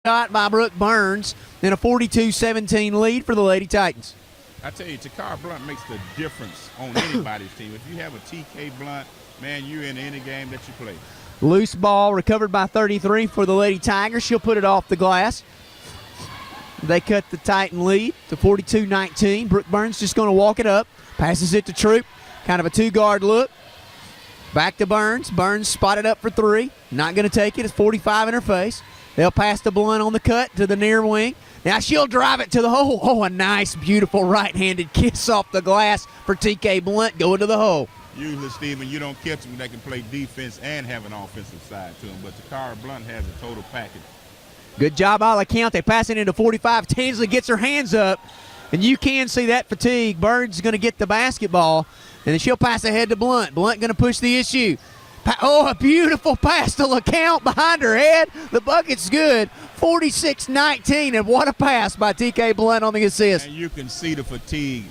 shot by Brooke Burns in a 42-17 lead for the Lady Titans. I tell you, Takara Blunt makes the difference on anybody's team. If you have a TK Blunt, man, you're in any game that you play. Loose ball recovered by 33 for the Lady Tigers. She'll put it off the glass. They cut the Titan lead to 42-19. Brooke Burns just going to walk it up. Passes it to Troop. Kind of a two-guard look. Back to Burns. Burns spotted up for three. Not going to take it. It's 45 in her face. They'll pass to Blunt on the cut to the near wing. Now she'll drive it to the hole. Oh, a nice, beautiful right-handed kiss off the glass for TK Blunt going to the hole. Usually, Stephen, you don't catch them that can play defense and have an offensive side to them, but Takara Blunt has a total package. Good job, all account. They pass it into 45. Tansley gets her hands up, and you can see that fatigue. Burns is going to get the basketball, and then she'll pass ahead to Blunt. Blunt going to push the issue. Oh, a beautiful pass to LeCount behind her head. The bucket's good. 46-19, and what a pass by TK Blunt on the assist. And you can see the fatigue,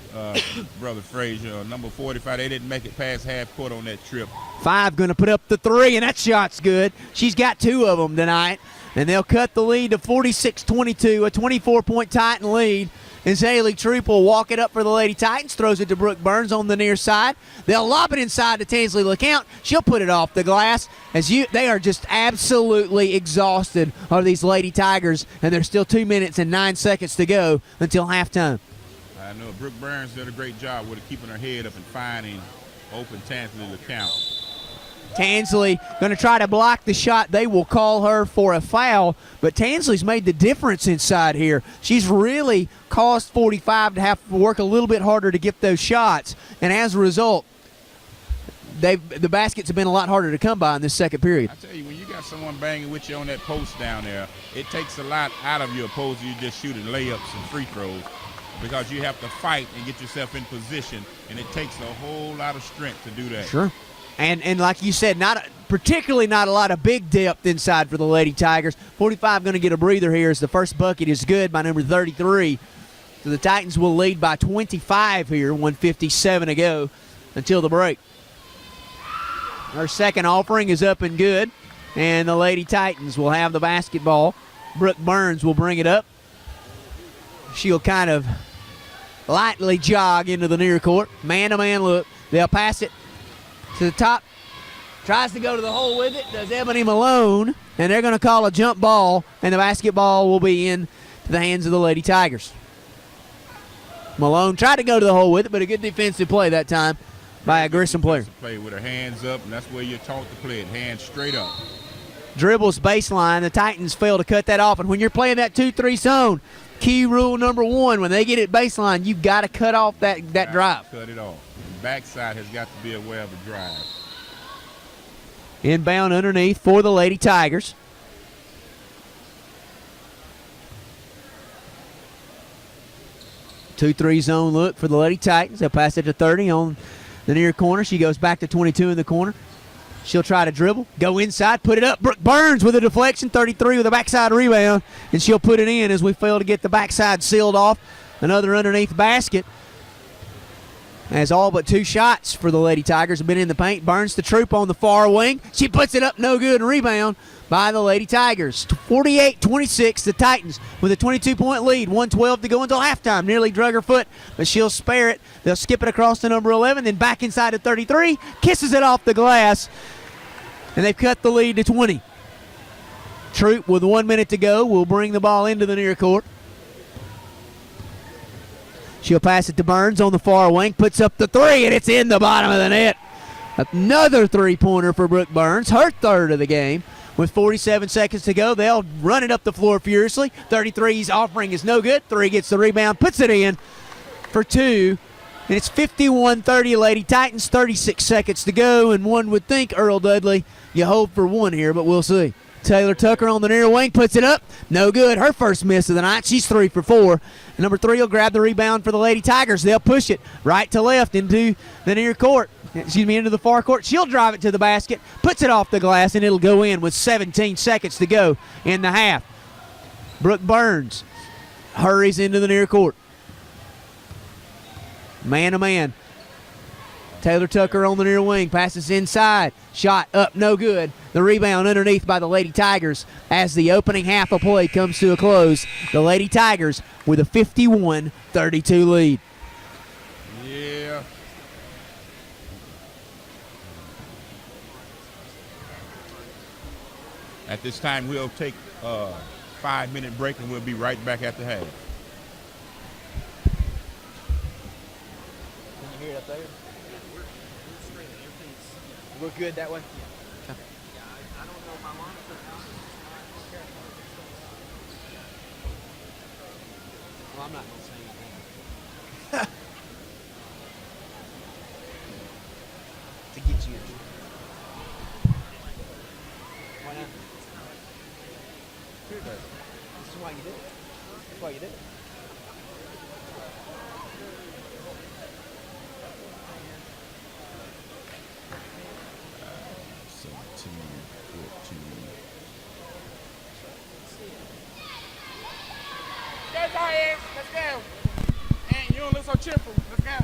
Brother Frazier. Number 45, they didn't make it past half court on that trip. 5 going to put up the three, and that shot's good. She's got 2 of them tonight, and they'll cut the lead to 46-22, a 24-point Titan lead. As Haley Troop will walk it up for the Lady Titans, throws it to Brooke Burns on the near side. They'll lob it inside to Tansley LeCount. She'll put it off the glass. They are just absolutely exhausted, are these Lady Tigers, and there's still 2 minutes and 9 seconds to go until halftime. I know Brooke Burns did a great job with keeping her head up and finding open Tansley LeCount. Tansley going to try to block the shot. They will call her for a foul, but Tansley's made the difference inside here. She's really caused 45 to have to work a little bit harder to get those shots, and as a result, the baskets have been a lot harder to come by in this second period. I tell you, when you got someone banging with you on that post down there, it takes a lot out of you opposed to you just shooting layups and free throws, because you have to fight and get yourself in position, and it takes a whole lot of strength to do that. Sure. And like you said, particularly not a lot of big depth inside for the Lady Tigers. 45 going to get a breather here as the first bucket is good by number 33. So the Titans will lead by 25 here, 1:57 to go until the break. Our second offering is up and good, and the Lady Titans will have the basketball. Brooke Burns will bring it up. She'll kind of lightly jog into the near court. Man-to-man look. They'll pass it to the top, tries to go to the hole with it, does Ebony Malone, and they're going to call a jump ball, and the basketball will be in the hands of the Lady Tigers. Malone tried to go to the hole with it, but a good defensive play that time by a Grissom player. Play with her hands up, and that's where you're taught to play it, hands straight up. Dribbles baseline. The Titans fail to cut that off, and when you're playing that 2-3 zone, key rule number 1, when they get it baseline, you've got to cut off that drive. Cut it off. Backside has got to be aware of the drive. Inbound underneath for the Lady Tigers. 2-3 zone look for the Lady Titans. They'll pass it to 30 on the near corner. She goes back to 22 in the corner. She'll try to dribble, go inside, put it up. Brooke Burns with a deflection, 33 with a backside rebound, and she'll put it in as we fail to get the backside sealed off. Another underneath basket. As all but 2 shots for the Lady Tigers have been in the paint. Burns to Troop on the far wing. She puts it up, no good. Rebound by the Lady Tigers. 48-26, the Titans with a 22-point lead. 1:12 to go until halftime. Nearly drug her foot, but she'll spare it. They'll skip it across to number 11, then back inside to 33. Kisses it off the glass, and they've cut the lead to 20. Troop with 1 minute to go will bring the ball into the near court. She'll pass it to Burns on the far wing, puts up the 3, and it's in the bottom of the net. Another 3-pointer for Brooke Burns, her third of the game. With 47 seconds to go, they'll run it up the floor furiously. 33's offering is no good. 3 gets the rebound, puts it in for 2. And it's 51-30 Lady Titans, 36 seconds to go. And one would think, Earl Dudley, you hope for one here, but we'll see. Taylor Tucker on the near wing puts it up. No good. Her first miss of the night. She's 3 for 4. And number 3 will grab the rebound for the Lady Tigers. They'll push it right to left into the near court. Into the far court. She'll drive it to the basket, puts it off the glass, and it'll go in with 17 seconds to go in the half. Brooke Burns hurries into the near court. Man to man. Taylor Tucker on the near wing, passes inside, shot up, no good. The rebound underneath by the Lady Tigers as the opening half of play comes to a close. The Lady Tigers with a 51-32 lead. Yeah. At this time, we'll take a 5-minute break, and we'll be right back at the half. Can you hear it up there? Look good that way? I don't know my monitor. Well, I'm not going to say anything. To get you. Why not? Here it is. This is why you did it. That's why you did it. Let's go. And you don't look so cheerful. Let's go.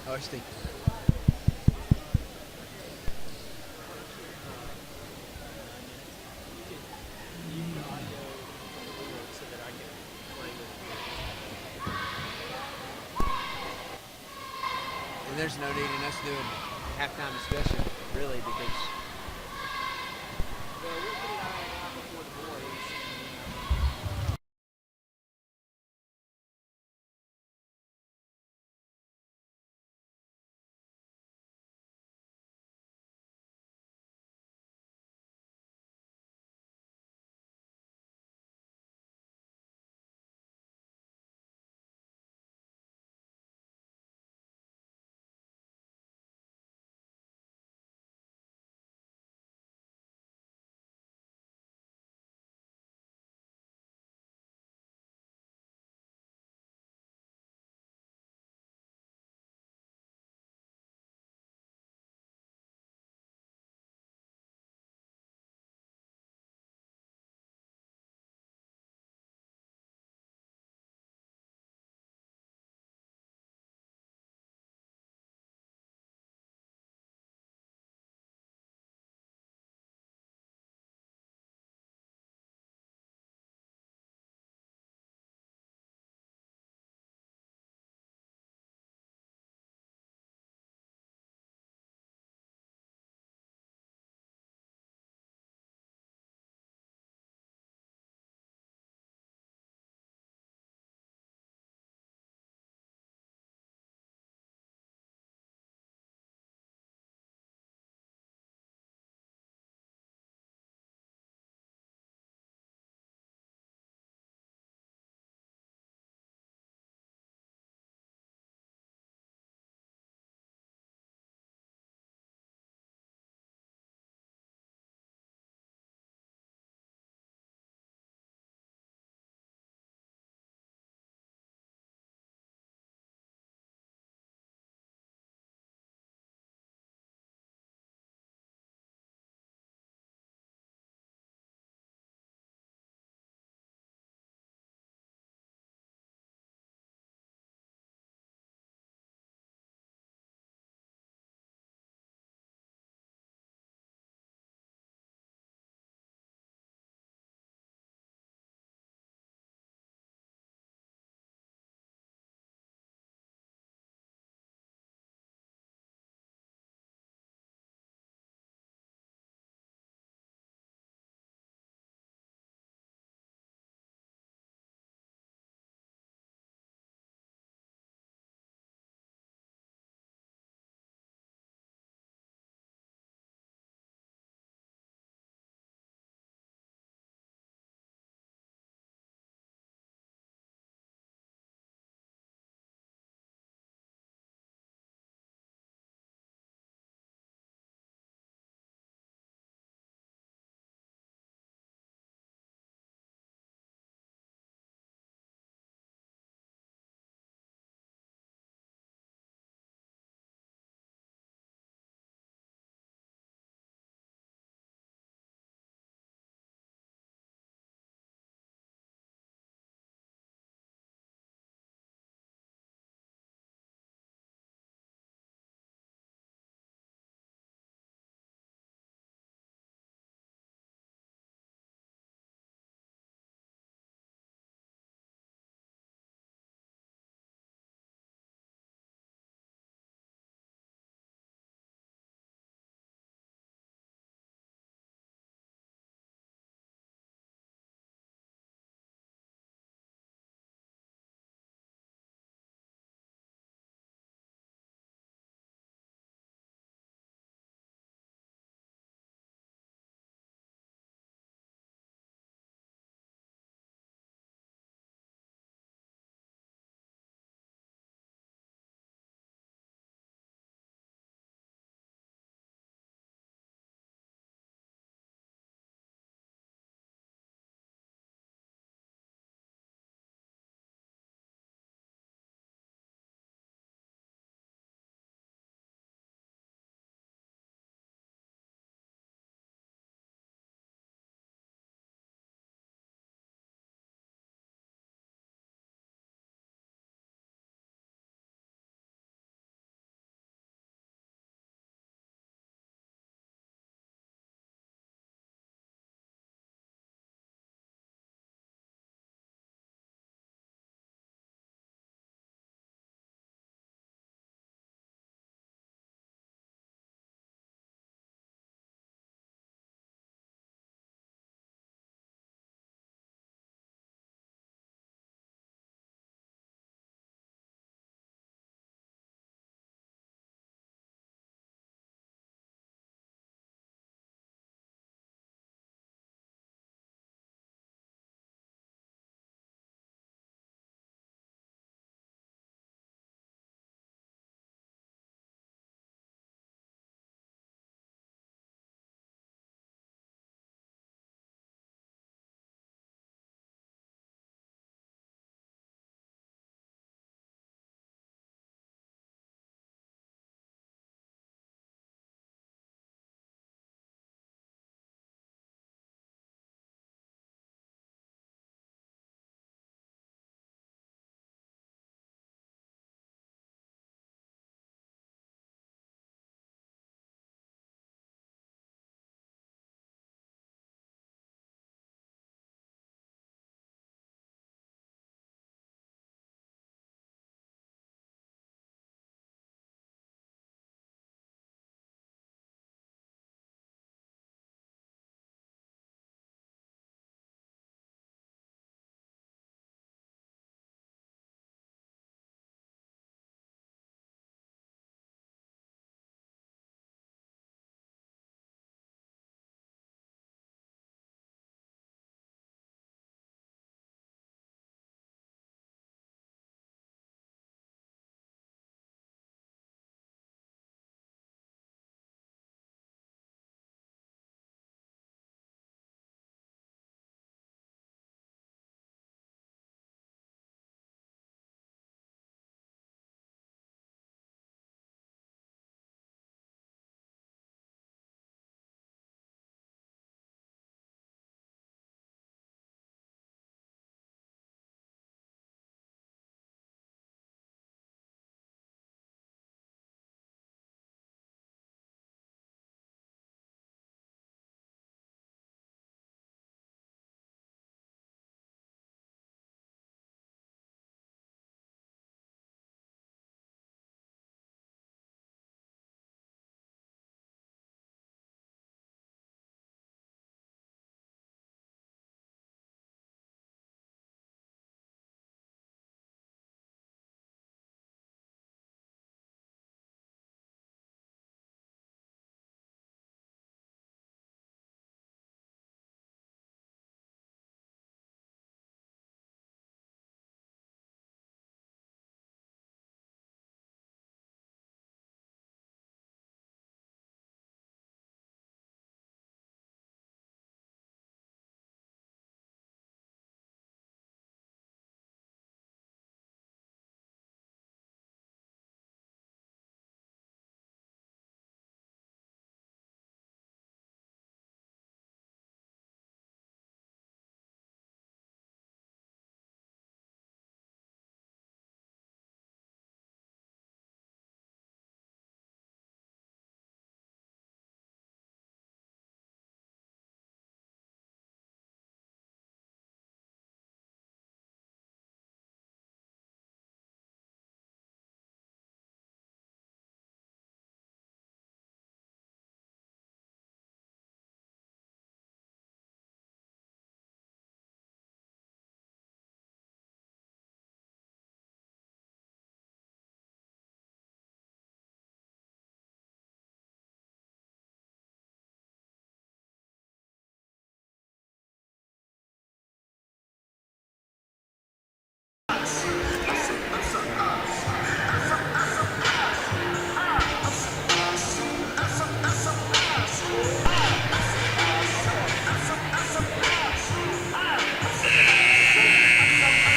Oh, Steve. And there's no need in us doing halftime discussion, really, because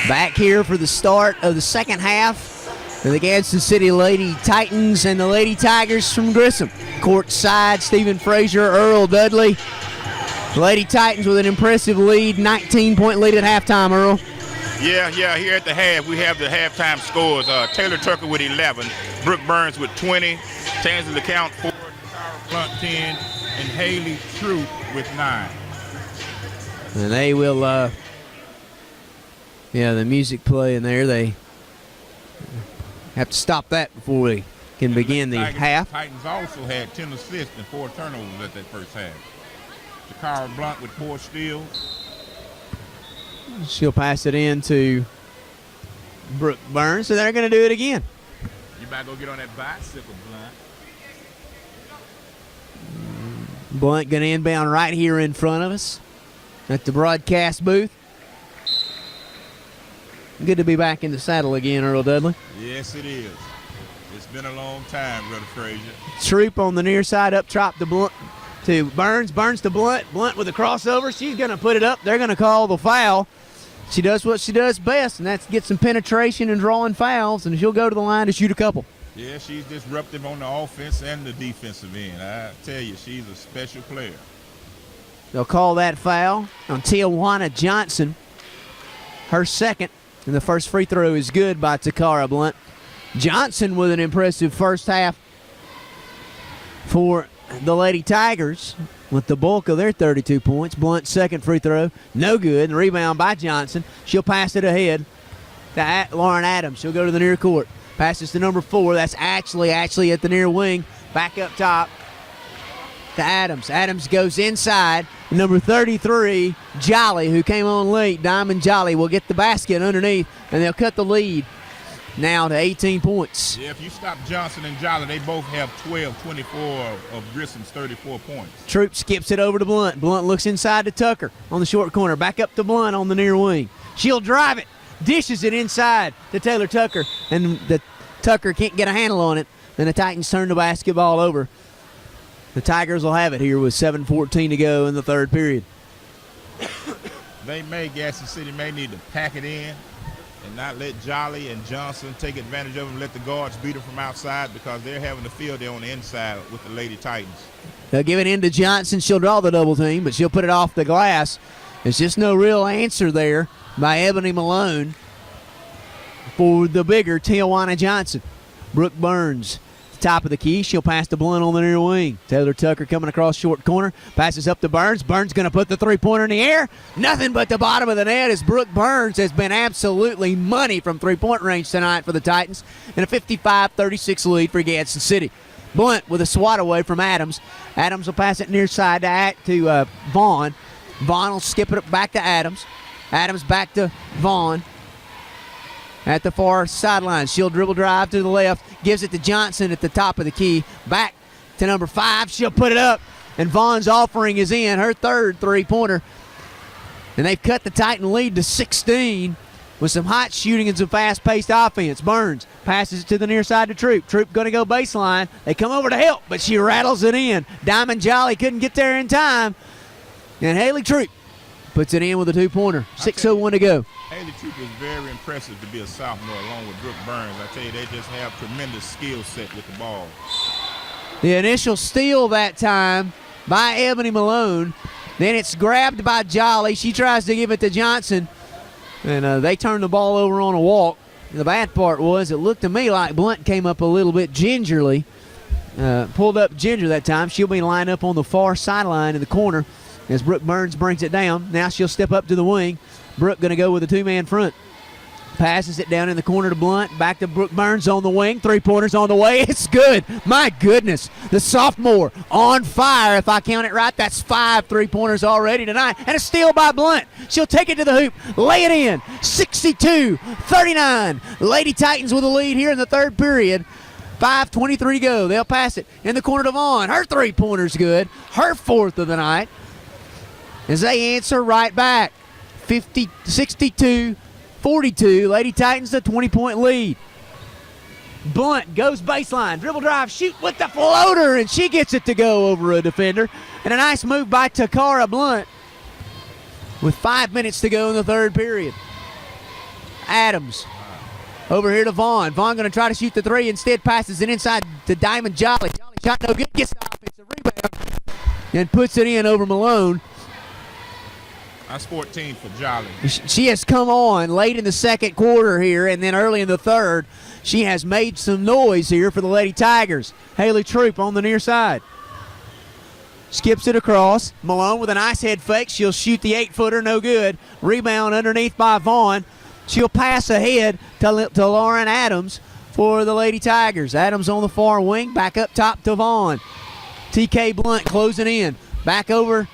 Back here for the start of the second half of the Gadsden City Lady Titans and the Lady Tigers from Grissom. Court side, Stephen Frazier, Earl Dudley. The Lady Titans with an impressive lead, 19-point lead at halftime, Earl. Yeah, here at the half, we have the halftime scores. Taylor Tucker with 11, Brooke Burns with 20, Tansy LeCount 4, Tara Blunt 10, and Haley Troop with 9. And they will, the music playing there. They have to stop that before we can begin the half. Titans also had 10 assists and 4 turnovers at that first half. Tara Blunt with 4 steals. She'll pass it in to Brooke Burns, and they're going to do it again. You better go get on that bicycle, Blunt. Blunt going to inbound right here in front of us at the broadcast booth. Good to be back in the saddle again, Earl Dudley. Yes, it is. It's been a long time, Brother Frazier. Troop on the near side, up top to Blunt. To Burns, Burns to Blunt, Blunt with a crossover. She's going to put it up. They're going to call the foul. She does what she does best, and that's get some penetration and drawing fouls, and she'll go to the line to shoot a couple. Yeah, she's disruptive on the offense and the defensive end. I tell you, she's a special player. They'll call that foul on Tijuana Johnson. Her second, and the first free throw is good by Takara Blunt. Johnson with an impressive first half for the Lady Tigers with the bulk of their 32 points. Blunt's second free throw, no good. And rebound by Johnson. She'll pass it ahead to Lauren Adams. She'll go to the near court. Passes to number 4. That's Ashley at the near wing. Back up top to Adams. Adams goes inside. Number 33, Jolly, who came on late. Diamond Jolly will get the basket underneath, and they'll cut the lead now to 18 points. Yeah, if you stop Johnson and Jolly, they both have 24 of Grissom's 34 points. Troop skips it over to Blunt. Blunt looks inside to Tucker on the short corner. Back up to Blunt on the near wing. She'll drive it. Dishes it inside to Taylor Tucker, and the Tucker can't get a handle on it. Then the Titans turn the basketball over. The Tigers will have it here with 7:14 to go in the third period. Gadsden City may need to pack it in and not let Jolly and Johnson take advantage of them, let the guards beat them from outside, because they're having the field there on the inside with the Lady Titans. They'll give it in to Johnson. She'll draw the double team, but she'll put it off the glass. There's just no real answer there by Ebony Malone for the bigger Tijuana Johnson. Brooke Burns, top of the key. She'll pass to Blunt on the near wing. Taylor Tucker coming across short corner. Passes up to Burns. Burns going to put the three-pointer in the air. Nothing but the bottom of the net, as Brooke Burns has been absolutely money from three-point range tonight for the Titans. And a 55-36 lead for Gadsden City. Blunt with a swat away from Adams. Adams will pass it near side to Vaughn. Vaughn will skip it back to Adams. Adams back to Vaughn. At the far sideline, she'll dribble drive to the left, gives it to Johnson at the top of the key. Back to number 5, she'll put it up, and Vaughn's offering is in, her third three-pointer. And they've cut the Titan lead to 16 with some hot shooting and some fast-paced offense. Burns passes it to the near side to Troop. Troop going to go baseline. They come over to help, but she rattles it in. Diamond Jolly couldn't get there in time, and Haley Troop puts it in with a two-pointer. 6:01 to go. Haley Troop is very impressive to be a sophomore along with Brooke Burns. I tell you, they just have tremendous skill set with the ball. The initial steal that time by Ebony Malone. Then it's grabbed by Jolly. She tries to give it to Johnson, and they turn the ball over on a walk. The bad part was it looked to me like Blunt came up a little bit gingerly. Pulled up ginger that time. She'll be lined up on the far sideline in the corner as Brooke Burns brings it down. Now she'll step up to the wing. Brooke going to go with a two-man front. Passes it down in the corner to Blunt. Back to Brooke Burns on the wing. Three-pointers on the way. It's good. My goodness. The sophomore on fire. If I count it right, that's 5 three-pointers already tonight. And a steal by Blunt. She'll take it to the hoop. Lay it in. 62-39. Lady Titans with a lead here in the third period. 5:23 to go. They'll pass it in the corner to Vaughn. Her three-pointer's good. Her fourth of the night. As they answer right back. 62-42. Lady Titans a 20-point lead. Blunt goes baseline. Dribble drive. Shoot with the floater. And she gets it to go over a defender. And a nice move by Takara Blunt. With 5 minutes to go in the third period. Adams. Over here to Vaughn. Vaughn going to try to shoot the three. Instead, passes it inside to Diamond Jolly. Jolly shot no good. Gets the offensive rebound and puts it in over Malone. That's 14 for Jolly. She has come on late in the second quarter here, and then early in the third. She has made some noise here for the Lady Tigers. Haley Troop on the near side. Skips it across. Malone with a nice head fake. She'll shoot the 8-footer, no good. Rebound underneath by Vaughn. She'll pass ahead to Lauren Adams for the Lady Tigers. Adams on the far wing, back up top to Vaughn. TK Blunt closing in. Back over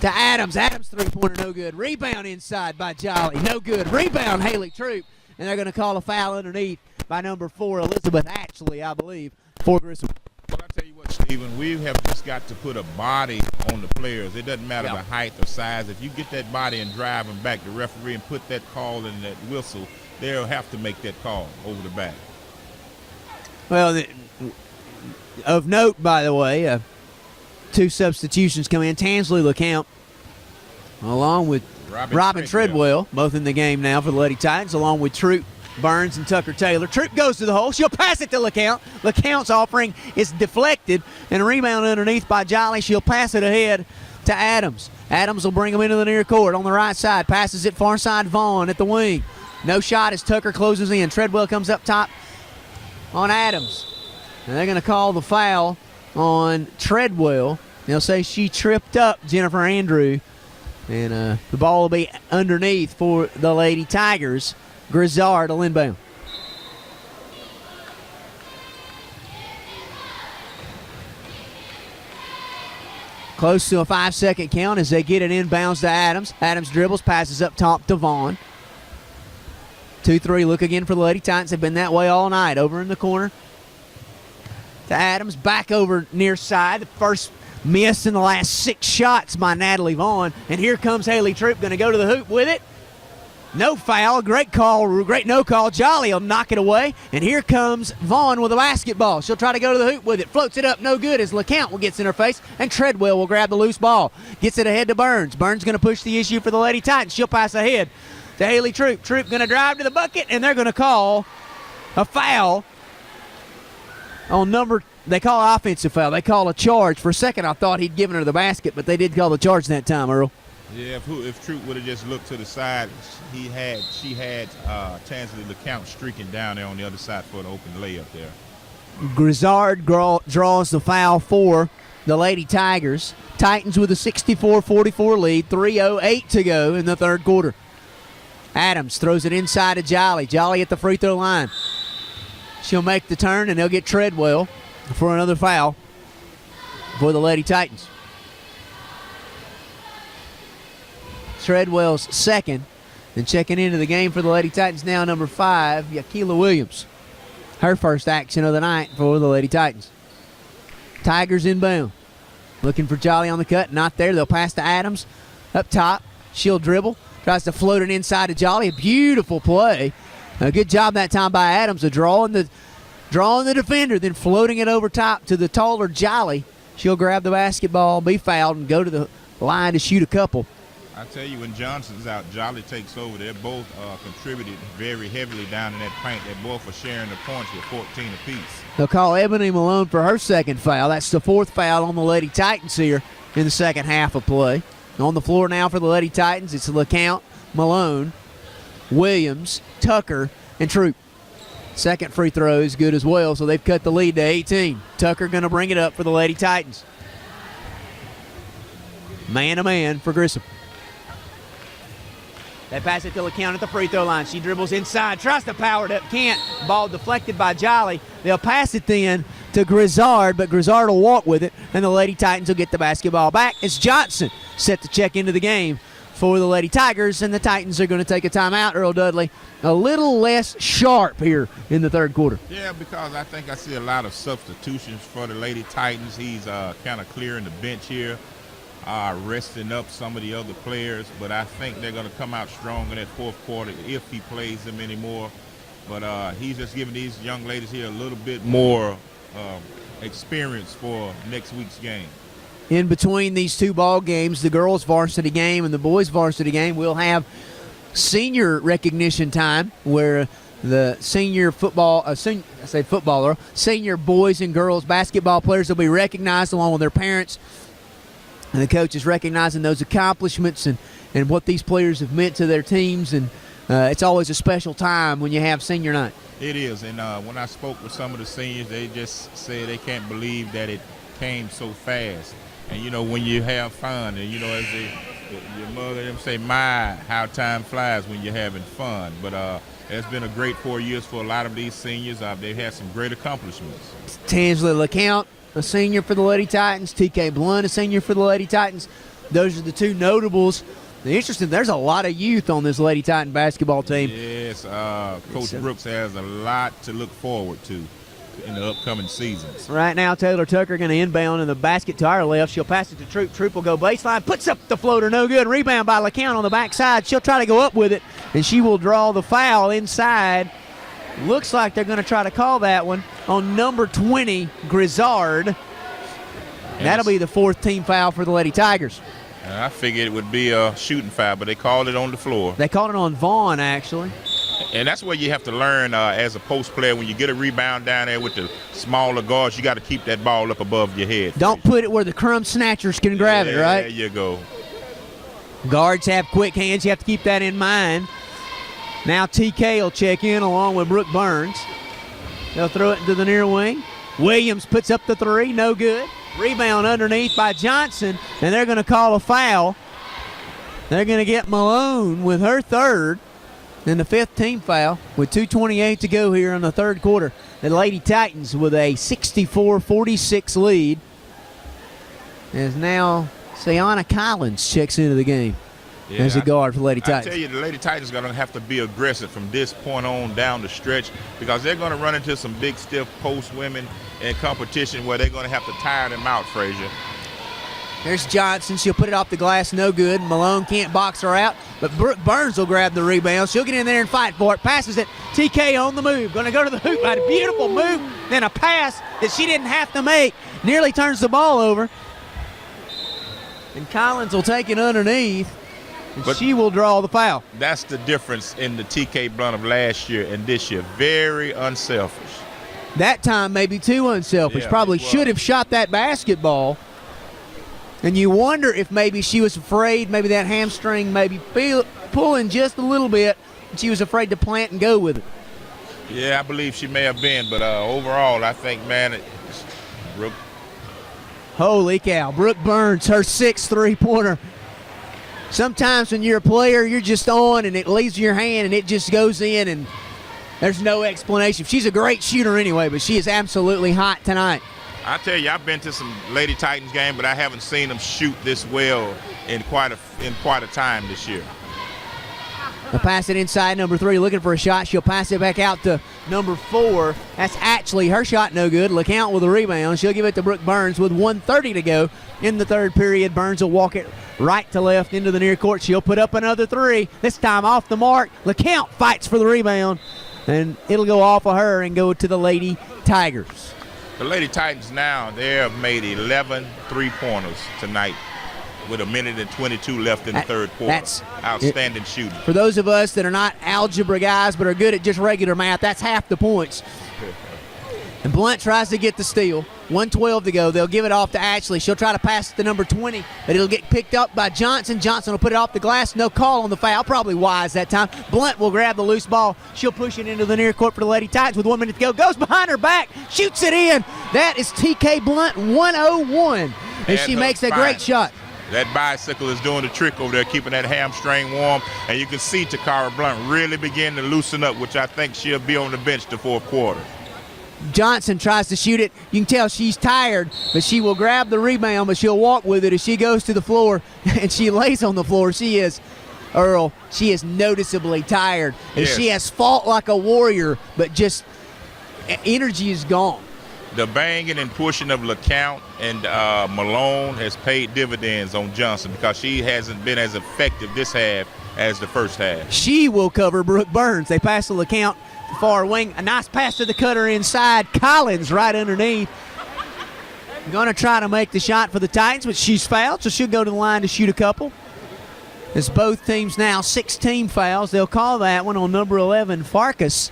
to Adams. Adams three-pointer, no good. Rebound inside by Jolly, no good. Rebound Haley Troop, and they're going to call a foul underneath by number 4, Elizabeth Ashley, I believe, for Grissom. Well, I tell you what, Stephen, we have just got to put a body on the players. It doesn't matter the height or size. If you get that body and drive them back, the referee, and put that call in that whistle, they'll have to make that call over the back. Well, of note, by the way, 2 substitutions come in. Tansley LeCount, along with Robin Treadwell, both in the game now for the Lady Titans, along with Troop, Burns, and Tucker Taylor. Troop goes to the hole. She'll pass it to LeCount. LeCount's offering is deflected, and a rebound underneath by Jolly. She'll pass it ahead to Adams. Adams will bring them into the near court on the right side. Passes it far side Vaughn at the wing. No shot as Tucker closes in. Treadwell comes up top on Adams. And they're going to call the foul on Treadwell. They'll say she tripped up Jennifer Andrew. And the ball will be underneath for the Lady Tigers. Grizzard will inbound. Close to a 5-second count as they get it inbounds to Adams. Adams dribbles, passes up top to Vaughn. 2-3 look again for the Lady Titans. They've been that way all night. Over in the corner to Adams. Back over near side. The first miss in the last 6 shots by Natalie Vaughn. And here comes Haley Troop, going to go to the hoop with it. No foul, great call, great no call. Jolly will knock it away. And here comes Vaughn with a basketball. She'll try to go to the hoop with it. Floats it up, no good as LeCount gets in her face. And Treadwell will grab the loose ball. Gets it ahead to Burns. Burns going to push the issue for the Lady Titans. She'll pass ahead to Haley Troop. Troop going to drive to the bucket, and they're going to call a foul on they call an offensive foul. They call a charge. For a second, I thought he'd given her the basket, but they did call the charge that time, Earl. Yeah, if Troop would have just looked to the side, she had Tansley LeCount streaking down there on the other side for an open layup there. Grizzard draws the foul for the Lady Tigers. Titans with a 64-44 lead. 3:08 to go in the third quarter. Adams throws it inside to Jolly. Jolly at the free throw line. She'll make the turn, and they'll get Treadwell for another foul for the Lady Titans. Treadwell's second. And checking into the game for the Lady Titans now, number 5, Yakila Williams. Her first action of the night for the Lady Titans. Tigers inbound. Looking for Jolly on the cut. Not there. They'll pass to Adams. Up top. She'll dribble. Tries to float it inside to Jolly. A beautiful play. A good job that time by Adams of drawing the defender, then floating it over top to the taller Jolly. She'll grab the basketball, be fouled, and go to the line to shoot a couple. I tell you, when Johnson's out, Jolly takes over. They're both contributed very heavily down in that paint. They're both are sharing the points with 14 apiece. They'll call Ebony Malone for her second foul. That's the 4th foul on the Lady Titans here in the second half of play. On the floor now for the Lady Titans, it's LeCount, Malone, Williams, Tucker, and Troop. Second free throw is good as well, so they've cut the lead to 18. Tucker going to bring it up for the Lady Titans. Man-to-man for Grissom. They pass it to LeCount at the free throw line. She dribbles inside, tries to power it up, can't. Ball deflected by Jolly. They'll pass it then to Grizzard, but Grizzard will walk with it, and the Lady Titans will get the basketball back. It's Johnson set to check into the game for the Lady Tigers, and the Titans are going to take a timeout. Earl Dudley a little less sharp here in the third quarter. Yeah, because I think I see a lot of substitutions for the Lady Titans. He's kind of clearing the bench here. Resting up some of the other players, but I think they're going to come out strong in that fourth quarter if he plays them anymore. But he's just giving these young ladies here a little bit more experience for next week's game. In between these two ball games, the girls' varsity game and the boys' varsity game, we'll have senior recognition time where the senior senior boys and girls basketball players will be recognized along with their parents. And the coach is recognizing those accomplishments and what these players have meant to their teams. And it's always a special time when you have senior night. It is. And when I spoke with some of the seniors, they just said they can't believe that it came so fast. And, when you have fun, and, as your mother them say, my, how time flies when you're having fun. But it's been a great 4 years for a lot of these seniors. They've had some great accomplishments. Tangela LeCount, a senior for the Lady Titans. TK Blunt, a senior for the Lady Titans. Those are the two notables. Interesting, there's a lot of youth on this Lady Titan basketball team. Yes, Coach Brooks has a lot to look forward to in the upcoming seasons. Right now, Taylor Tucker going to inbound in the basket to our left. She'll pass it to Troop. Troop will go baseline, puts up the floater, no good. Rebound by LeCount on the backside. She'll try to go up with it, and she will draw the foul inside. Looks like they're going to try to call that one on number 20, Grizzard. That'll be the fourth team foul for the Lady Tigers. I figured it would be a shooting foul, but they called it on the floor. They called it on Vaughn, actually. And that's where you have to learn as a post player. When you get a rebound down there with the smaller guards, you got to keep that ball up above your head. Don't put it where the crumb snatchers can grab it, right? There you go. Guards have quick hands. You have to keep that in mind. Now TK will check in along with Brooke Burns. They'll throw it into the near wing. Williams puts up the three, no good. Rebound underneath by Johnson, and they're going to call a foul. They're going to get Malone with her third, and the fifth team foul with 2:28 to go here in the third quarter. The Lady Titans with a 64-46 lead. As now Sayana Collins checks into the game as a guard for the Lady Titans. I tell you, the Lady Titans are going to have to be aggressive from this point on down the stretch because they're going to run into some big, stiff post women in competition where they're going to have to tire them out, Frazier. There's Johnson. She'll put it off the glass. No good. Malone can't box her out, but Brooke Burns will grab the rebound. She'll get in there and fight for it. Passes it. TK on the move. Going to go to the hoop. Had a beautiful move. Then a pass that she didn't have to make. Nearly turns the ball over. And Collins will take it underneath. And she will draw the foul. That's the difference in the TK Blunt of last year and this year. Very unselfish. That time maybe too unselfish. Probably should have shot that basketball. And you wonder if maybe she was afraid, maybe that hamstring maybe pulling just a little bit, and she was afraid to plant and go with it. Yeah, I believe she may have been, but overall I think, man, Brooke. Holy cow. Brooke Burns, her sixth three-pointer. Sometimes when you're a player, you're just on and it leaves your hand and it just goes in and there's no explanation. She's a great shooter anyway, but she is absolutely hot tonight. I tell you, I've been to some Lady Titans game, but I haven't seen them shoot this well in quite a time this year. They'll pass it inside number 3, looking for a shot. She'll pass it back out to number 4. That's actually her shot, no good. LeCount with a rebound. She'll give it to Brooke Burns with 1:30 to go in the third period. Burns will walk it right to left into the near court. She'll put up another 3, this time off the mark. LeCount fights for the rebound, and it'll go off of her and go to the Lady Tigers. The Lady Titans now, they have made 11 three-pointers tonight with 1:22 left in the third quarter. That's outstanding shooting. For those of us that are not algebra guys but are good at just regular math, that's half the points. And Blunt tries to get the steal. 1:12 to go. They'll give it off to Ashley. She'll try to pass it to number 20, but it'll get picked up by Johnson. Johnson will put it off the glass. No call on the foul. Probably wise that time. Blunt will grab the loose ball. She'll push it into the near court for the Lady Titans with 1 minute to go. Goes behind her back. Shoots it in. That is TK Blunt 101. And she makes a great shot. That bicycle is doing the trick over there, keeping that hamstring warm. And you can see Takara Blunt really begin to loosen up, which I think she'll be on the bench the fourth quarter. Johnson tries to shoot it. You can tell she's tired, but she will grab the rebound, but she'll walk with it as she goes to the floor, and she lays on the floor. She is noticeably tired. And she has fought like a warrior, but just energy is gone. The banging and pushing of LeCount and Malone has paid dividends on Johnson because she hasn't been as effective this half as the first half. She will cover Brooke Burns. They pass to LeCount, far wing. A nice pass to the cutter inside. Collins right underneath. Going to try to make the shot for the Titans, but she's fouled, so she'll go to the line to shoot a couple. As both teams now 16 fouls. They'll call that one on number 11, Farkas,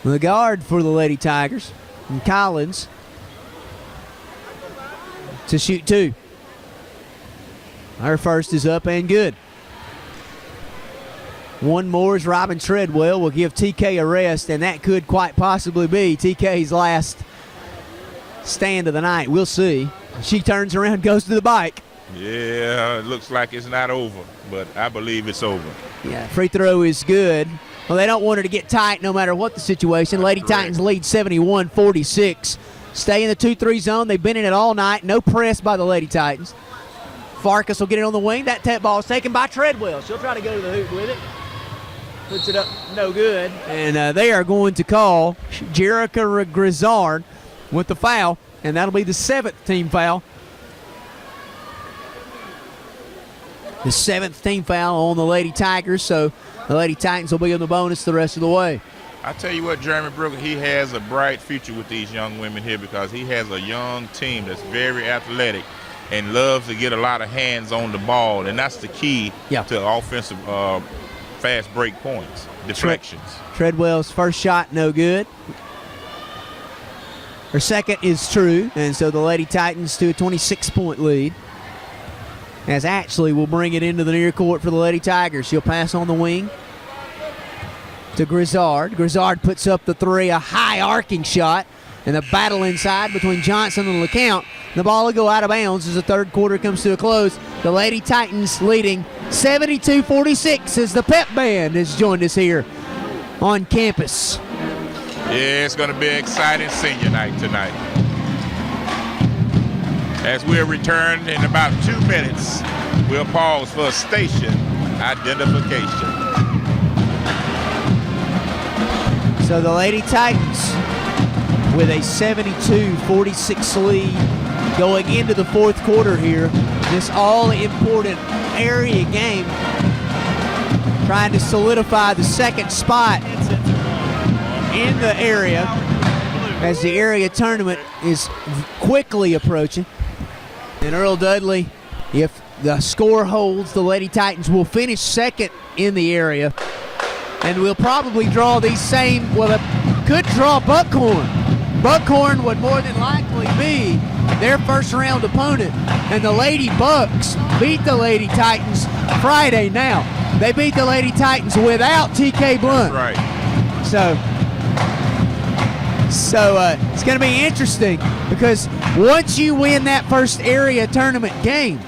the guard for the Lady Tigers. And Collins to shoot 2. Her first is up and good. One more is Robin Treadwell will give TK a rest, and that could quite possibly be TK's last stand of the night. We'll see. She turns around, goes to the bike. Yeah, it looks like it's not over, but I believe it's over. Yeah, free throw is good. Well, they don't want her to get tight no matter what the situation. Lady Titans lead 71-46. Stay in the 2-3 zone. They've been in it all night. No press by the Lady Titans. Farkas will get it on the wing. That tap ball is taken by Treadwell. She'll try to go to the hoop with it. Puts it up, no good. And they are going to call Jerica Grizzard with the foul, and that'll be the 7th team foul. The 7th team foul on the Lady Tigers, so the Lady Titans will be in the bonus the rest of the way. I tell you what, Jeremy Brooker, he has a bright future with these young women here because he has a young team that's very athletic and loves to get a lot of hands on the ball, and that's the key to offensive fast break points, deflections. Treadwell's first shot, no good. Her second is true, and so the Lady Titans to a 26-point lead. As Ashley will bring it into the near court for the Lady Tigers. She'll pass on the wing to Grizzard. Grizzard puts up the 3, a high arcing shot, and a battle inside between Johnson and LeCount. The ball will go out of bounds as the third quarter comes to a close. The Lady Titans leading 72-46 as the pep band has joined us here on campus. Yeah, it's going to be an exciting senior night tonight. As we'll return in about 2 minutes, we'll pause for station identification. So the Lady Titans with a 72-46 lead going into the fourth quarter here. This all-important area game, trying to solidify the second spot in the area as the area tournament is quickly approaching. And Earl Dudley, if the score holds, the Lady Titans will finish second in the area. And we'll probably draw these same, well, it could draw Buckhorn. Buckhorn would more than likely be their first round opponent. And the Lady Bucks beat the Lady Titans Friday now. They beat the Lady Titans without TK Blunt. Right. So it's going to be interesting because once you win that first area tournament game,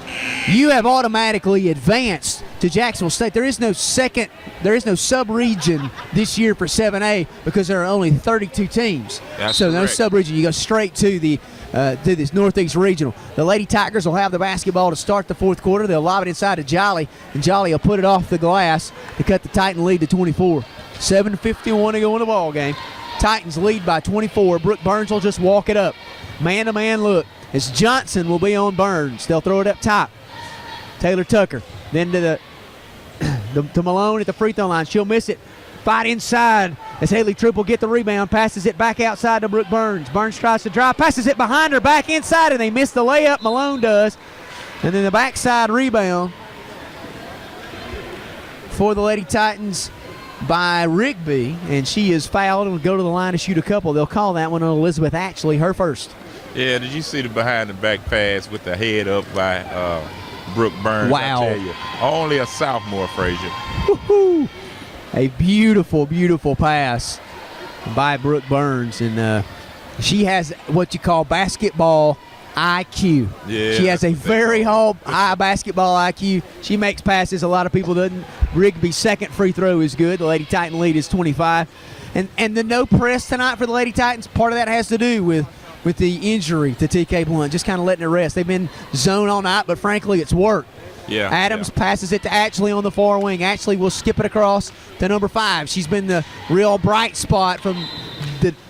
you have automatically advanced to Jacksonville State. There is no sub-region this year for 7A because there are only 32 teams. That's so correct. No sub-region. You go straight to the to this Northeast Regional. The Lady Tigers will have the basketball to start the fourth quarter. They'll lob it inside to Jolly, and Jolly will put it off the glass to cut the Titan lead to 24. 7:51 to go in the ball game. Titans lead by 24. Brooke Burns will just walk it up. Man-to-man look as Johnson will be on Burns. They'll throw it up top. Taylor Tucker. Then to to Malone at the free throw line. She'll miss it. Fight inside as Haley Tripp will get the rebound. Passes it back outside to Brooke Burns. Burns tries to drive. Passes it behind her back inside, and they miss the layup. Malone does. And then the backside rebound for the Lady Titans by Rigby, and she is fouled and will go to the line to shoot a couple. They'll call that one on Elizabeth Ashley, her first. Yeah, did you see the behind-the-back pass with the head up by Brooke Burns? Wow. I tell you, only a sophomore, Frazier. Woo-hoo. A beautiful, beautiful pass by Brooke Burns, and she has what you call basketball IQ. Yeah, she has a very high basketball IQ. She makes passes a lot of people doesn't. Rigby's second free throw is good. The Lady Titan lead is 25. And the no press tonight for the Lady Titans, part of that has to do with the injury to TK Blunt, just kind of letting it rest. They've been zone all night, but frankly, it's worked. Yeah. Adams passes it to Ashley on the far wing. Ashley will skip it across to number 5. She's been the real bright spot from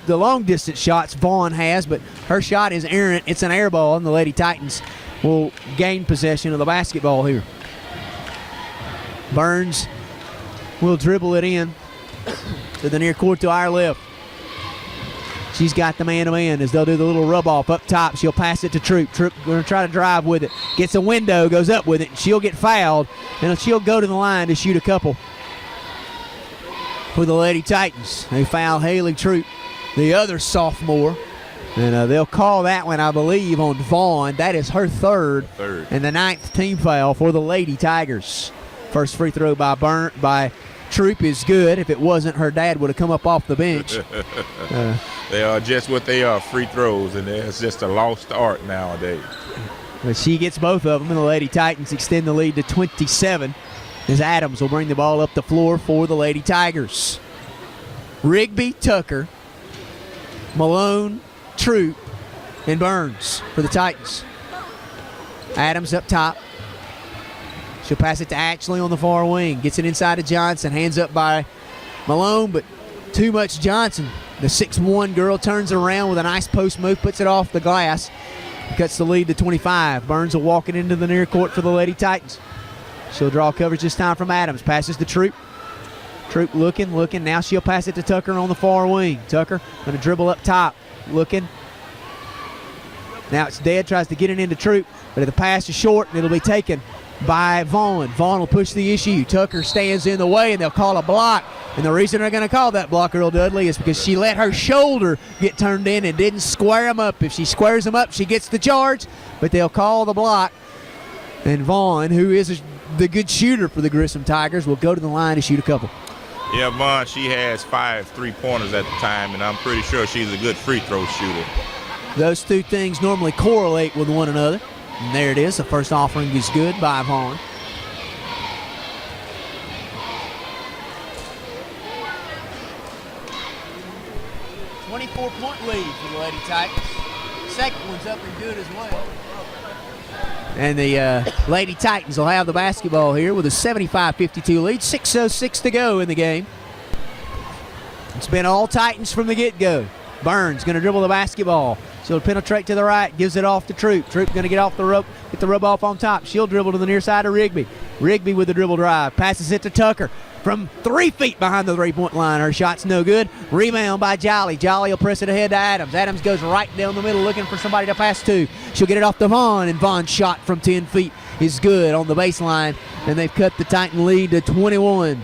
the long-distance shots Vaughn has, but her shot is errant. It's an air ball, and the Lady Titans will gain possession of the basketball here. Burns will dribble it in to the near court to our left. She's got the man-to-man as they'll do the little rub-off up top. She'll pass it to Troop. Troop going to try to drive with it. Gets a window, goes up with it. And she'll get fouled, and she'll go to the line to shoot a couple for the Lady Titans. They foul Haley Troop, the other sophomore. And they'll call that one, I believe, on Vaughn. That is her third. And the 9th team foul for the Lady Tigers. First free throw by Troop is good. If it wasn't, her dad would have come up off the bench. They are just what they are, free throws, and it's just a lost art nowadays. But she gets both of them, and the Lady Titans extend the lead to 27 as Adams will bring the ball up the floor for the Lady Tigers. Rigby, Tucker, Malone, Troop, and Burns for the Titans. Adams up top. She'll pass it to Ashley on the far wing. Gets it inside to Johnson. Hands up by Malone, but too much Johnson. The 6'1 girl turns it around with a nice post move, puts it off the glass, cuts the lead to 25. Burns will walk it into the near court for the Lady Titans. She'll draw coverage this time from Adams. Passes to Troop. Troop looking. Now she'll pass it to Tucker on the far wing. Tucker going to dribble up top. Looking. Now it's dead. Tries to get it into Troop, but the pass is short, and it'll be taken by Vaughn. Vaughn will push the issue. Tucker stands in the way, and they'll call a block. And the reason they're going to call that block, Earl Dudley, is because she let her shoulder get turned in and didn't square them up. If she squares them up, she gets the charge, but they'll call the block. And Vaughn, who is the good shooter for the Grissom Tigers, will go to the line to shoot a couple. Yeah, Vaughn, she has 5 3-pointers at the time, and I'm pretty sure she's a good free throw shooter. Those two things normally correlate with one another. And there it is. The first offering is good by Vaughn. .4 lead for the Lady Titans. Second one's up and good as well. And the Lady Titans will have the basketball here with a 75-52 lead. 6:06 to go in the game. It's been all Titans from the get-go. Burns going to dribble the basketball. She'll penetrate to the right, gives it off to Troop. Troop going to get off the rope, get the rub off on top. She'll dribble to the near side of Rigby. Rigby with the dribble drive, passes it to Tucker from 3 feet behind the three-point line. Her shot's no good. Rebound by Jolly. Jolly will press it ahead to Adams. Adams goes right down the middle looking for somebody to pass to. She'll get it off to Vaughn, and Vaughn's shot from 10 feet is good on the baseline, and they've cut the Titan lead to 21.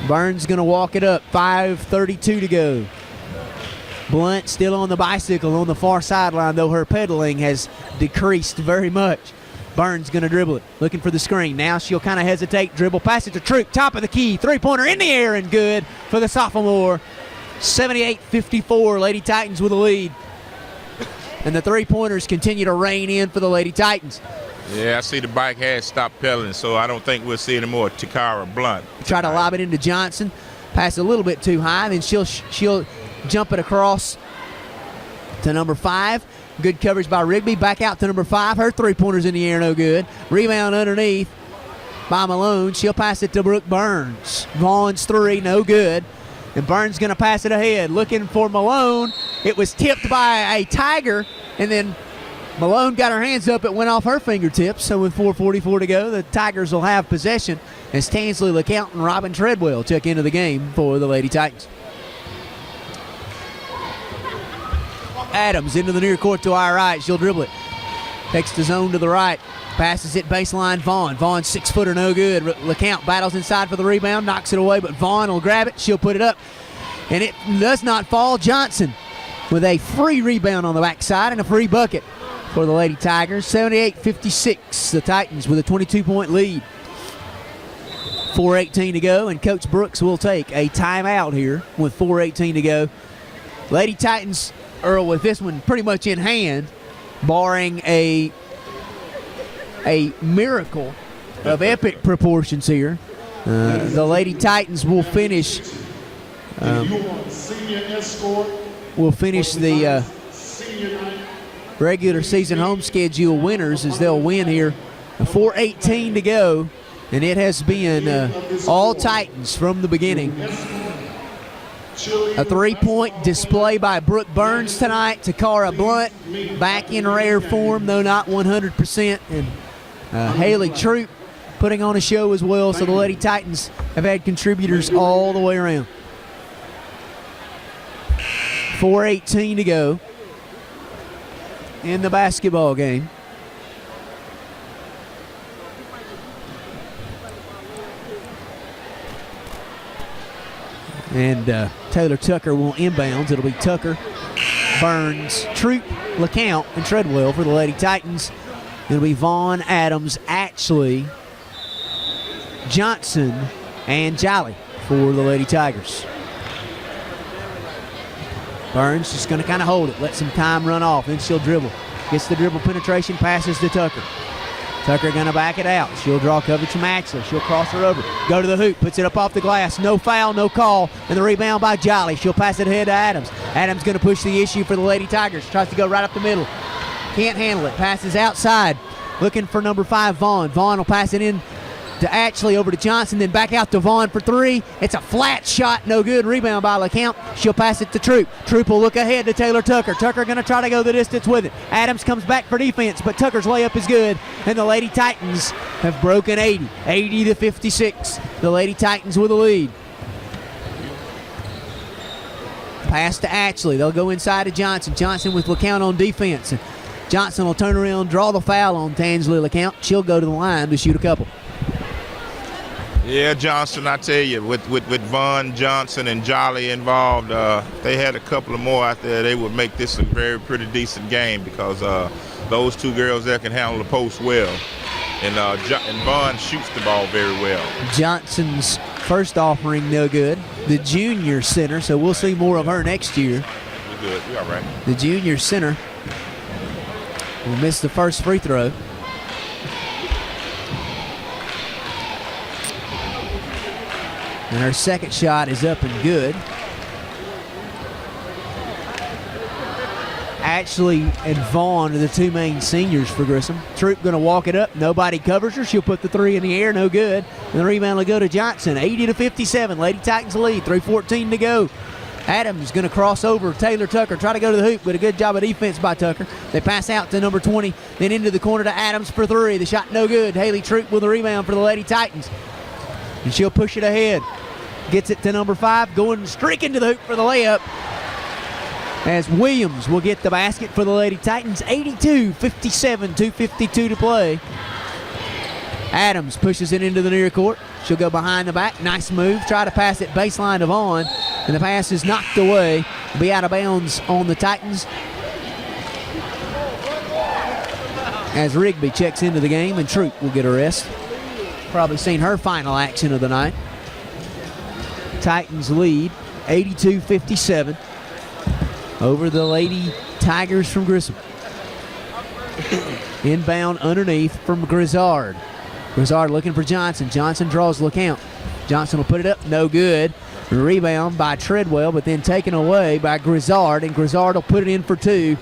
Burns going to walk it up. 5:32 to go. Blunt still on the bicycle on the far sideline, though her pedaling has decreased very much. Burns going to dribble it, looking for the screen. Now she'll kind of hesitate, dribble, pass it to Troop, top of the key, three-pointer in the air and good for the sophomore. 78-54, Lady Titans with a lead. And the three-pointers continue to rain in for the Lady Titans. Yeah, I see the bike has stopped pedaling, so I don't think we'll see any more Takara Blunt. Try to lob it into Johnson, pass a little bit too high, then she'll jump it across to number 5. Good coverage by Rigby. Back out to number 5. Her three-pointer's in the air, no good. Rebound underneath by Malone. She'll pass it to Brooke Burns. Vaughn's 3, no good. And Burns going to pass it ahead. Looking for Malone. It was tipped by a Tiger, and then Malone got her hands up. It went off her fingertips. So with 4:44 to go, the Tigers will have possession as Tansley LeCount and Robin Treadwell check into the game for the Lady Titans. Adams into the near court to our right. She'll dribble it. Takes the zone to the right. Passes it baseline Vaughn. Vaughn 6-footer, no good. LeCount battles inside for the rebound. Knocks it away, but Vaughn will grab it. She'll put it up. And it does not fall. Johnson with a free rebound on the backside and a free bucket for the Lady Tigers. 78-56. The Titans with a 22-point lead. 4:18 to go, and Coach Brooks will take a timeout here with 4:18 to go. Lady Titans, Earl, with this one pretty much in hand, barring a miracle of epic proportions here. The Lady Titans will finish the regular season home schedule winners as they'll win here. 4:18 to go, and it has been all Titans from the beginning. A three-point display by Brooke Burns tonight. Takara Blunt back in rare form, though not 100%. And Haley Troop putting on a show as well. So the Lady Titans have had contributors all the way around. 4:18 to go in the basketball game. And Taylor Tucker will inbounds. It'll be Tucker, Burns, Troop, LeCount, and Treadwell for the Lady Titans. It'll be Vaughn, Adams, Ashley, Johnson, and Jolly for the Lady Tigers. Burns just going to kind of hold it, let some time run off, then she'll dribble. Gets the dribble penetration, passes to Tucker. Tucker going to back it out. She'll draw coverage from Axler. She'll cross her over. Go to the hoop. Puts it up off the glass. No foul, no call. And the rebound by Jolly. She'll pass it ahead to Adams. Adams going to push the issue for the Lady Tigers. Tries to go right up the middle. Can't handle it. Passes outside. Looking for number 5, Vaughn. Vaughn will pass it in to Ashley, over to Johnson, then back out to Vaughn for 3. It's a flat shot, no good. Rebound by LeCount. She'll pass it to Troop. Troop will look ahead to Taylor Tucker. Tucker going to try to go the distance with it. Adams comes back for defense, but Tucker's layup is good, and the Lady Titans have broken 80 to 56. The Lady Titans with a lead. Pass to Ashley. They'll go inside to Johnson. Johnson with LeCount on defense. Johnson will turn around, draw the foul on Tansley LeCount. She'll go to the line to shoot a couple. Yeah, Johnson, I tell you, with Vaughn, Johnson, and Jolly involved, if they had a couple of more out there, they would make this a pretty decent game, because those two girls there can handle the post well. And Vaughn shoots the ball very well. Johnson's first offering, no good. The junior center, so we'll see more of her next year. We're good. We're all right. The junior center will miss the first free throw. And her second shot is up and good. Ashley and Vaughn are the two main seniors for Grissom. Troop going to walk it up. Nobody covers her. She'll put the 3 in the air. No good. And the rebound will go to Johnson. 80 to 57. Lady Titans lead. 3:14 to go. Adams going to cross over Taylor Tucker. Try to go to the hoop, but a good job of defense by Tucker. They pass out to number 20. Then into the corner to Adams for 3. The shot no good. Haley Troop with the rebound for the Lady Titans. And she'll push it ahead. Gets it to number 5, going streaking to the hoop for the layup, as Williams will get the basket for the Lady Titans. 82-57, 2:52 to play. Adams pushes it into the near court. She'll go behind the back. Nice move. Try to pass it baseline to Vaughn, and the pass is knocked away. It'll be out of bounds on the Titans, as Rigby checks into the game, and Troop will get a rest. Probably seen her final action of the night. Titans lead 82-57 over the Lady Tigers from Grissom. Inbound underneath from Grizzard. Grizzard looking for Johnson. Johnson draws LeCount. Johnson will put it up, no good. Rebound by Treadwell, but then taken away by Grizzard, and Grizzard will put it in for 2.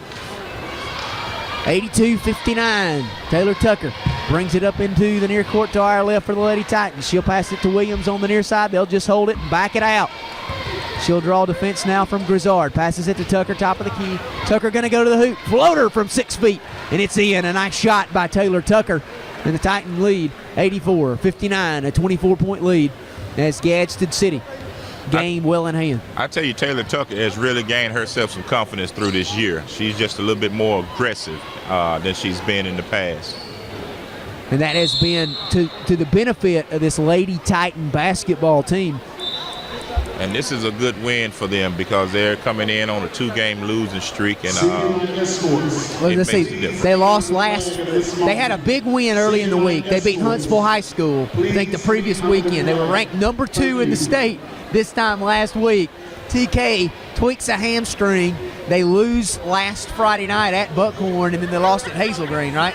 82-59. Taylor Tucker brings it up into the near court to our left for the Lady Titans. She'll pass it to Williams on the near side. They'll just hold it and back it out. She'll draw defense now from Grizzard. Passes it to Tucker, top of the key. Tucker going to go to the hoop. Floater from 6 feet, and it's in. A nice shot by Taylor Tucker. And the Titan lead 84-59, a 24-point lead as Gadsden City. Game well in hand. I tell you, Taylor Tucker has really gained herself some confidence through this year. She's just a little bit more aggressive than she's been in the past. And that has been to the benefit of this Lady Titan basketball team. And this is a good win for them, because they're coming in on a 2-game losing streak, and let's see, they lost last. They had a big win early in the week. They beat Huntsville High School, I think, the previous weekend. They were ranked number 2 in the state this time last week. TK tweaks a hamstring. They lose last Friday night at Buckhorn, and then they lost at Hazel Green, right?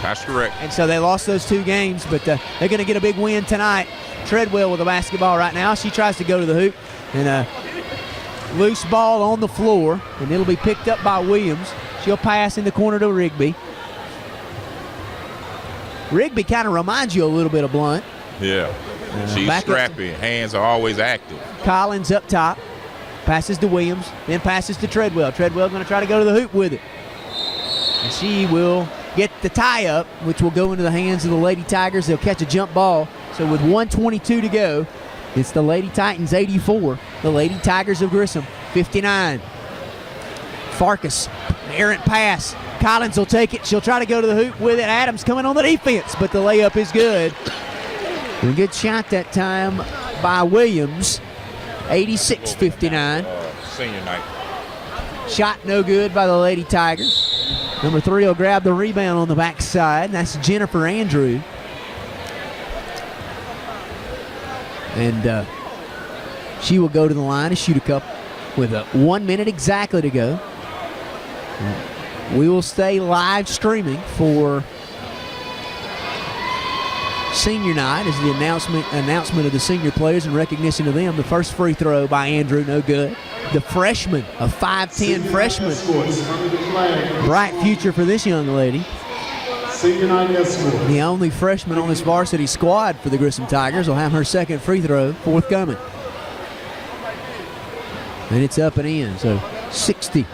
That's correct. And so they lost those 2 games, but they're going to get a big win tonight. Treadwell with the basketball right now. She tries to go to the hoop, and a loose ball on the floor, and it'll be picked up by Williams. She'll pass in the corner to Rigby. Rigby kind of reminds you a little bit of Blunt. Yeah. She's scrappy. Hands are always active. Collins up top. Passes to Williams, then passes to Treadwell. Treadwell going to try to go to the hoop with it. And she will get the tie-up, which will go into the hands of the Lady Tigers. They'll catch a jump ball. So with 1:22 to go, it's the Lady Titans 84, the Lady Tigers of Grissom 59. Farkas, errant pass. Collins will take it. She'll try to go to the hoop with it. Adams coming on the defense, but the layup is good. A good shot that time by Williams. 86-59. Senior night. Shot no good by the Lady Tigers. Number 3 will grab the rebound on the backside. That's Jennifer Andrew. And she will go to the line and shoot a couple with 1 minute exactly to go. We will stay live streaming for senior night as the announcement of the senior players and recognition of them. The first free throw by Andrew, no good. The freshman, a 5'10 freshman. Bright future for this young lady. The only freshman on this varsity squad for the Grissom Tigers will have her second free throw forthcoming. And it's up and in, so 60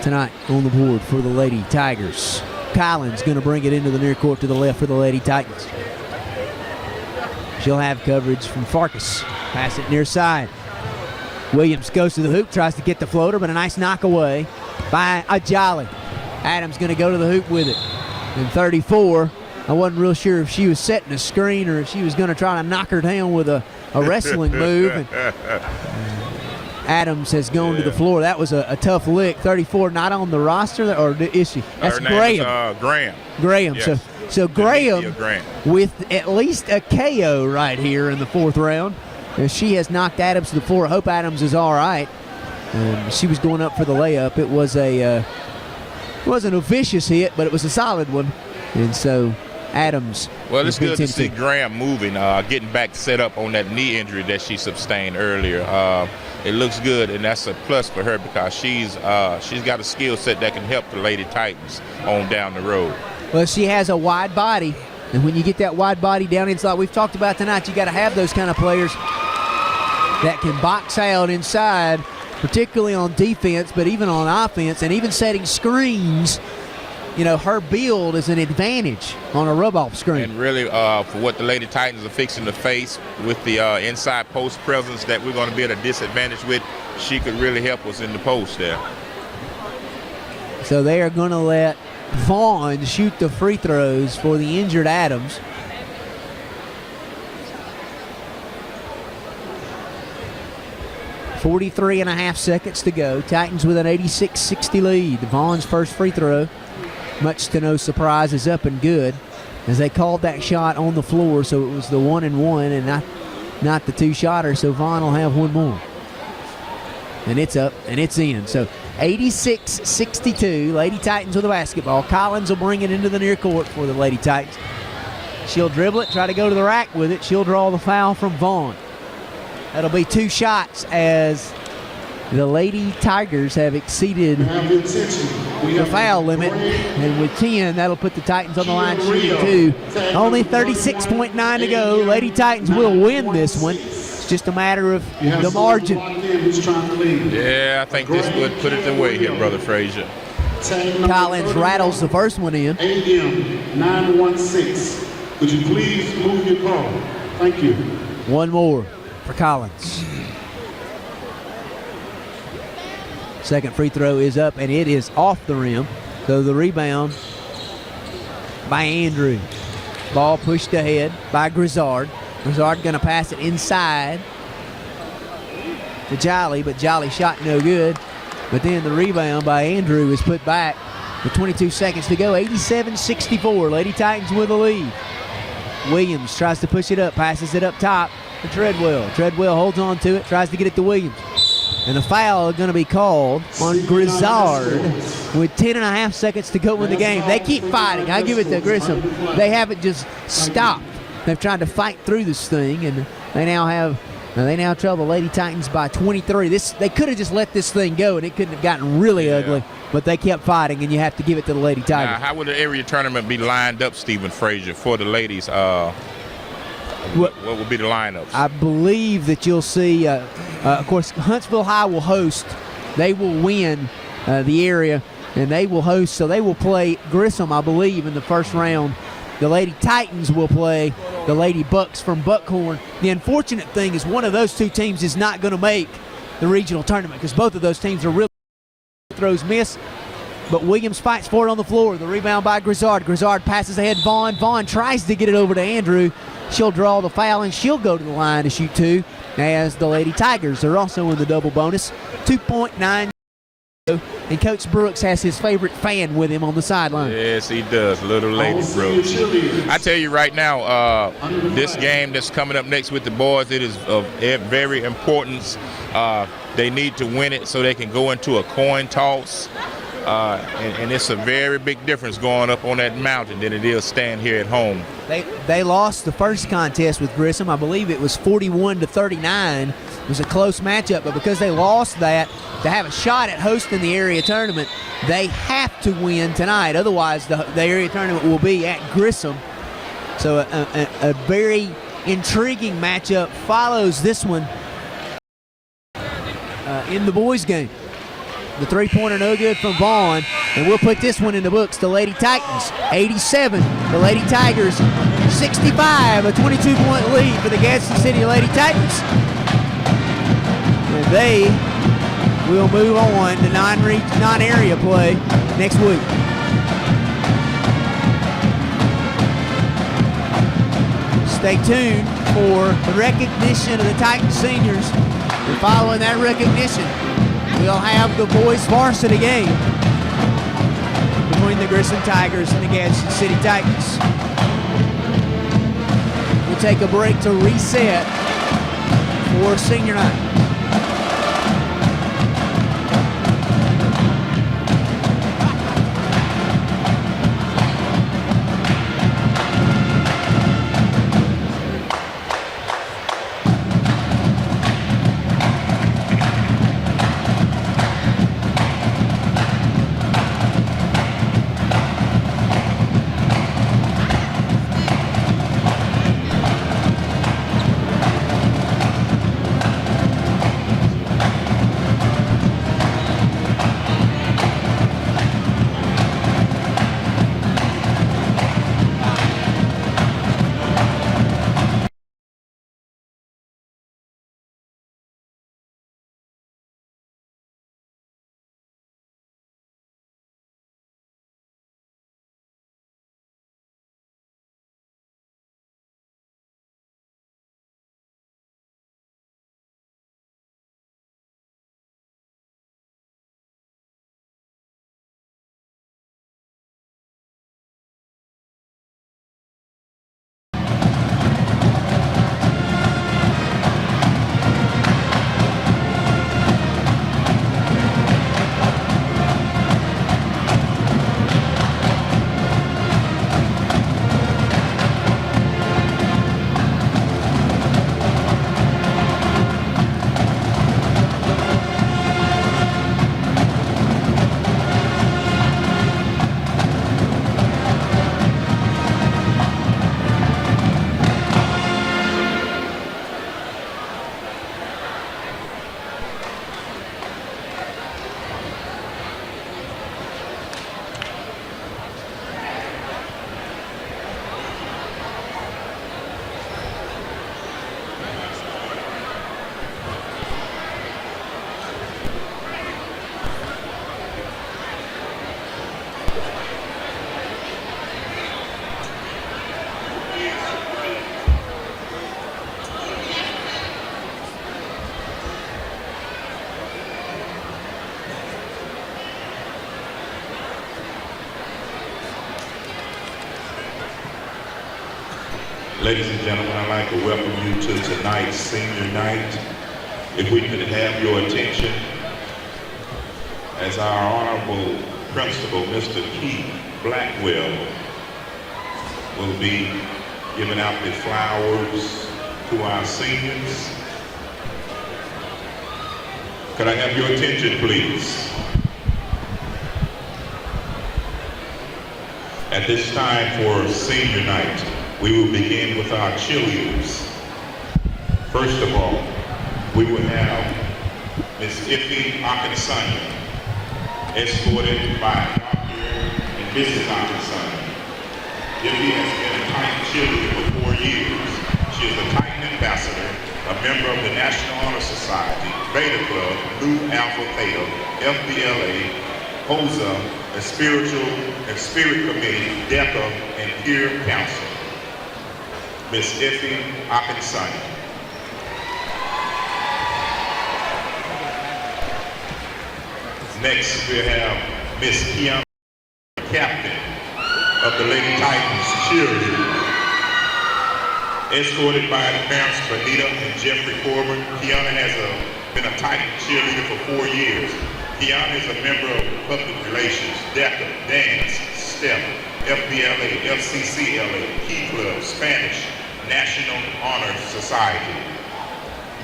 tonight on the board for the Lady Tigers. Collins going to bring it into the near court to the left for the Lady Titans. She'll have coverage from Farkas. Pass it near side. Williams goes to the hoop, tries to get the floater, but a nice knock away by Ajali. Adams going to go to the hoop with it. And 34, I wasn't real sure if she was setting a screen or if she was going to try to knock her down with a wrestling move. And Adams has gone to the floor. That was a tough lick. 34 not on the roster, or is she? That's Graham. Graham. Yes. So Graham with at least a KO right here in the fourth round. She has knocked Adams to the floor. I hope Adams is all right. She was going up for the layup. It was it wasn't a vicious hit, but it was a solid one. And so Adams. Well, it's good to see Graham moving, getting back set up on that knee injury that she sustained earlier. It looks good, and that's a plus for her because she's got a skill set that can help the Lady Titans on down the road. Well, she has a wide body, and when you get that wide body down inside, we've talked about tonight, you got to have those kind of players that can box out inside, particularly on defense, but even on offense, and even setting screens. You know, her build is an advantage on a rub-off screen. And really, for what the Lady Titans are fixing to face with the inside post presence that we're going to be at a disadvantage with, she could really help us in the post there. So they are going to let Vaughn shoot the free throws for the injured Adams. .43.5 seconds to go. Titans with an 86-60 lead. Vaughn's first free throw, much to no surprise, is up and good, as they called that shot on the floor, so it was the 1-and-1 and not the two-shotter, so Vaughn will have one more. And it's up, and it's in. So 86-62, Lady Titans with the basketball. Collins will bring it into the near court for the Lady Titans. She'll dribble it, try to go to the rack with it. She'll draw the foul from Vaughn. That'll be 2 shots as the Lady Tigers have exceeded the foul limit. And with 10, that'll put the Titans on the line shooting 2. Only 36.9 to go. Lady Titans will win this one. It's just a matter of the margin. Yeah, I think this would put it away here, Brother Frazier. Collins rattles the first one in. ADM 916. Would you please move your call? Thank you. One more for Collins. Second free throw is up, and it is off the rim. So the rebound by Andrew. Ball pushed ahead by Grizzard. Grizzard going to pass it inside to Jolly, but Jolly shot no good. But then the rebound by Andrew is put back with 22 seconds to go. 87-64. Lady Titans with the lead. Williams tries to push it up, passes it up top to Treadwell. Treadwell holds on to it, tries to get it to Williams. And a foul is going to be called on Grizzard with 10.5 seconds to go in the game. They keep fighting. I give it to Grissom. They haven't just stopped. They've tried to fight through this thing, and they now trail the Lady Titans by 23. They could have just let this thing go, and it couldn't have gotten really ugly, but they kept fighting, and you have to give it to the Lady Tigers. Now, how would the area tournament be lined up, Stephen Frazier, for the ladies? What would be the lineups? I believe that you'll see, of course, Huntsville High will host. They will win the area, and they will host. So they will play Grissom, I believe, in the first round. The Lady Titans will play the Lady Bucks from Buckhorn. The unfortunate thing is one of those two teams is not going to make the regional tournament because both of those teams are really throws miss, but Williams fights for it on the floor. The rebound by Grizzard. Grizzard passes ahead Vaughn. Vaughn tries to get it over to Andrew. She'll draw the foul, and she'll go to the line to shoot two, as the Lady Tigers are also in the double bonus. 2.9. And Coach Brooks has his favorite fan with him on the sideline. Yes, he does, little Lady Brooks. I tell you right now, this game that's coming up next with the boys, it is of very importance. They need to win it so they can go into a coin toss. And it's a very big difference going up on that mountain than it is staying here at home. They lost the first contest with Grissom. I believe it was 41-39. It was a close matchup, but because they lost that, to have a shot at hosting the area tournament, they have to win tonight. Otherwise, the area tournament will be at Grissom. So a very intriguing matchup follows this one in the boys' game. The three-pointer no good from Vaughn, and we'll put this one in the books. The Lady Titans, 87. The Lady Tigers, 65. A 22-point lead for the Gadsden City Lady Titans. And they will move on to non-area play next week. Stay tuned for the recognition of the Titan seniors. And following that recognition, we'll have the boys varsity game between the Grissom Tigers and the Gadsden City Titans. We'll take a break to reset for senior night. Ladies and gentlemen, I'd like to welcome you to tonight's senior night. If we could have your attention as our honorable principal, Mr. Keith Blackwell, will be giving out the flowers to our seniors. Could I have your attention, please? At this time for senior night, we will begin with our cheerleaders. First of all, we will have Ms. Iffy Akinsanya, escorted by Dr. and Mrs. Akinsanya. Iffy has been a Titan cheerleader for 4 years. She is a Titan ambassador, a member of the National Honor Society, Beta Club, Nu Alpha Theta, FBLA, HOSA, a Spiritual and Spirit Committee, DECA, and Peer Council. Miss Effie Akinsani. Next, we have Miss Kiana, captain of the Lady Titans cheerleading. Escorted by the parents Benita and Jeffrey Corbin, Kiana has been a Titan cheerleader for 4 years. Kiana is a member of Public Relations, DECA, Dance, STEP, FBLA, FCCLA, Key Club, Spanish, National Honor Society.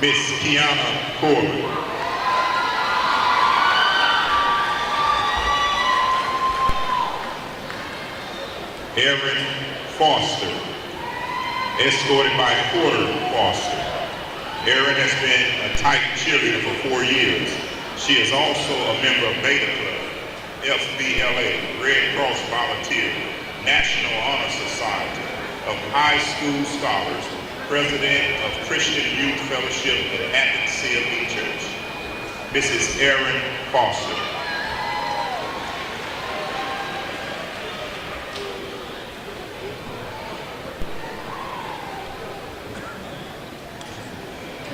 Miss Kiana Corbin. Erin Foster, escorted by Porter Foster. Erin has been a Titan cheerleader for 4 years. She is also a member of Beta Club, FBLA, Red Cross Volunteer, National Honor Society, of High School Scholars, President of Christian Youth Fellowship at Athens CLE Church. Mrs. Erin Foster.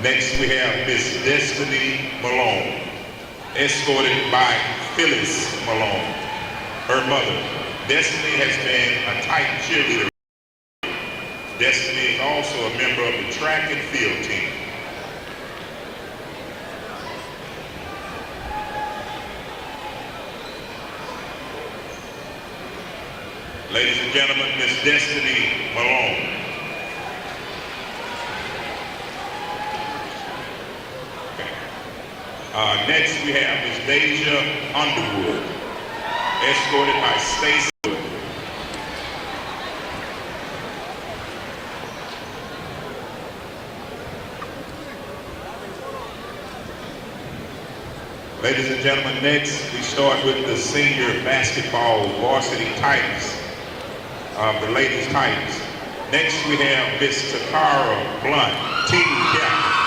Next, we have Miss Destiny Malone, escorted by Phyllis Malone, her mother. Destiny has been a Titan cheerleader. Destiny is also a member of the track and field team. Ladies and gentlemen, Miss Destiny Malone. Next, we have Ms. Deja Underwood, escorted by Stacey Wood. Ladies and gentlemen, next we start with the senior basketball varsity Titans, the ladies Titans. Next, we have Ms. Takara Blunt, team captain.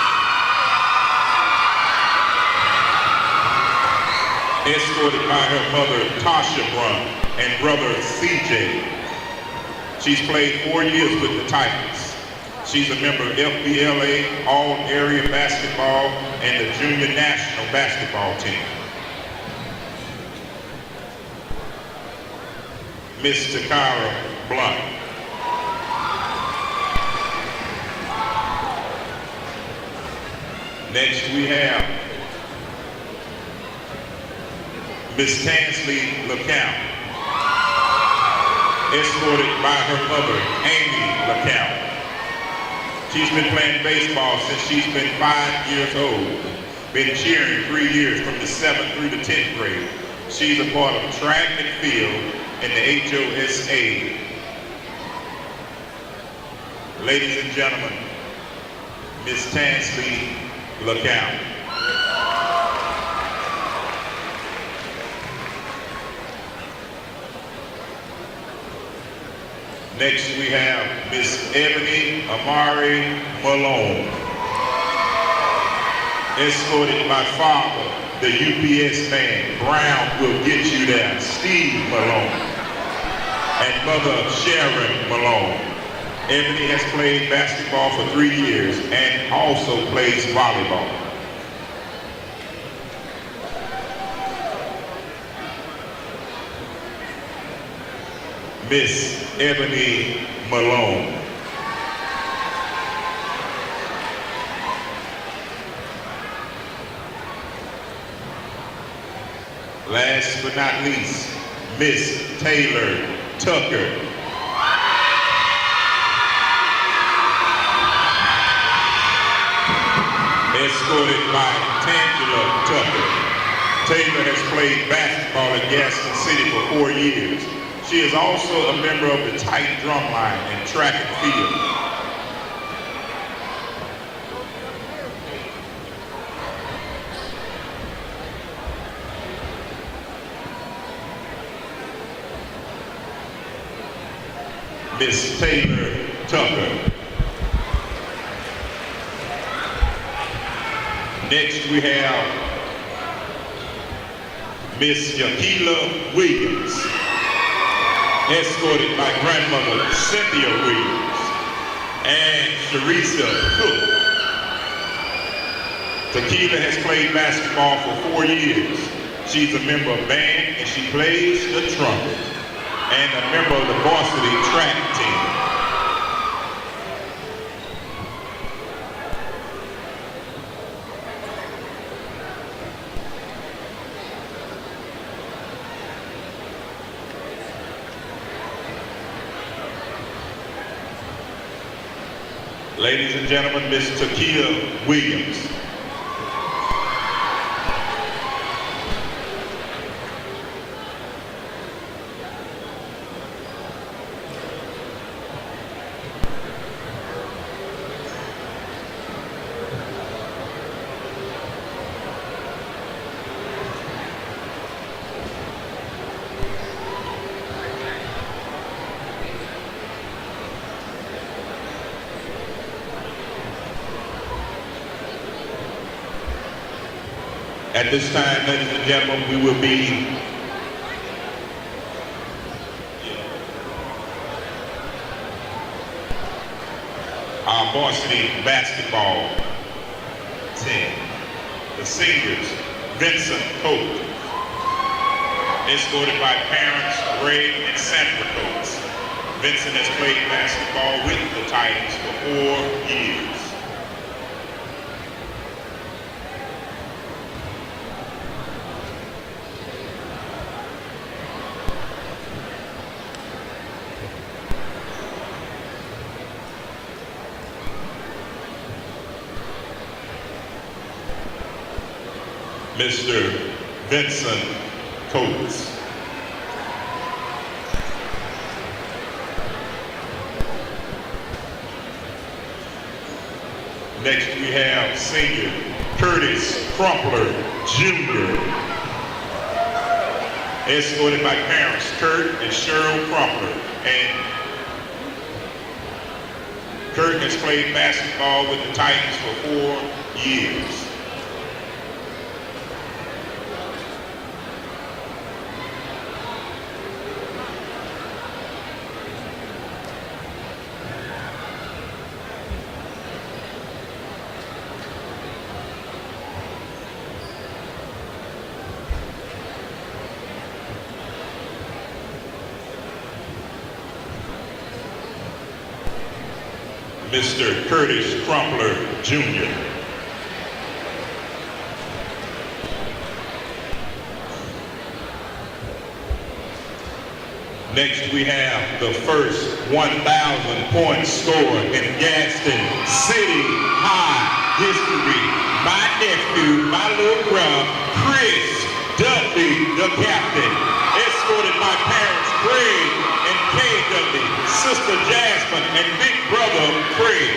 Escorted by her mother, Tasha Brun, and brother, CJ. She's played 4 years with the Titans. She's a member of FBLA, All-Area Basketball, and the Junior National Basketball team. Miss Takara Blunt. Next, we have Miss Tansley LeCount, escorted by her mother, Amy LeCount. She's been playing baseball since she's been 5 years old, been cheering 3 years from the 7th through the 10th grade. She's a part of track and field in the HOSA. Ladies and gentlemen, Miss Tansley LeCount. Next, we have Miss Ebony Amari Malone, escorted by father, the UPS man, Brown will get you there, Steve Malone, and mother, Sharon Malone. Ebony has played basketball for 3 years and also plays volleyball. Miss Ebony Malone. Last but not least, Miss Taylor Tucker. Escorted by Tangela Tucker. Taylor has played basketball at Gadsden City for 4 years. She is also a member of the Titan drumline and track and field. Miss Taylor Tucker. Next we have Miss Yakila Williams, escorted by grandmother Cynthia Williams and Teresa Cook. Tequila has played basketball for 4 years. She's a member of band and she plays the trumpet and a member of the varsity track team. Ladies and gentlemen, Miss Tequila Williams. At this time, ladies and gentlemen, we will be our varsity basketball team. The seniors, Vincent Coates, escorted by parents Ray and Sandra Coates. Vincent has played basketball with the Titans for 4 years. Mr. Vincent Coates. Next we have senior Curtis Crumpler Jr., escorted by parents Kurt and Cheryl Crumpler. And Kurt has played basketball with the Titans for 4 years. Mr. Curtis Crumpler Jr. Next we have the first 1,000-point scorer in Gadsden City High history. My nephew, my little brother, Chris Dudley, the captain, escorted by parents Craig and Kay Dudley, sister Jasmine, and big brother Craig.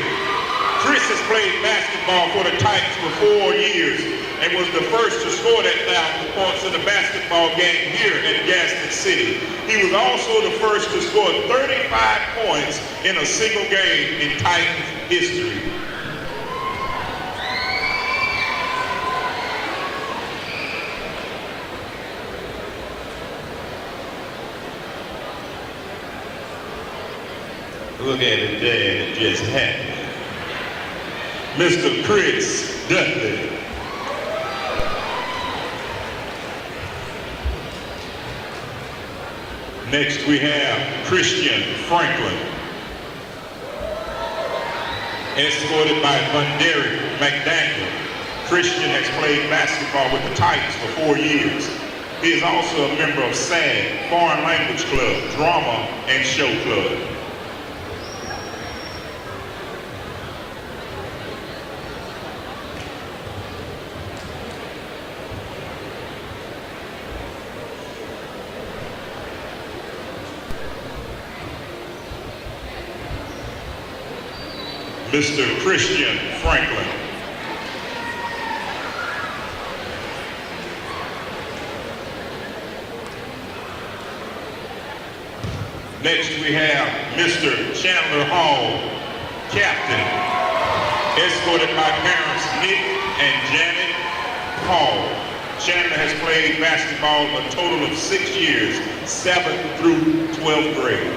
Chris has played basketball for the Titans for 4 years and was the first to score that 1,000 points in a basketball game here in Gadsden City. He was also the first to score 35 points in a single game in Titans history. Look at it there, it just happened. Mr. Chris Dudley. Next we have Christian Franklin, escorted by Derek McDaniel. Christian has played basketball with the Titans for 4 years. He is also a member of SAG, Foreign Language Club, Drama, and Show Club. Mr. Christian Franklin. Next we have Mr. Chandler Hall, captain, escorted by parents Nick and Janet Hall. Chandler has played basketball a total of 6 years, 7th through 12th grade.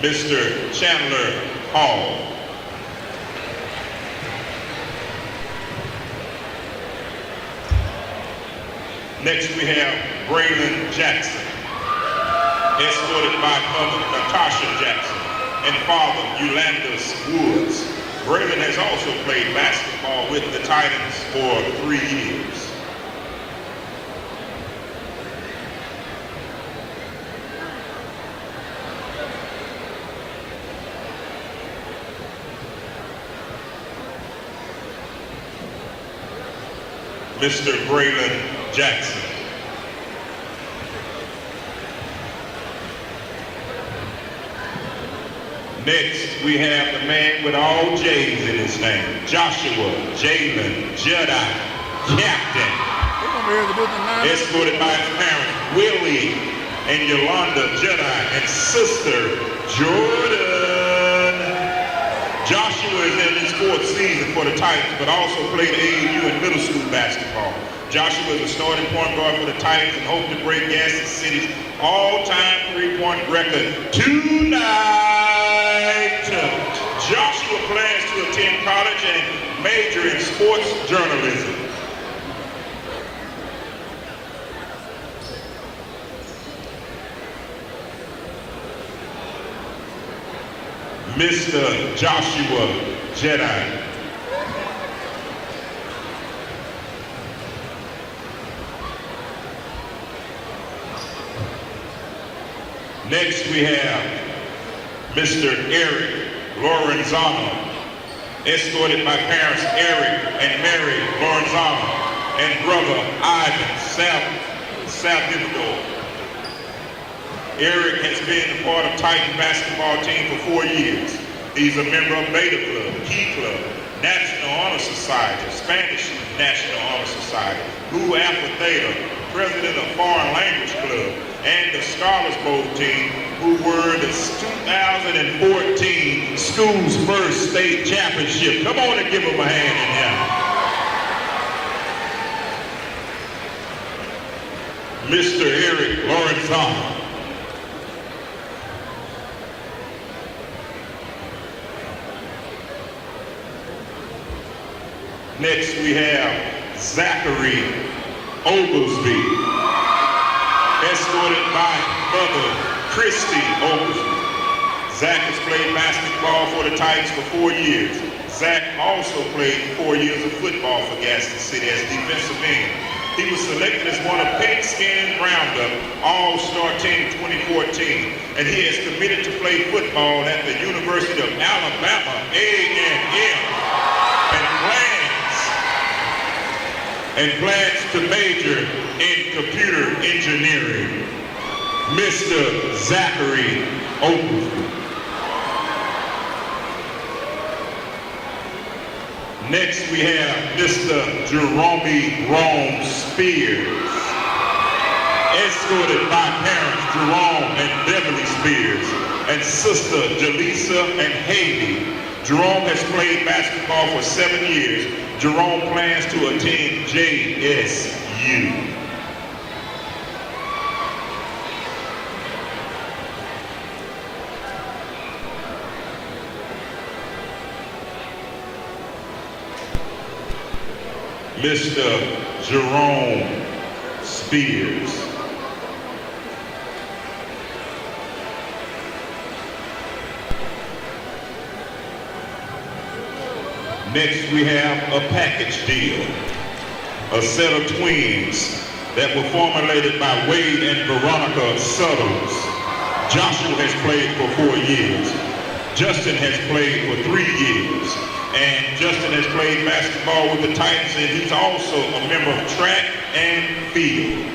Mr. Chandler Hall. Next we have Braylon Jackson, escorted by mother Natasha Jackson and father Eulandis Woods. Braylon has also played basketball with the Titans for 3 years. Mr. Braylon Jackson. Next, we have the man with all J's in his name, Joshua Jalen Jedi Captain. Escorted by his parents, Willie and Yolanda Jedi, and sister Jordan. Joshua is in his 4th season for the Titans, but also played AAU and middle school basketball. Joshua is a starting point guard for the Titans and hopes to break Gadsden City's all-time three-point record tonight. Joshua plans to attend college and major in sports journalism. Mr. Joshua Jedi. Next we have Mr. Eric Lorenzano, escorted by parents Eric and Mary Lorenzano and brother Ivan Salvador. Eric has been a part of Titan basketball team for 4 years. He's a member of Beta Club, Key Club, National Honor Society, Spanish National Honor Society, Mu Alpha Theta, president of Foreign Language Club, and the Scholars Bowl team, who were the 2014 school's first state championship. Come on and give them a hand in here. Mr. Eric Lorenzano. Next we have Zachary Oglesby, escorted by mother Christy Oglesby. Zach has played basketball for the Titans for 4 years. Zach also played 4 years of football for Gadsden City as defensive end. He was selected as one of Pigskin Roundup All-Star Team 2014, and he has committed to play football at the University of Alabama, A&M, and plans to major in computer engineering. Mr. Zachary Oglesby. Next we have Mr. Jerome Rome Spears, escorted by parents Jerome and Beverly Spears and sister Jaleesa and Haley. Jerome has played basketball for 7 years. Jerome plans to attend JSU. Mr. Jerome Spears. Next we have a package deal, a set of twins that were formulated by Wade and Veronica Suttles. Joshua has played for 4 years. Justin has played for 3 years. And Justin has played basketball with the Titans, and he's also a member of track and field.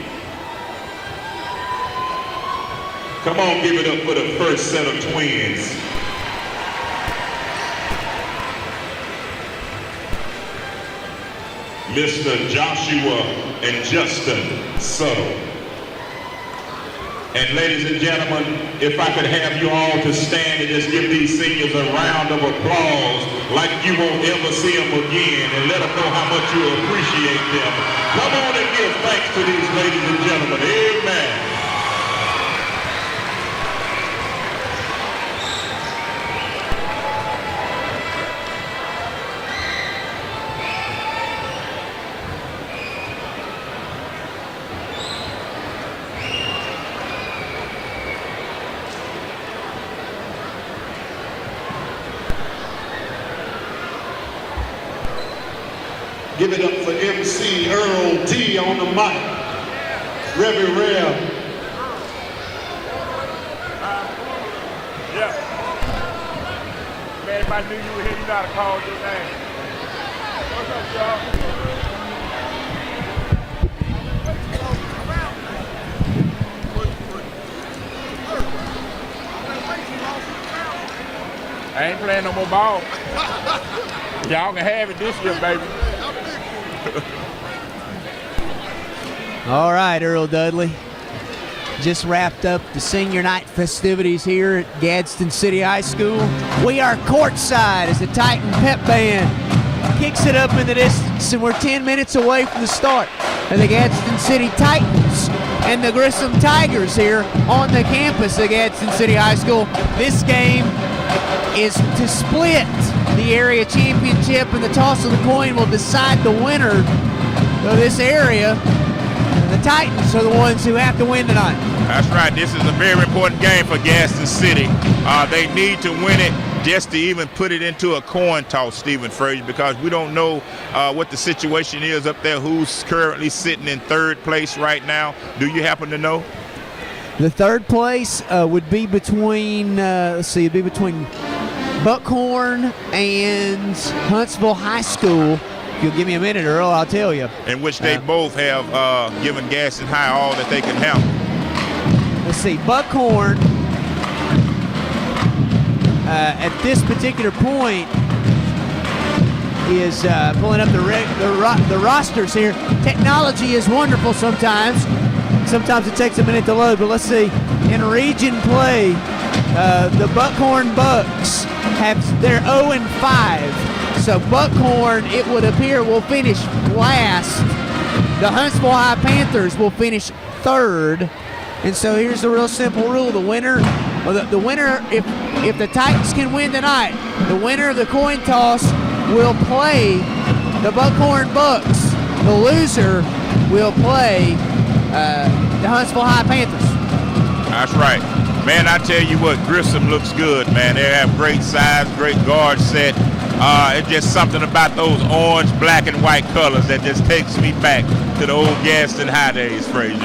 Come on, give it up for the first set of twins. Mr. Joshua and Justin Suttle. And ladies and gentlemen, if I could have you all to stand and just give these seniors a round of applause like you won't ever see them again, and let them know how much you appreciate them. Come on and give thanks to these ladies and gentlemen. Amen. Give it up for MC Earl T on the mic. Revy Rev. Yeah. Man, if I knew you were here, you know how to call your name. What's up, y'all? I ain't playing no more ball. Y'all can have it this year, baby. All right, Earl Dudley. Just wrapped up the senior night festivities here at Gadsden City High School. We are courtside as the Titan Pep Band kicks it up in the distance, and we're 10 minutes away from the start of the Gadsden City Titans and the Grissom Tigers here on the campus of Gadsden City High School. This game is to split the area championship, and the toss of the coin will decide the winner of this area. The Titans are the ones who have to win tonight. That's right. This is a very important game for Gadsden City. They need to win it just to even put it into a coin toss, Stephen Frazier, because we don't know what the situation is up there, who's currently sitting in third place right now. Do you happen to know? The third place would be between, it'd be between Buckhorn and Huntsville High School. If you'll give me a minute, Earl, I'll tell you. In which they both have given Gadsden High all that they can help. Let's see, Buckhorn at this particular point is pulling up the rosters here. Technology is wonderful sometimes. Sometimes it takes a minute to load, but let's see. In region play, the Buckhorn Bucks they're 0-5. So Buckhorn, it would appear, will finish last. The Huntsville High Panthers will finish third. And so here's the real simple rule: the winner, if the Titans can win tonight, the winner of the coin toss will play the Buckhorn Bucks. The loser will play the Huntsville High Panthers. That's right. Man, I tell you what, Grissom looks good, man. They have great size, great guard set. It's just something about those orange, black, and white colors that just takes me back to the old Gadsden High days, Frazier.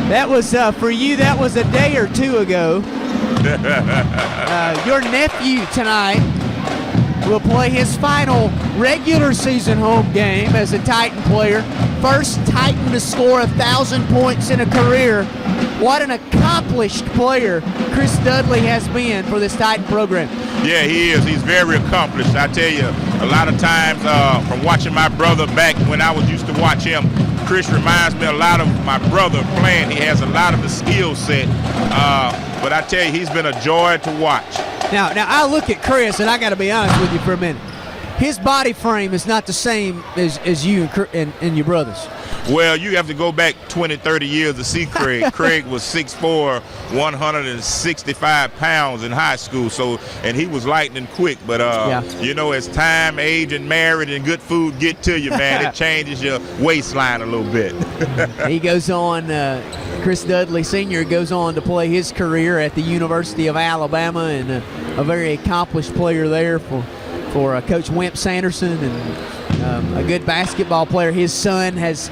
That was, for you, that was a day or two ago. Your nephew tonight will play his final regular season home game as a Titan player. First Titan to score 1,000 points in a career. What an accomplished player Chris Dudley has been for this Titan program. Yeah, he is. He's very accomplished. I tell you, a lot of times from watching my brother back when I was used to watch him, Chris reminds me a lot of my brother playing. He has a lot of the skill set. But I tell you, he's been a joy to watch. Now I look at Chris, and I got to be honest with you for a minute. His body frame is not the same as you and your brother's. Well, you have to go back 20, 30 years to see Craig. Craig was 6'4", 165 pounds in high school, and he was lightning quick. But, you know, as time, age, and married and good food get to you, man, it changes your waistline a little bit. He goes on, Chris Dudley Sr. goes on to play his career at the University of Alabama, and a very accomplished player there for Coach Wimp Sanderson, and a good basketball player. His son has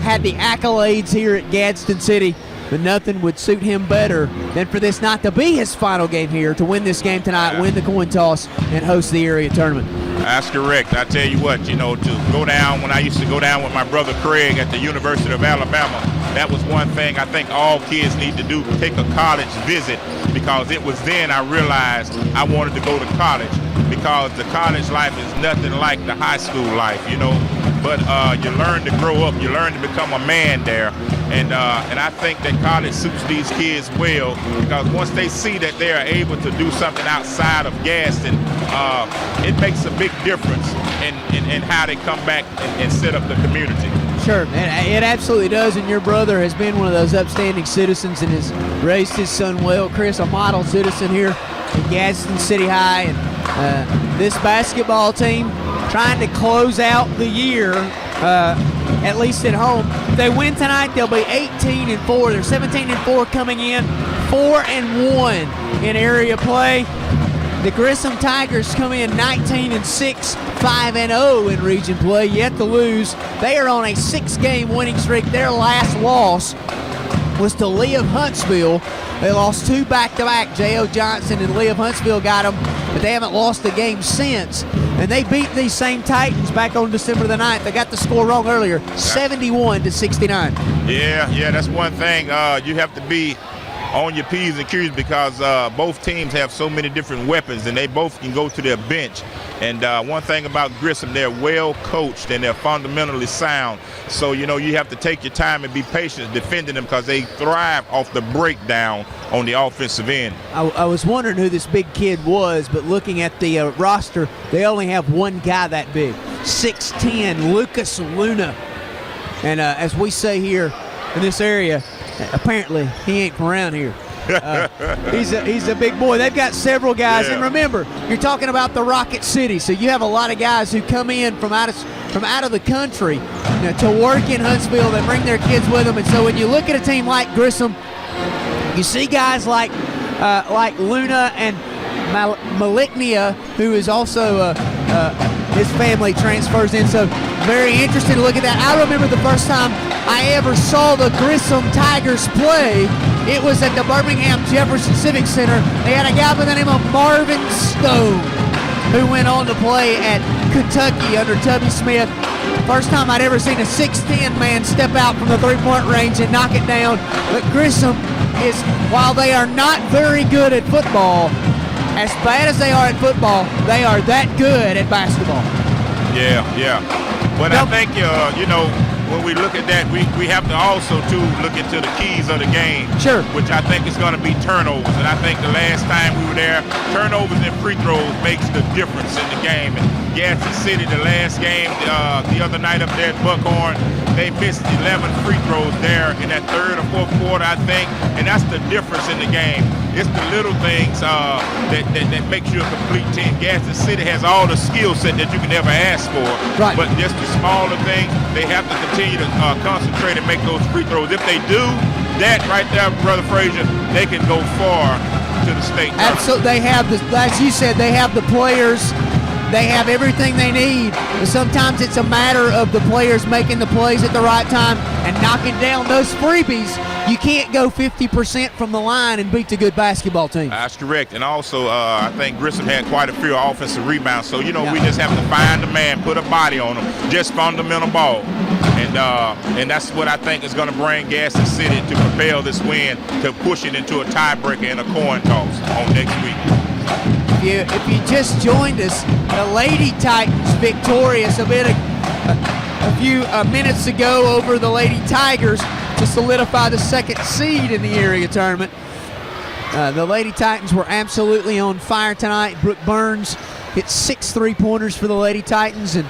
had the accolades here at Gadsden City, but nothing would suit him better than for this not to be his final game here, to win this game tonight, win the coin toss, and host the area tournament. That's correct. I tell you what, you know, to go down, when I used to go down with my brother Craig at the University of Alabama, that was one thing I think all kids need to do, take a college visit, because it was then I realized I wanted to go to college, because the college life is nothing like the high school life, you know. But you learn to grow up, you learn to become a man there, and I think that college suits these kids well, because once they see that they are able to do something outside of Gadsden, it makes a big difference in how they come back and set up the community. Sure, it absolutely does, and your brother has been one of those upstanding citizens and has raised his son well. Chris, a model citizen here at Gadsden City High, and this basketball team trying to close out the year, at least at home. If they win tonight, they'll be 18-4. They're 17-4 coming in, 4-1 in area play. The Grissom Tigers come in 19-6, 5-0 in region play, yet to lose. They are on a 6-game winning streak. Their last loss was to Lee of Huntsville. They lost 2 back-to-back. J.O. Johnson and Lee of Huntsville got them, but they haven't lost a game since. And they beat these same Titans back on December the 9th. They got the score wrong earlier, 71-69. Yeah, that's one thing. You have to be on your P's and Q's, because both teams have so many different weapons, and they both can go to their bench. And one thing about Grissom, they're well coached and they're fundamentally sound. So, you know, you have to take your time and be patient defending them, because they thrive off the breakdown on the offensive end. I was wondering who this big kid was, but looking at the roster, they only have one guy that big, 6'10", Lucas Luna. And as we say here in this area, apparently he ain't from around here. He's a big boy. They've got several guys, and remember, you're talking about the Rocket City, so you have a lot of guys who come in from out of the country, you know, to work in Huntsville. They bring their kids with them, and so when you look at a team like Grissom, you see guys like Luna and Malignia, who is also his family transfers in, so very interesting to look at that. I remember the first time I ever saw the Grissom Tigers play. It was at the Birmingham Jefferson Civic Center. They had a guy by the name of Marvin Stone, who went on to play at Kentucky under Tubby Smith. First time I'd ever seen a 6'10" man step out from the three-point range and knock it down. But Grissom is, while they are not very good at football, as bad as they are at football, they are that good at basketball. Yeah. But I think, you know, when we look at that, we have to also, too, look into the keys of the game. Sure. Which I think is going to be turnovers. And I think the last time we were there, turnovers and free throws makes the difference in the game. And Gadsden City, the last game, the other night up there at Buckhorn, they missed 11 free throws there in that third or fourth quarter, I think. And that's the difference in the game. It's the little things that makes you a complete team. Gadsden City has all the skill set that you can ever ask for. Right. But just the smaller things, they have to continue to concentrate and make those free throws. If they do that right there, Brother Frazier, they can go far to the state tournament. Absolutely. They have, as you said, they have the players. They have everything they need. But sometimes it's a matter of the players making the plays at the right time and knocking down those freebies. You can't go 50% from the line and beat a good basketball team. That's correct. And also, I think Grissom had quite a few offensive rebounds. So, you know, we just have to find the man, put a body on him, just fundamental ball. And that's what I think is going to bring Gadsden City to propel this win, to push it into a tiebreaker and a coin toss on next week. If you just joined us, the Lady Titans victorious a few minutes ago over the Lady Tigers to solidify the second seed in the area tournament. The Lady Titans were absolutely on fire tonight. Brooke Burns hit 6 3-pointers for the Lady Titans, and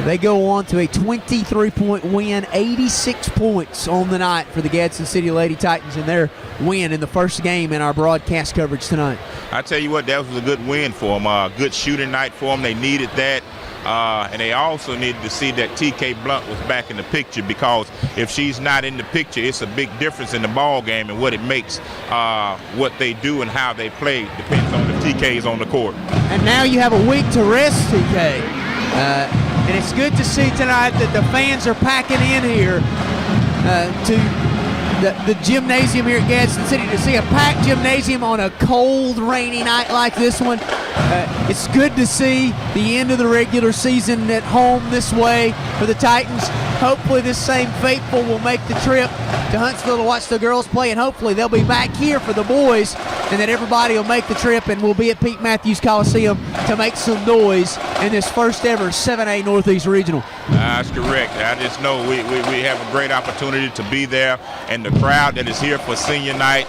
they go on to a 23-point win, 86 points on the night for the Gadsden City Lady Titans in their win in the first game in our broadcast coverage tonight. I tell you what, that was a good win for them. A good shooting night for them. They needed that. And they also needed to see that T.K. Blunt was back in the picture, because if she's not in the picture, it's a big difference in the ball game, and what it makes, what they do and how they play depends on if T.K. is on the court. And now you have a week to rest T.K. And it's good to see tonight that the fans are packing in here to the gymnasium here at Gadsden City. To see a packed gymnasium on a cold, rainy night like this one, it's good to see the end of the regular season at home this way for the Titans. Hopefully this same faithful will make the trip to Huntsville to watch the girls play, and hopefully they'll be back here for the boys, and that everybody will make the trip, and we'll be at Pete Matthews Coliseum to make some noise in this first ever 7A Northeast Regional. That's correct. I just know we have a great opportunity to be there, and the crowd that is here for senior night,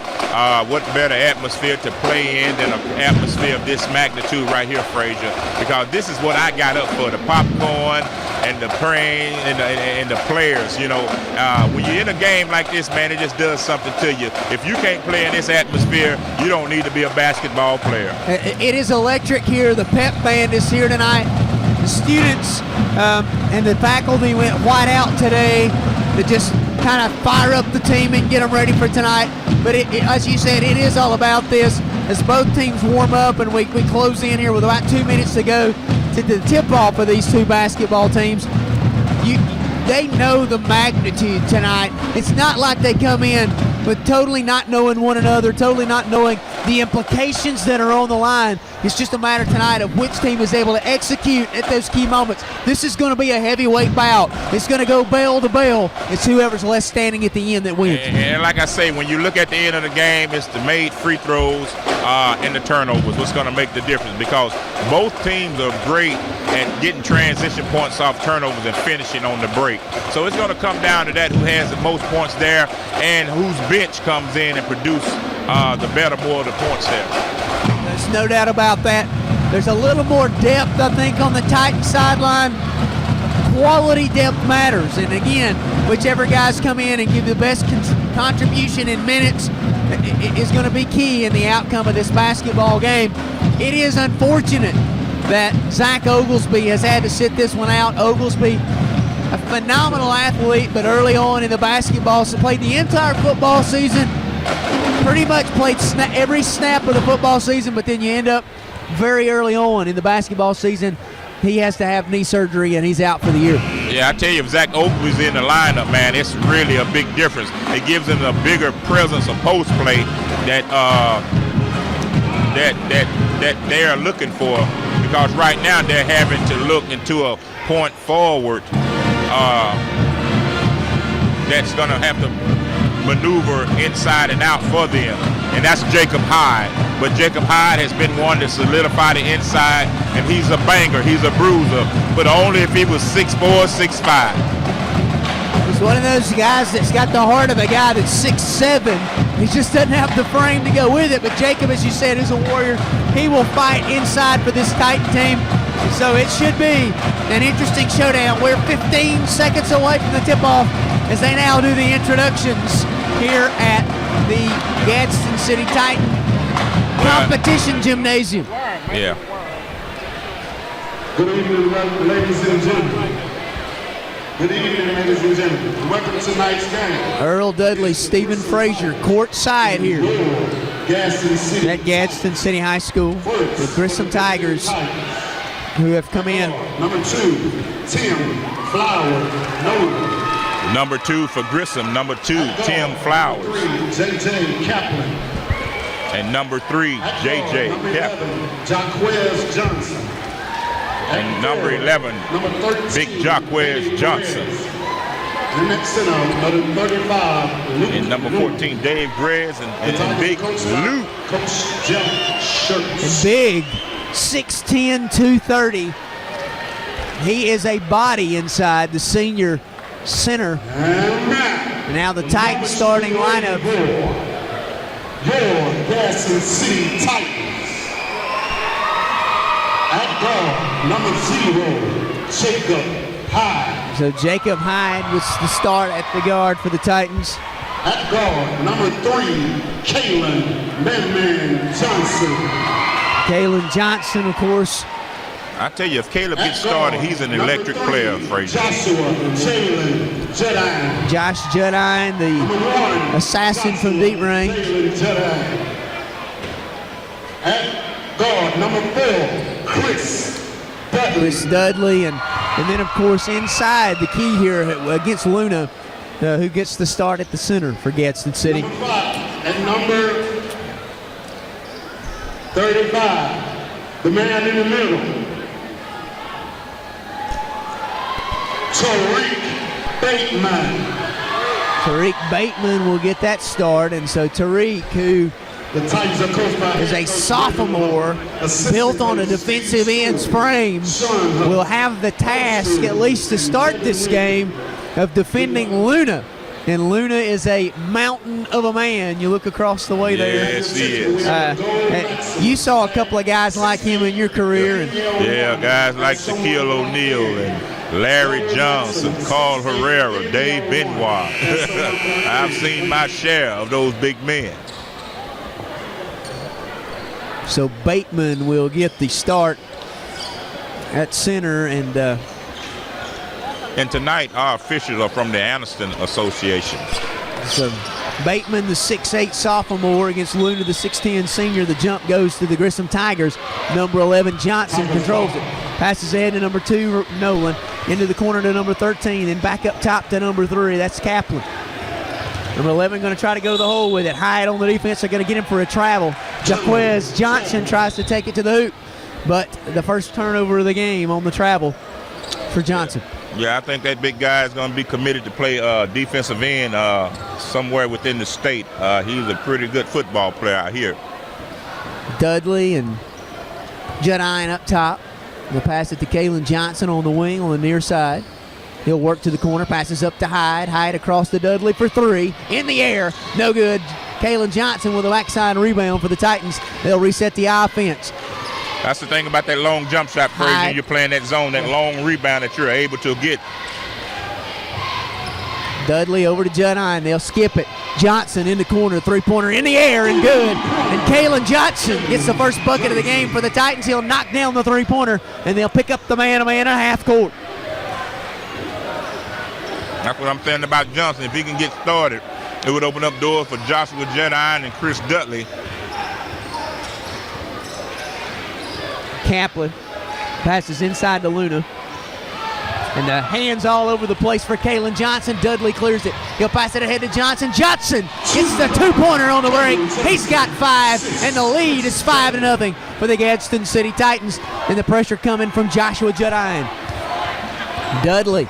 what better atmosphere to play in than an atmosphere of this magnitude right here, Frazier, because this is what I got up for, the popcorn and the praying and the players. You know, when you're in a game like this, man, it just does something to you. If you can't play in this atmosphere, you don't need to be a basketball player. It is electric here. The pep band is here tonight. The students and the faculty went white out today to just kind of fire up the team and get them ready for tonight. But as you said, it is all about this. As both teams warm up and we close in here with about 2 minutes to go to the tip-off of these two basketball teams, they know the magnitude tonight. It's not like they come in with totally not knowing one another, totally not knowing the implications that are on the line. It's just a matter tonight of which team is able to execute at those key moments. This is going to be a heavyweight bout. It's going to go bell to bell. It's whoever's left standing at the end that wins. And like I say, when you look at the end of the game, it's the made free throws and the turnovers what's going to make the difference, because both teams are great at getting transition points off turnovers and finishing on the break. So it's going to come down to that, who has the most points there and whose bench comes in and produce the better more of the points there. There's no doubt about that. There's a little more depth, I think, on the Titan sideline. Quality depth matters. And again, whichever guys come in and give the best contribution in minutes is going to be key in the outcome of this basketball game. It is unfortunate that Zach Oglesby has had to sit this one out. Oglesby, a phenomenal athlete, but early on in the basketball, so played the entire football season, pretty much played every snap of the football season, but then you end up very early on in the basketball season, he has to have knee surgery and he's out for the year. Yeah, I tell you, if Zach Oakley's in the lineup, man, it's really a big difference. It gives them a bigger presence of post play that they are looking for, because right now they're having to look into a point forward that's going to have to maneuver inside and out for them, and that's Jacob Hyde. But Jacob Hyde has been one to solidify the inside, and he's a banger, he's a bruiser, but only if he was 6'4", 6'5". He's one of those guys that's got the heart of a guy that's 6'7". He just doesn't have the frame to go with it, but Jacob, as you said, is a warrior. He will fight inside for this Titan team, so it should be an interesting showdown. We're 15 seconds away from the tip-off as they now do the introductions here at the Gadsden City Titan Competition Gymnasium. Yeah. Good evening, ladies and gentlemen. Good evening, ladies and gentlemen. Welcome to tonight's game. Earl Dudley, Stephen Frazier, courtside here Gadsden City. at Gadsden City High School. The Grissom Tigers, who have come in. Number 2, Tim Flower Nolan. Number 2 for Grissom, number 2, Tim Flowers. 3, J.J. Kaplan. And number 3, J.J. Kaplan. Jaquez Johnson. And number 11, Number 13, Big Jaquez Johnson. The next center, number 35, Luke. And number 14, Dave Grez and Big Luke. Coach Jeff Shirts. Big, 6'10", 230. He is a body inside, the senior center. And Now the Titans starting lineup. Your Gadsden City Titans. At guard, number 0, Jacob Hyde. So Jacob Hyde was the start at the guard for the Titans. At guard, number 3, Kalen Man Johnson. Kalen Johnson, of course. I tell you, if Caleb gets started, he's an electric player, Frazier. Joshua Jalen Jedi. Josh Judine, the assassin from deep range. At guard, number 4, Chris Dudley. Chris Dudley, and then of course inside the key here against Luna, who gets the start at the center for Gadsden City. Number 5, and number 35, the man in the middle, Tariq Bateman. Tariq Bateman will get that start, and so Tariq, who The Titans are coached by is a sophomore built on a defensive end's frame, will have the task, at least to start this game, of defending Luna. And Luna is a mountain of a man. You look across the way there. Yes, he is. You saw a couple of guys like him in your career. And Yeah, guys like Shaquille O'Neal and Larry Johnson, Carl Herrera, Dave Benoit. I've seen my share of those big men. so Bateman will get the start at center. And tonight, our officials are from the Anniston Association. So Bateman, the 6'8 sophomore, against Luna, the 6'10 senior. The jump goes to the Grissom Tigers. Number 11, Johnson, controls it. Passes ahead to number 2, Nolan. Into the corner to number 13. Then back up top to number 3. That's Kaplan. Number 11 going to try to go to the hole with it. Hyatt on the defense. They're going to get him for a travel. Jaquez Johnson tries to take it to the hoop. But the first turnover of the game on the travel for Johnson. Yeah, I think that big guy is going to be committed to play defensive end somewhere within the state. He's a pretty good football player out here. Dudley and Jedian up top. They'll pass it to Kalen Johnson on the wing on the near side. He'll work to the corner, passes up to Hyde. Hyde across to Dudley for 3. In the air, no good. Kalen Johnson with a backside rebound for the Titans. They'll reset the offense. That's the thing about that long jump shot, Frazier. You're playing that zone, that long rebound that you're able to get. Dudley over to Jedian. They'll skip it. Johnson in the corner, three-pointer in the air and good. And Kalen Johnson gets the first bucket of the game for the Titans. He'll knock down the three-pointer, and they'll pick up the man-to-man at half court. That's what I'm saying about Johnson. If he can get started, it would open up doors for Joshua Jedian and Chris Dudley. Kaplan passes inside to Luna. And the hands all over the place for Kalen Johnson. Dudley clears it. He'll pass it ahead to Johnson. Johnson gets the two-pointer on the break. He's got 5, and the lead is 5-0 for the Gadsden City Titans. And the pressure coming from Joshua Jedian. Dudley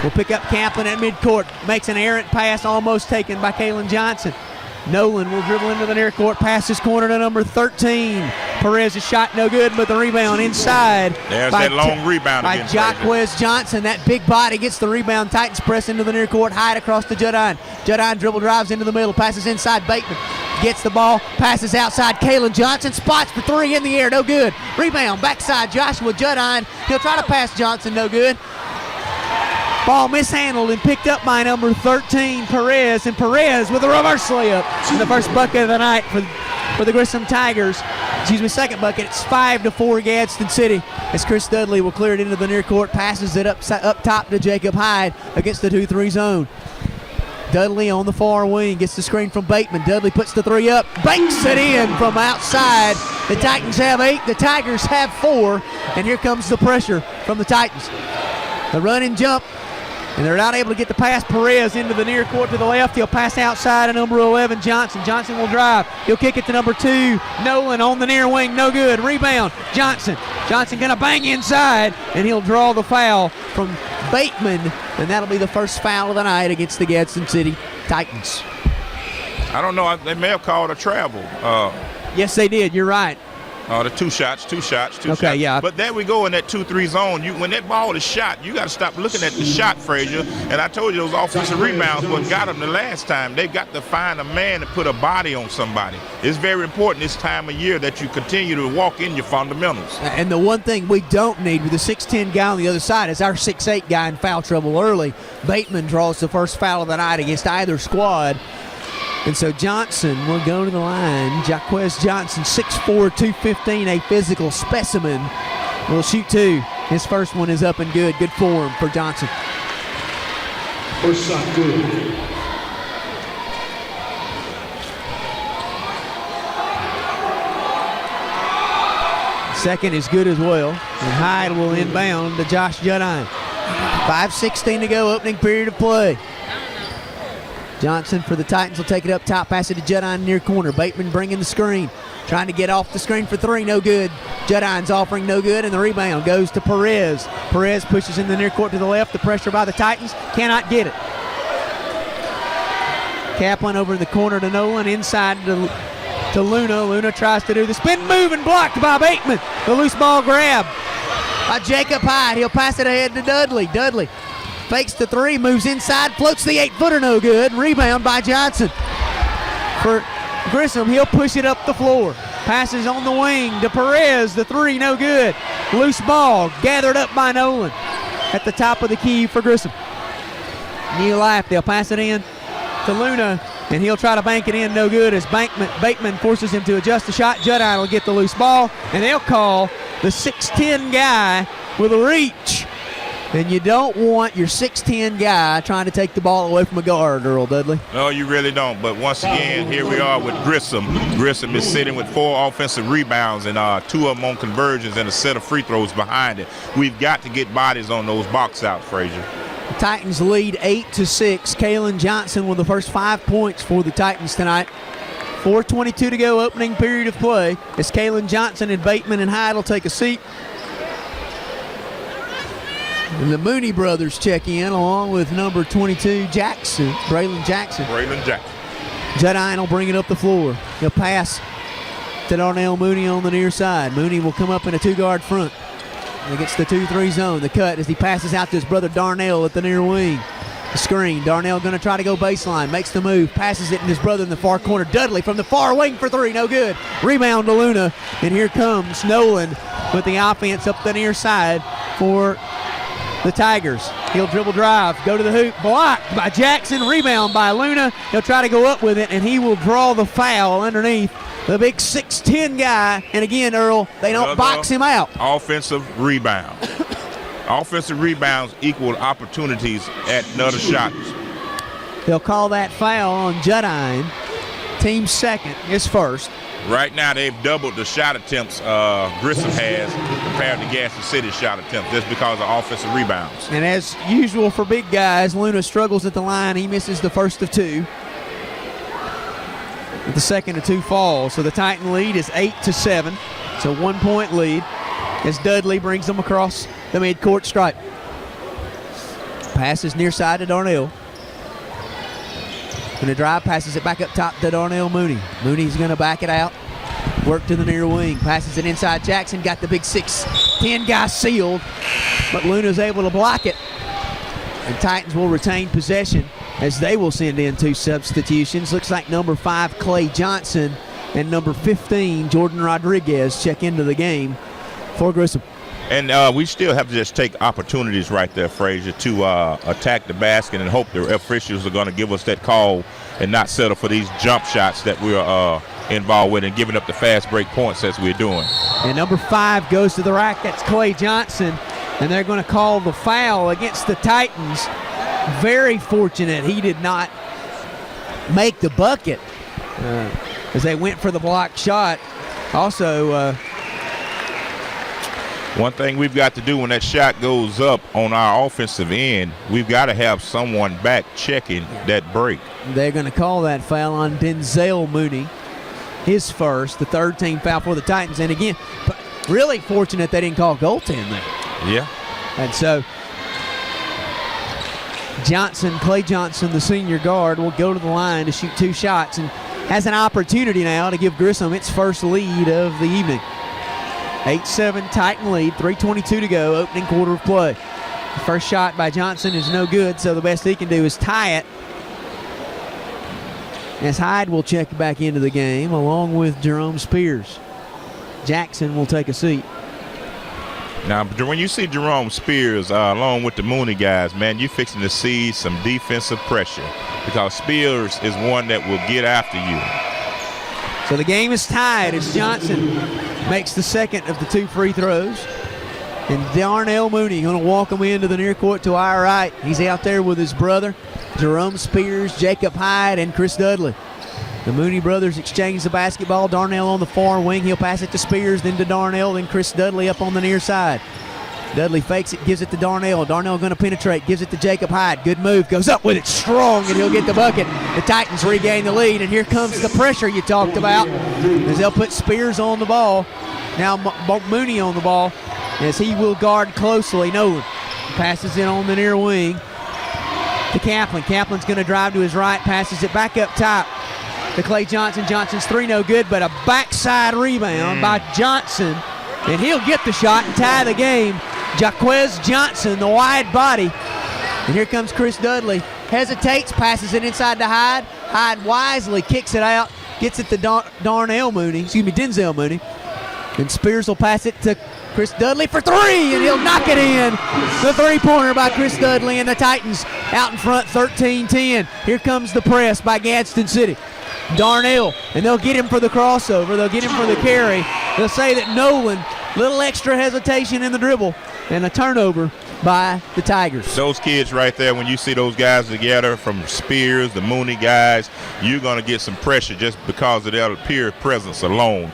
will pick up Kaplan at midcourt. Makes an errant pass, almost taken by Kalen Johnson. Nolan will dribble into the near court, passes corner to number 13. Perez's shot no good, but the rebound inside. There's that long rebound by again. Jaquez Johnson. That big body gets the rebound. Titans press into the near court, Hyde across to Jedian. Jedian dribble drives into the middle, passes inside Bateman. Gets the ball, passes outside. Kalen Johnson spots for 3 in the air, no good. Rebound backside Joshua Jedian. He'll try to pass Johnson, no good. Ball mishandled and picked up by number 13, Perez. And Perez with a reverse layup. And the first bucket of the night for the Grissom Tigers. Second bucket. It's 5-4 Gadsden City as Chris Dudley will clear it into the near court. Passes it up top to Jacob Hyde against the 2-3 zone. Dudley on the far wing gets the screen from Bateman. Dudley puts the 3 up, banks it in from outside. The Titans have 8, the Tigers have 4, and here comes the pressure from the Titans. The run and jump, and they're not able to get the pass. Perez into the near court to the left. He'll pass outside to number 11, Johnson. Johnson will drive. He'll kick it to number 2, Nolan on the near wing. No good. Rebound, Johnson. Johnson going to bang inside, and he'll draw the foul from Bateman, and that'll be the first foul of the night against the Gadsden City Titans. I don't know. They may have called a travel. Yes, they did. You're right. The two shots. Okay, yeah. But there we go in that 2-3 zone. When that ball is shot, you got to stop looking at the shot, Frazier. And I told you those offensive rebounds what got them the last time. They've got to find a man to put a body on somebody. It's very important this time of year that you continue to walk in your fundamentals. And the one thing we don't need with the 6'10 guy on the other side is our 6'8 guy in foul trouble early. Bateman draws the first foul of the night against either squad. And so Johnson will go to the line. Jaquez Johnson, 6'4", 215, a physical specimen, will shoot 2. His first one is up and good. Good form for Johnson. First shot good. Second is good as well. And Hyde will inbound to Josh Jedian. 5:16 to go, opening period of play. Johnson for the Titans will take it up top, pass it to Jedian near corner. Bateman bringing the screen. trying to get off the screen for three, no good. Judine's offering, no good, and the rebound goes to Perez. Perez pushes in the near court to the left. The pressure by the Titans, cannot get it. Kaplan over in the corner to Nolan, inside to Luna. Luna tries to do the spin move and blocked by Bateman. The loose ball grab by Jacob Hyde. He'll pass it ahead to Dudley. Dudley fakes the three, moves inside, floats the 8-footer, no good. Rebound by Johnson. For Grissom, he'll push it up the floor. Passes on the wing to Perez, the three, no good. Loose ball gathered up by Nolan at the top of the key for Grissom. New life, they'll pass it in to Luna, and he'll try to bank it in, no good, as Bateman forces him to adjust the shot. Judine will get the loose ball, and they'll call the 6'10 guy with a reach. And you don't want your 6'10 guy trying to take the ball away from a guard, Earl Dudley. No, you really don't. But once again, here we are with Grissom. Grissom is sitting with 4 offensive rebounds and 2 of them on conversions and a set of free throws behind it. We've got to get bodies on those box outs, Frazier. The Titans lead 8-6. Kalen Johnson with the first 5 points for the Titans tonight. 4:22 to go, opening period of play, as Kalen Johnson and Bateman and Hyde will take a seat. And the Mooney brothers check in along with number 22, Jackson, Braylon Jackson. Judine will bring it up the floor. He'll pass to Darnell Mooney on the near side. Mooney will come up in a 2-guard front against the 2-3 zone. The cut as he passes out to his brother Darnell at the near wing. The screen. Darnell going to try to go baseline. Makes the move. Passes it to his brother in the far corner. Dudley from the far wing for three. No good. Rebound to Luna. And here comes Nolan with the offense up the near side for the Tigers. He'll dribble drive. Go to the hoop. Blocked by Jackson. Rebound by Luna. He'll try to go up with it, and he will draw the foul underneath the big 6'10 guy. And again, Earl, they don't box him out. Offensive rebound. Offensive rebounds equal opportunities at another shot. They'll call that foul on Judine. Team second, his first. Right now, they've doubled the shot attempts Grissom has compared to Gadsden City's shot attempts just because of offensive rebounds. And as usual for big guys, Luna struggles at the line. He misses the first of 2. The second of 2 falls. So the Titan lead is 8-7. It's a 1-point lead as Dudley brings them across the midcourt stripe. Passes near side to Darnell. And the drive, passes it back up top to Darnell Mooney. Mooney's going to back it out. Work to the near wing. Passes it inside Jackson. Got the big 6'10 guy sealed. But Luna's able to block it. And Titans will retain possession as they will send in 2 substitutions. Looks like number 5, Clay Johnson, and number 15, Jordan Rodriguez, check into the game for Grissom. And we still have to just take opportunities right there, Frazier, to attack the basket and hope the officials are going to give us that call and not settle for these jump shots that we're involved with and giving up the fast break points as we're doing. And number 5 goes to the rack. That's Clay Johnson. And they're going to call the foul against the Titans. Very fortunate he did not make the bucket as they went for the blocked shot. Also, one thing we've got to do when that shot goes up on our offensive end, we've got to have someone back checking that break. They're going to call that foul on Denzel Mooney, his first, the 3rd team foul for the Titans. And again, really fortunate they didn't call goaltend there. Yeah. And so Johnson, Clay Johnson, the senior guard, will go to the line to shoot 2 shots and has an opportunity now to give Grissom its first lead of the evening. 8-7 Titan lead, 3:22 to go, opening quarter of play. The first shot by Johnson is no good, so the best he can do is tie it. As Hyde will check back into the game along with Jerome Spears. Jackson will take a seat. Now, when you see Jerome Spears along with the Mooney guys, man, you're fixing to see some defensive pressure because Spears is one that will get after you. So the game is tied as Johnson makes the second of the 2 free throws. And Darnell Mooney going to walk him into the near court to our right. He's out there with his brother, Jerome Spears, Jacob Hyde, and Chris Dudley. The Mooney brothers exchange the basketball. Darnell on the far wing. He'll pass it to Spears, then to Darnell, then Chris Dudley up on the near side. Dudley fakes it, gives it to Darnell. Darnell going to penetrate, gives it to Jacob Hyde. Good move, goes up with it strong, and he'll get the bucket. The Titans regain the lead, and here comes the pressure you talked about as they'll put Spears on the ball. Now Mooney on the ball as he will guard closely. Nolan passes it on the near wing to Kaplan. Kaplan's going to drive to his right, passes it back up top to Clay Johnson. Johnson's three no good, but a backside rebound by Johnson, and he'll get the shot and tie the game. Jaquez Johnson, the wide body. And here comes Chris Dudley. Hesitates, passes it inside to Hyde. Hyde wisely kicks it out, gets it to Denzel Mooney. And Spears will pass it to Chris Dudley for three, and he'll knock it in. The three-pointer by Chris Dudley, and the Titans out in front 13-10. Here comes the press by Gadsden City. Darnell, and they'll get him for the crossover. They'll get him for the carry. They'll say that Nolan, little extra hesitation in the dribble, and a turnover by the Tigers. Those kids right there, when you see those guys together, from Spears, the Mooney guys, you're going to get some pressure just because of their pure presence alone.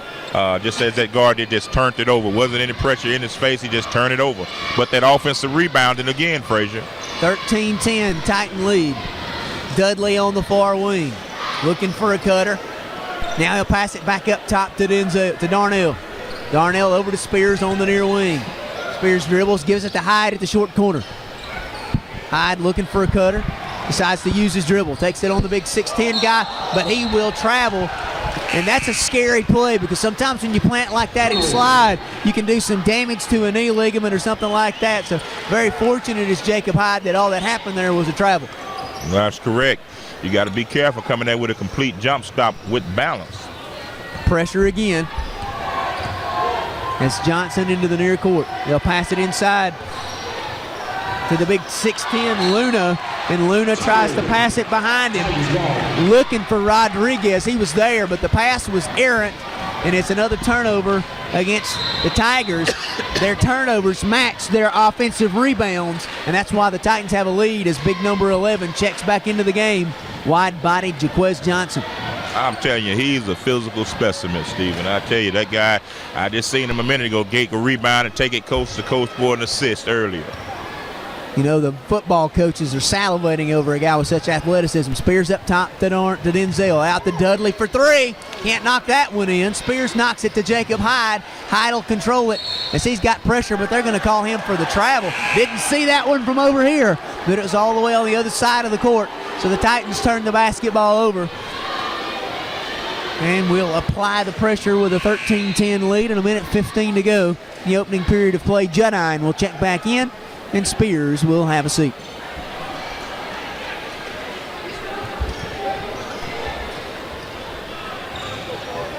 Just as that guard did, just turned it over. Wasn't any pressure in his face, he just turned it over. But that offensive rebounding again, Frazier. 13-10, Titan lead. Dudley on the far wing, looking for a cutter. Now he'll pass it back up top to Darnell. Darnell over to Spears on the near wing. Spears dribbles, gives it to Hyde at the short corner. Hyde looking for a cutter, decides to use his dribble, takes it on the big 6'10 guy, but he will travel. And that's a scary play because sometimes when you plant like that and slide, you can do some damage to a knee ligament or something like that. So very fortunate is Jacob Hyde that all that happened there was a travel. That's correct. You got to be careful coming there with a complete jump stop with balance. Pressure again. That's Johnson into the near court. They'll pass it inside to the big 6'10 Luna, and Luna tries to pass it behind him, looking for Rodriguez. He was there, but the pass was errant, and it's another turnover against the Tigers. Their turnovers match their offensive rebounds, and that's why the Titans have a lead as big number 11 checks back into the game. Wide-bodied Jaquez Johnson. I'm telling you, he's a physical specimen, Steven. I tell you, that guy, I just seen him a minute ago, get a rebound and take it coast to coast for an assist earlier. You know, the football coaches are salivating over a guy with such athleticism. Spears up top to Denzel. Out to Dudley for three. Can't knock that one in. Spears knocks it to Jacob Hyde. Hyde will control it as he's got pressure, but they're going to call him for the travel. Didn't see that one from over here, but it was all the way on the other side of the court. So the Titans turn the basketball over. And we'll apply the pressure with a 13-10 lead and a minute 15 to go. The opening period of play, Judine will check back in, and Spears will have a seat.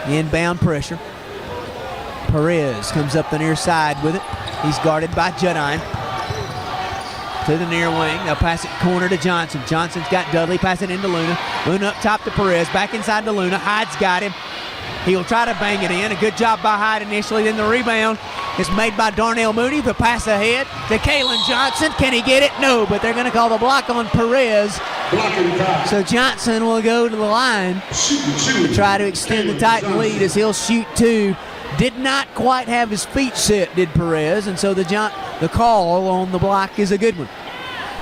Inbound pressure. Perez comes up the near side with it. He's guarded by Judine. To the near wing. They'll pass it corner to Johnson. Johnson's got Dudley. Pass it into Luna. Luna up top to Perez. Back inside to Luna. Hyde's got him. He'll try to bang it in. A good job by Hyde initially. Then the rebound is made by Darnell Mooney. The pass ahead to Kalen Johnson. Can he get it? No, but they're going to call the block on Perez. So Johnson will go to the line to try to extend the Titan lead as he'll shoot two. Did not quite have his feet set, did Perez, and so the call on the block is a good one.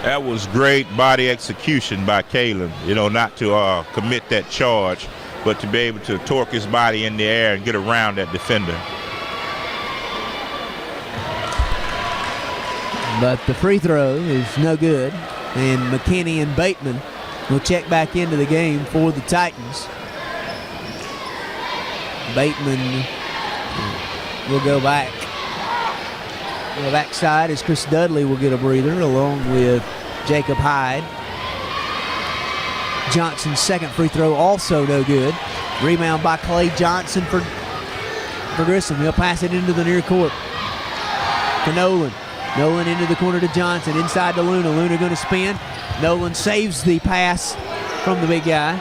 That was great body execution by Kalen, not to commit that charge, but to be able to torque his body in the air and get around that defender. But the free throw is no good, and McKinney and Bateman will check back into the game for the Titans. Bateman will go back. On the backside as Chris Dudley will get a breather along with Jacob Hyde. Johnson's second free throw also no good. Rebound by Clay Johnson for Grissom. He'll pass it into the near court to Nolan. Nolan into the corner to Johnson. Inside to Luna. Luna going to spin. Nolan saves the pass from the big guy.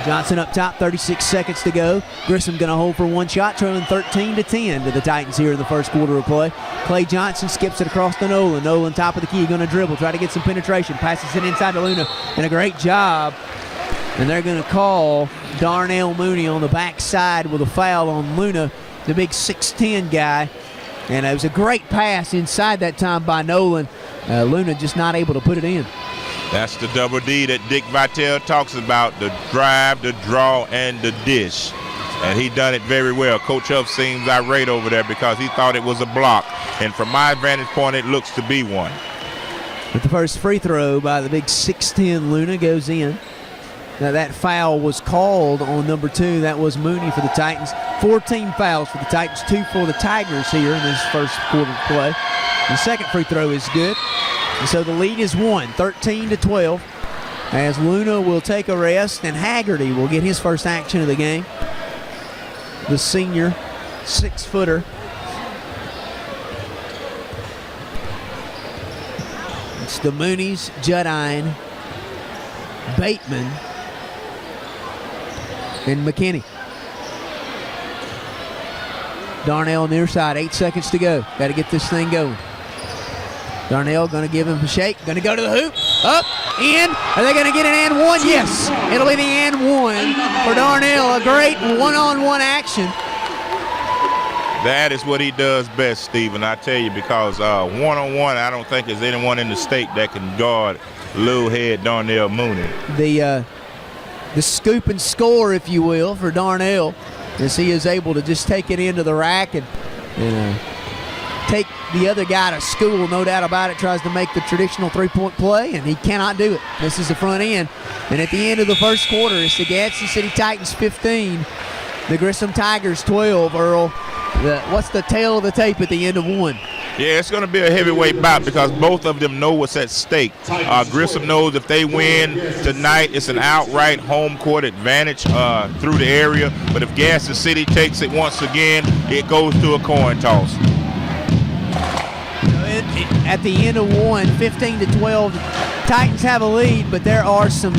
Johnson up top, 36 seconds to go. Grissom going to hold for one shot, trailing 13-10 to the Titans here in the first quarter of play. Clay Johnson skips it across to Nolan. Nolan top of the key, going to dribble, try to get some penetration. Passes it inside to Luna, and a great job. And they're going to call Darnell Mooney on the backside with a foul on Luna, the big 6'10 guy. And it was a great pass inside that time by Nolan. Luna just not able to put it in. That's the double D that Dick Vitale talks about, the drive, the draw, and the dish. And he done it very well. Coach Huff seems irate over there because he thought it was a block. And from my vantage point, it looks to be one. But the first free throw by the big 6'10 Luna goes in. Now that foul was called on number 2. That was Mooney for the Titans. 14 fouls for the Titans, 2 for the Tigers here in this first quarter of play. The second free throw is good. And so the lead is 13-12 as Luna will take a rest and Haggerty will get his first action of the game. The senior 6-footer. It's the Moonies, Judine, Bateman, and McKinney. Darnell near side, 8 seconds to go. Got to get this thing going. Darnell going to give him a shake. Going to go to the hoop. Up, in. Are they going to get an and one? Yes. It'll be the and one for Darnell. A great one-on-one action. That is what he does best, Stephen, I tell you, because one-on-one, I don't think there's anyone in the state that can guard little head Darnell Mooney. The scoop and score, if you will, for Darnell, as he is able to just take it into the rack and take the other guy to school, no doubt about it. Tries to make the traditional three-point play, and he cannot do it. This is the front end. And at the end of the first quarter, it's the Gadsden City Titans 15, the Grissom Tigers 12. Earl, what's the tail of the tape at the end of one? Yeah, it's going to be a heavyweight bout because both of them know what's at stake. Grissom knows if they win tonight, it's an outright home court advantage through the area. But if Gadsden City takes it once again, it goes to a coin toss. At the end of one, 15-12, Titans have a lead, but there are some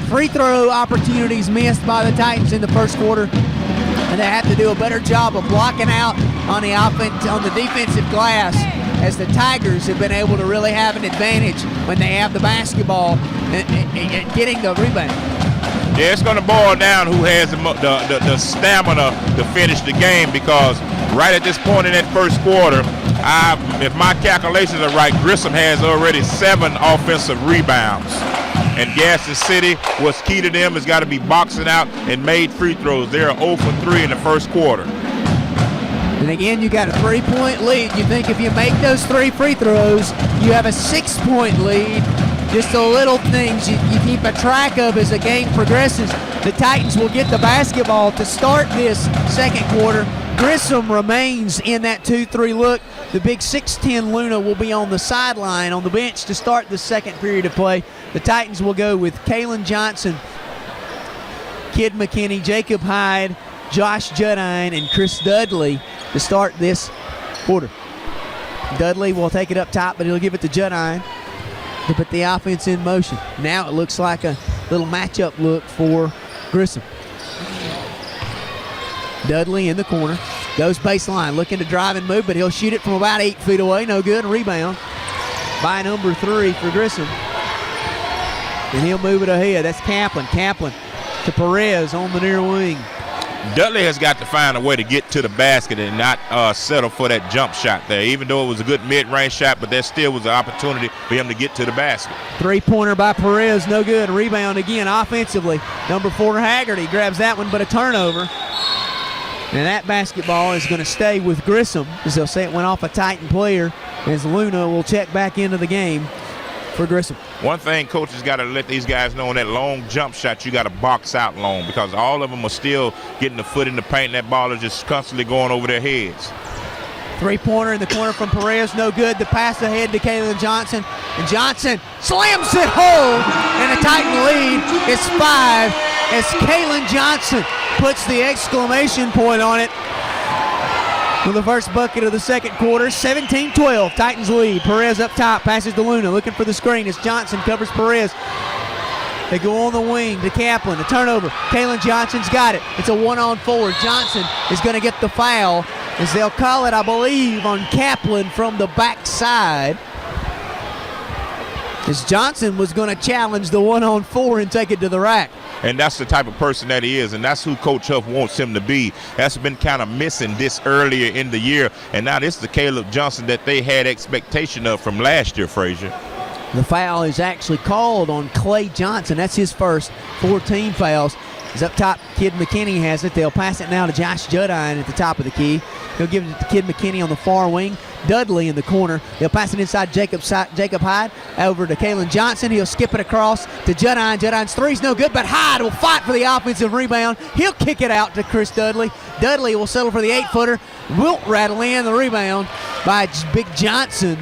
free throw opportunities missed by the Titans in the first quarter, and they have to do a better job of blocking out on the defensive glass, as the Tigers have been able to really have an advantage when they have the basketball and getting the rebound. Yeah, it's going to boil down who has the stamina to finish the game, because right at this point in that first quarter, if my calculations are right, Grissom has already 7 offensive rebounds. And Gadsden City, what's key to them has got to be boxing out and made free throws. They're 0 for 3 in the first quarter. And again, you got a 3-point lead. You think if you make those 3 free throws, you have a 6-point lead. Just the little things you keep a track of as the game progresses. The Titans will get the basketball to start this second quarter. Grissom remains in that 2-3 look. The big 6'10 Luna will be on the sideline on the bench to start the second period of play. The Titans will go with Kalen Johnson, Kid McKinney, Jacob Hyde, Josh Judine, and Chris Dudley to start this quarter. Dudley will take it up top, but he'll give it to Judine to put the offense in motion. Now it looks like a little matchup look for Grissom. Dudley in the corner, goes baseline, looking to drive and move, but he'll shoot it from about 8 feet away. No good. Rebound by number 3 for Grissom. And he'll move it ahead. That's Kaplan. Kaplan to Perez on the near wing. Dudley has got to find a way to get to the basket and not settle for that jump shot there. Even though it was a good mid-range shot, but there still was an opportunity for him to get to the basket. 3-pointer by Perez, no good. Rebound again offensively. Number 4 Haggerty grabs that one, but a turnover. And that basketball is going to stay with Grissom, as they'll say it went off a Titan player, as Luna will check back into the game for Grissom. One thing coaches got to let these guys know, on that long jump shot, you got to box out long, because all of them are still getting the foot in the paint, and that ball is just constantly going over their heads. 3-pointer in the corner from Perez, no good. The pass ahead to Kalen Johnson, and Johnson slams it home, and a Titan lead is 5 as Kalen Johnson puts the exclamation point on it for the first bucket of the second quarter. 17-12, Titans lead. Perez up top, passes to Luna, looking for the screen as Johnson covers Perez. They go on the wing to Kaplan, a turnover. Kalen Johnson's got it. It's a 1-on-4. Johnson is going to get the foul, as they'll call it, I believe, on Kaplan from the backside, as Johnson was going to challenge the 1-on-4 and take it to the rack. And that's the type of person that he is, and that's who Coach Huff wants him to be. That's been kind of missing this earlier in the year, and now this is the Caleb Johnson that they had expectation of from last year, Frazier. The foul is actually called on Clay Johnson. That's his first 14 fouls. He's up top. Kid McKinney has it. They'll pass it now to Josh Judine at the top of the key. He'll give it to Kid McKinney on the far wing. Dudley in the corner. They'll pass it inside Jacob Hyde over to Kalen Johnson. He'll skip it across to Judine. Judine's three's no good, but Hyde will fight for the offensive rebound. He'll kick it out to Chris Dudley. Dudley will settle for the 8-footer. Wilt rattle in the rebound by Big Johnson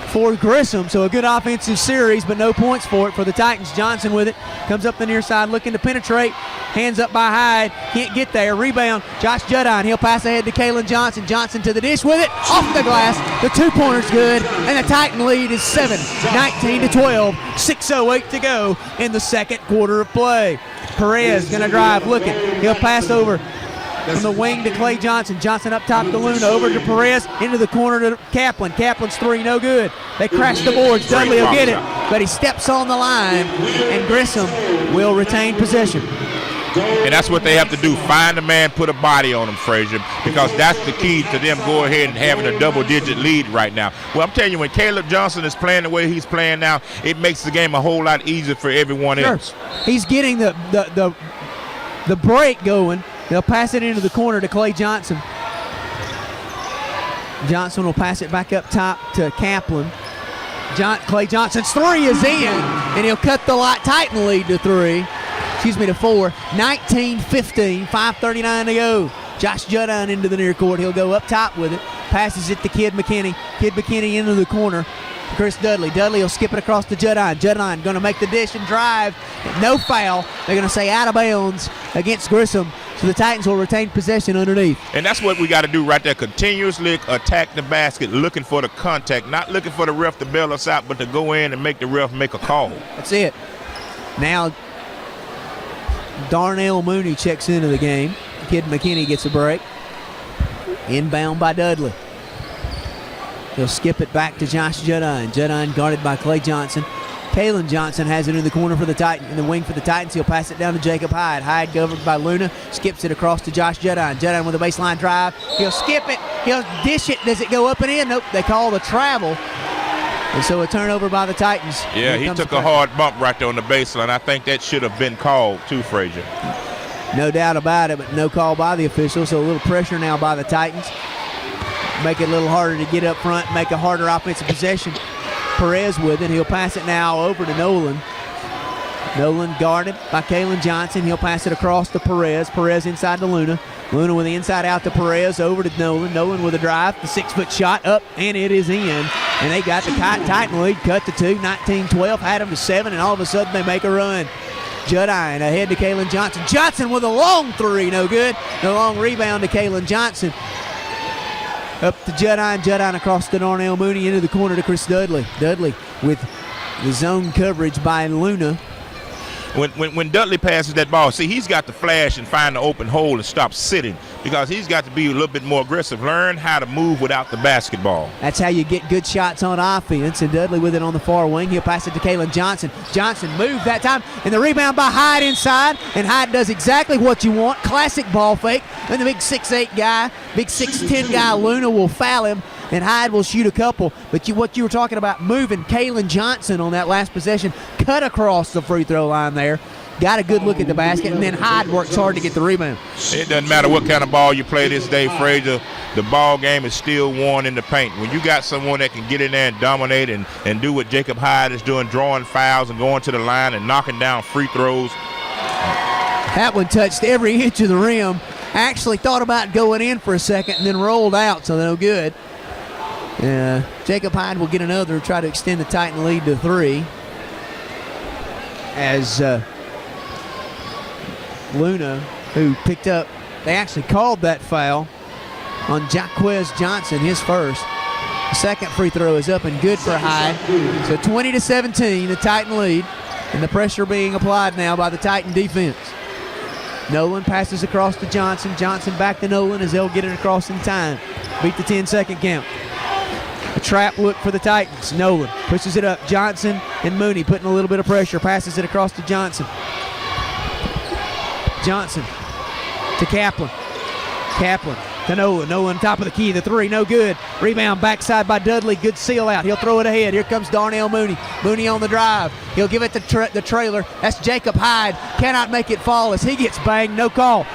for Grissom. So a good offensive series, but no points for it for the Titans. Johnson with it. Comes up the near side looking to penetrate. Hands up by Hyde. Can't get there. Rebound. Josh Judine. He'll pass ahead to Kalen Johnson. Johnson to the dish with it. Off the glass. The 2-pointer's good. And the Titan lead is 19-12. 6:08 to go in the second quarter of play. Perez going to drive. Looking. He'll pass over from the wing to Clay Johnson. Johnson up top to Luna. Over to Perez. Into the corner to Kaplan. Kaplan's three, no good. They crash the boards. Dudley will get it, but he steps on the line, and Grissom will retain possession. And that's what they have to do. Find a man, put a body on him, Frazier, because that's the key to them going ahead and having a double-digit lead right now. Well, I'm telling you, when Caleb Johnson is playing the way he's playing now, it makes the game a whole lot easier for everyone else. He's getting the break going. They'll pass it into the corner to Clay Johnson. Johnson will pass it back up top to Kaplan. Clay Johnson's three is in, and he'll cut the Titan lead to 4. 19-15, 5:39 to go. Josh Judine into the near court. He'll go up top with it. Passes it to Kid McKinney. Kid McKinney into the corner. Chris Dudley. Dudley will skip it across to Judine. Judine going to make the dish and drive. No foul. They're going to say out of bounds against Grissom. So the Titans will retain possession underneath. And that's what we got to do right there. Continuously attack the basket, looking for the contact. Not looking for the ref to bail us out, but to go in and make the ref make a call. That's it. Now Darnell Mooney checks into the game. Kid McKinney gets a break. Inbound by Dudley. He'll skip it back to Josh Judine. Judine guarded by Clay Johnson. Kalen Johnson has it in the corner for the Titans, in the wing for the Titans. He'll pass it down to Jacob Hyde. Hyde covered by Luna. Skips it across to Josh Judine. Judine with a baseline drive. He'll skip it. He'll dish it. Does it go up and in? Nope. They call the travel. And so a turnover by the Titans. Yeah, he took a hard bump right there on the baseline. I think that should have been called too, Frazier. No doubt about it, but no call by the official. So a little pressure now by the Titans. Make it a little harder to get up front, make a harder offensive possession. Perez with it. He'll pass it now over to Nolan. Nolan guarded by Kalen Johnson. He'll pass it across to Perez. Perez inside to Luna. Luna with the inside out to Perez, over to Nolan. Nolan with a drive. The 6-foot shot up, and it is in. And they got the Titan lead cut to 2, 19-12. Had them to 7, and all of a sudden they make a run. Judine ahead to Kalen Johnson. Johnson with a long three, no good. The long rebound to Kalen Johnson. Up to Judine. Judine across to Darnell Mooney into the corner to Chris Dudley. Dudley with the zone coverage by Luna. When Dudley passes that ball, see, he's got to flash and find the open hole and stop sitting, because he's got to be a little bit more aggressive. Learn how to move without the basketball. That's how you get good shots on offense. And Dudley with it on the far wing. He'll pass it to Kalen Johnson. Johnson moved that time. And the rebound by Hyde inside. And Hyde does exactly what you want. Classic ball fake. And the big 6'8 guy, big 6'10 guy, Luna, will foul him. And Hyde will shoot a couple. But what you were talking about, moving Kalen Johnson on that last possession, cut across the free throw line there. Got a good look at the basket, and then Hyde works hard to get the rebound. It doesn't matter what kind of ball you play this day, Frazier. The ball game is still won in the paint. When you got someone that can get in there and dominate and do what Jacob Hyde is doing, drawing fouls and going to the line and knocking down free throws. That one touched every inch of the rim. Actually thought about going in for a second and then rolled out, so no good. Jacob Hyde will get another, try to extend the Titan lead to 3. As Luna, who picked up, they actually called that foul on Jaquez Johnson, his first. The second free throw is up and good for Hyde. So 20-17, the Titan lead, and the pressure being applied now by the Titan defense. Nolan passes across to Johnson. Johnson back to Nolan as they'll get it across in time. Beat the 10-second count. A trap look for the Titans. Nolan pushes it up. Johnson and Mooney putting a little bit of pressure. Passes it across to Johnson. Johnson to Kaplan. Kaplan to Nolan. Nolan top of the key. The three, no good. Rebound backside by Dudley. Good seal out. He'll throw it ahead. Here comes Darnell Mooney. Mooney on the drive. He'll give it to the trailer. That's Jacob Hyde. Cannot make it fall as he gets banged. No call.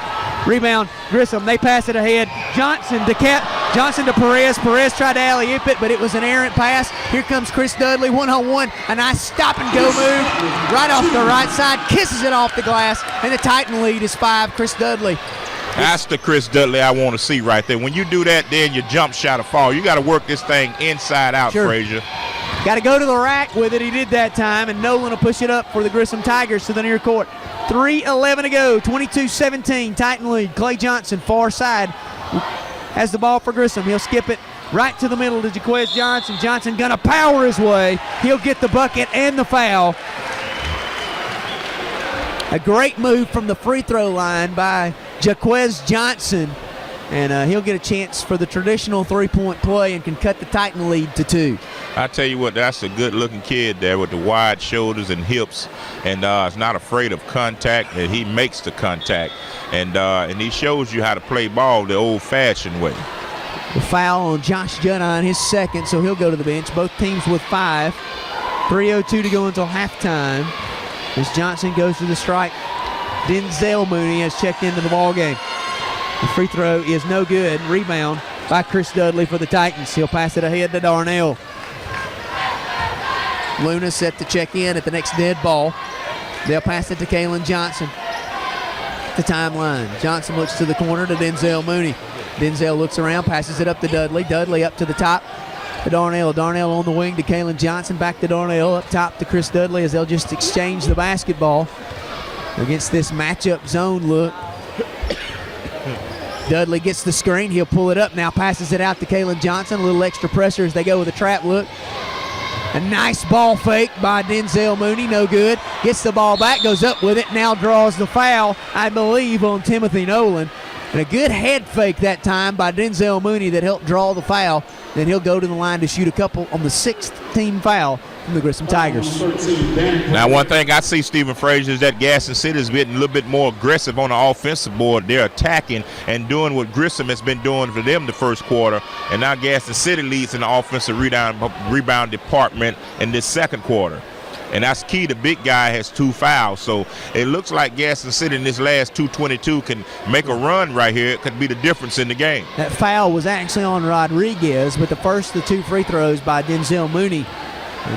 Rebound, Grissom. They pass it ahead. Johnson to Perez. Perez tried to alley-oop it, but it was an errant pass. Here comes Chris Dudley, one-on-one. A nice stop-and-go move right off the right side. Kisses it off the glass, and the Titan lead is 5. Chris Dudley. That's the Chris Dudley I want to see right there. When you do that, then your jump shot will fall. You got to work this thing inside out, Sure. Frazier. Got to go to the rack with it. He did that time, and Nolan will push it up for the Grissom Tigers to the near court. 3:11 to go, 22-17, Titan lead. Clay Johnson, far side, has the ball for Grissom. He'll skip it right to the middle to Jaquez Johnson. Johnson gonna power his way. He'll get the bucket and the foul. A great move from the free throw line by Jaquez Johnson, and he'll get a chance for the traditional three-point play and can cut the Titan lead to 2. I tell you what, that's a good-looking kid there with the wide shoulders and hips, and is not afraid of contact, and he makes the contact, and he shows you how to play ball the old-fashioned way. The foul on Josh Juddine, his second, so he'll go to the bench. Both teams with 5. 3:02 to go until halftime. As Johnson goes to the strike, Denzel Mooney has checked into the ball game. The free throw is no good. Rebound by Chris Dudley for the Titans. He'll pass it ahead to Darnell. Luna set to check in at the next dead ball. They'll pass it to Kalen Johnson. The timeline. Johnson looks to the corner to Denzel Mooney. Denzel looks around, passes it up to Dudley. Dudley up to the top to Darnell. Darnell on the wing to Kalen Johnson. Back to Darnell. Up top to Chris Dudley as they'll just exchange the basketball against this matchup zone look. Dudley gets the screen. He'll pull it up now. Passes it out to Kalen Johnson. A little extra pressure as they go with a trap look. A nice ball fake by Denzel Mooney. No good. Gets the ball back. Goes up with it. Now draws the foul, I believe, on Timothy Nolan. And a good head fake that time by Denzel Mooney that helped draw the foul. Then he'll go to the line to shoot a couple on the 6th team foul from the Grissom Tigers. Now, one thing I see, Stephen Frazier, is that Gadsden City is getting a little bit more aggressive on the offensive board. They're attacking and doing what Grissom has been doing for them the first quarter. And now Gadsden City leads in the offensive rebound department in this second quarter. And that's key. The big guy has 2 fouls. So it looks like Gadsden City in this last 2:22 can make a run right here. It could be the difference in the game. That foul was actually on Rodriguez, but the first of the 2 free throws by Denzel Mooney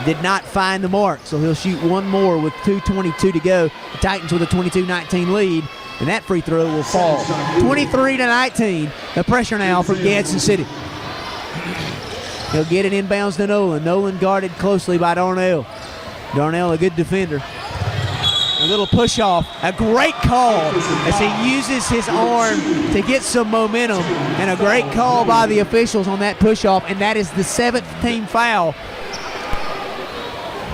did not find the mark. So he'll shoot one more with 2:22 to go. The Titans with a 22-19 lead, and that free throw will fall. 23-19. The pressure now from Gadsden City. He'll get it inbounds to Nolan. Nolan guarded closely by Darnell. Darnell, a good defender. A little push off. A great call as he uses his arm to get some momentum. And a great call by the officials on that push off. And that is the 7th team foul.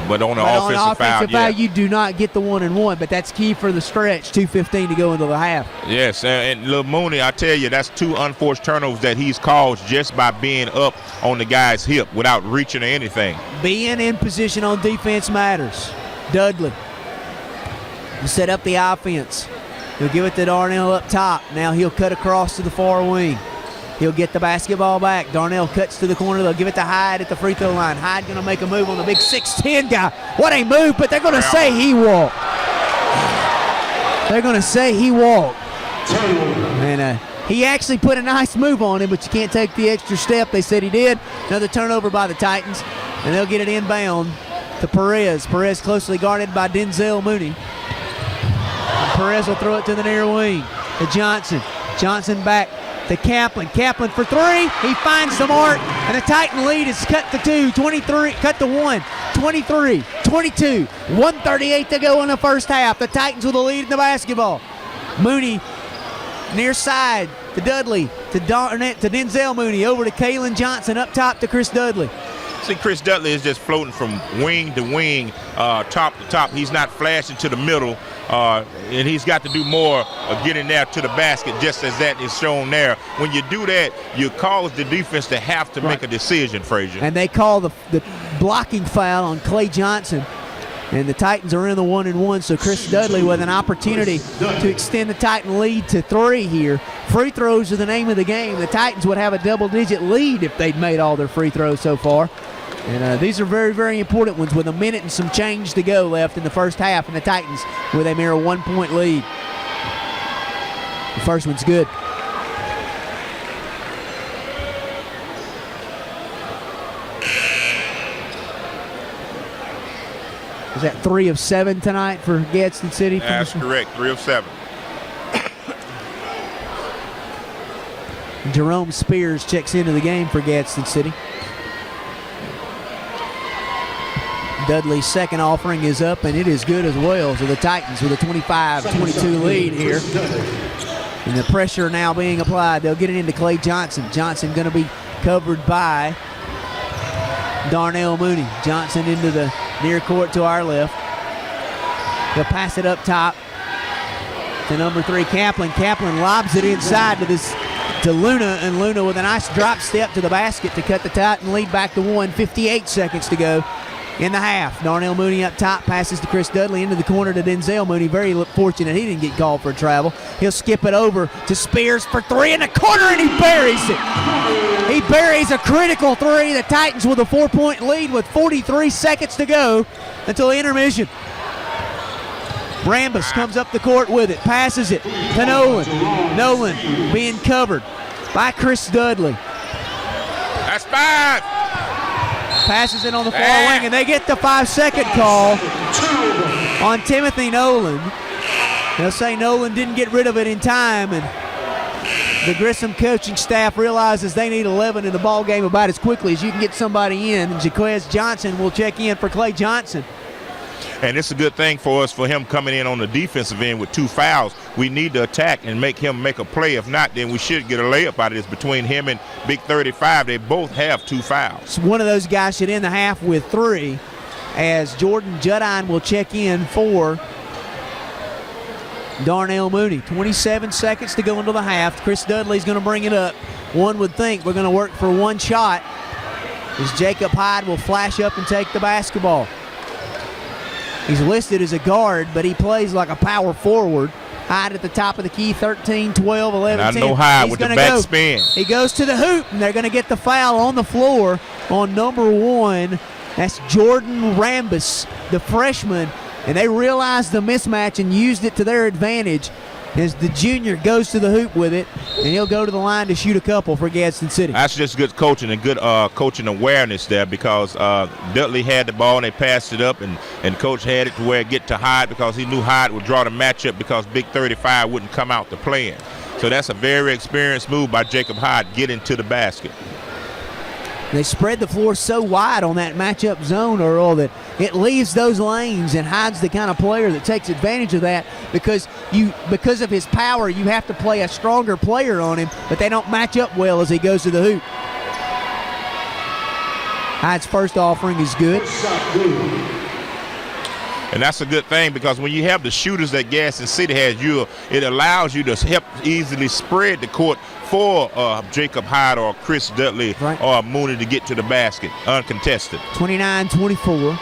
But on the offensive foul, yeah. You do not get the 1-and-1, but that's key for the stretch. 2:15 to go into the half. Yes, and Lil Mooney, I tell you, that's 2 unforced turnovers that he's caused just by being up on the guy's hip without reaching or anything. Being in position on defense matters. Dudley will set up the offense. He'll give it to Darnell up top. Now he'll cut across to the far wing. He'll get the basketball back. Darnell cuts to the corner. They'll give it to Hyde at the free throw line. Hyde going to make a move on the big 6'10 guy. What a move, but they're going to say he walked. They're going to say he walked. And he actually put a nice move on him, but you can't take the extra step. They said he did. Another turnover by the Titans, and they'll get it inbound to Perez. Perez closely guarded by Denzel Mooney. And Perez will throw it to the near wing to Johnson. Johnson back to Kaplan. Kaplan for 3. He finds the mark, and the Titan lead is cut to 2. 23, cut to 1. 23, 22. 1:38 to go in the first half. The Titans with the lead in the basketball. Mooney near side to Dudley, to Denzel Mooney, over to Kalen Johnson, up top to Chris Dudley. See, Chris Dudley is just floating from wing to wing, top to top. He's not flashing to the middle, and he's got to do more of getting there to the basket, just as that is shown there. When you do that, you cause the defense to have to make a decision, Frazier. And they call the blocking foul on Clay Johnson. And the Titans are in the 1-1, so Chris Dudley with an opportunity to extend the Titan lead to 3 here. Free throws are the name of the game. The Titans would have a double-digit lead if they'd made all their free throws so far. And these are very, very important ones with a minute and some change to go left in the first half, and the Titans with a mere 1-point lead. The first one's good. Is that 3 of 7 tonight for Gadsden City? That's correct, 3 of 7. Jerome Spears checks into the game for Gadsden City. Dudley's second offering is up, and it is good as well. So the Titans with a 25-22 lead here. And the pressure now being applied. They'll get it into Clay Johnson. Johnson going to be covered by Darnell Mooney. Johnson into the near court to our left. He'll pass it up top to number 3, Kaplan. Kaplan lobs it inside to Luna, and Luna with a nice drop step to the basket to cut the Titan lead back to 1. 58 seconds to go in the half. Darnell Mooney up top, passes to Chris Dudley into the corner to Denzel Mooney. Very fortunate he didn't get called for a travel. He'll skip it over to Spears for 3 in the corner, and he buries it. He buries a critical 3. The Titans with a 4-point lead with 43 seconds to go until intermission. Rambus comes up the court with it, passes it to Nolan. Nolan being covered by Chris Dudley. That's 5. Passes it on the far wing, and they get the 5-second call on Timothy Nolan. They'll say Nolan didn't get rid of it in time, and the Grissom coaching staff realizes they need 11 in the ball game about as quickly as you can get somebody in. And Jaquez Johnson will check in for Clay Johnson. And it's a good thing for us, for him coming in on the defensive end with 2 fouls. We need to attack and make him make a play. If not, then we should get a layup out of this. Between him and Big 35, they both have 2 fouls. So one of those guys should end the half with 3, as Jordan Judine will check in for Darnell Mooney. 27 seconds to go into the half. Chris Dudley's going to bring it up. One would think we're going to work for 1 shot, as Jacob Hyde will flash up and take the basketball. He's listed as a guard, but he plays like a power forward. Hyde at the top of the key, 13, 12, 11, and 10. I know Hyde with the back go. spin. He goes to the hoop, and they're going to get the foul on the floor on number 1. That's Jordan Rambus, the freshman. And they realized the mismatch and used it to their advantage as the junior goes to the hoop with it, and he'll go to the line to shoot a couple for Gadsden City. That's just good coaching and good coaching awareness there, because Dudley had the ball and they passed it up, and Coach had it to where it get to Hyde, because he knew Hyde would draw the matchup because Big 35 wouldn't come out to play in. So that's a very experienced move by Jacob Hyde, getting to the basket. They spread the floor so wide on that matchup zone, Earl, that it leaves those lanes, and Hyde's the kind of player that takes advantage of that, because of his power, you have to play a stronger player on him, but they don't match up well as he goes to the hoop. Hyde's first offering is good. And that's a good thing, because when you have the shooters that Gadsden City has, it allows you to help easily spread the court for Jacob Hyde or Chris Dudley or Mooney to get to the basket uncontested. 29-24.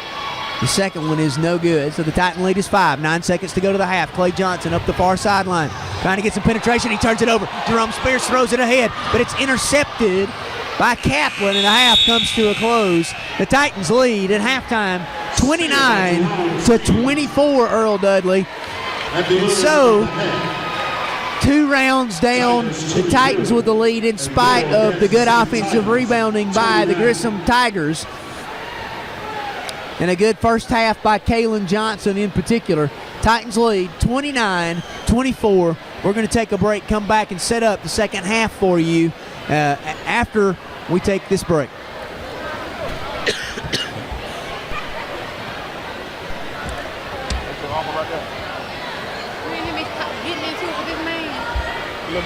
The second one is no good, so the Titan lead is 5. 9 seconds to go to the half. Clay Johnson up the far sideline, trying to get some penetration. He turns it over. Jerome Spears throws it ahead, but it's intercepted by Kaplan, and the half comes to a close. The Titans lead at halftime 29-24, Earl Dudley. And so, 2 rounds down, the Titans with the lead in spite of the good offensive rebounding by the Grissom Tigers. And a good first half by Kalen Johnson in particular. Titans lead 29-24. We're going to take a break, come back and set up the second half for you after we take this break.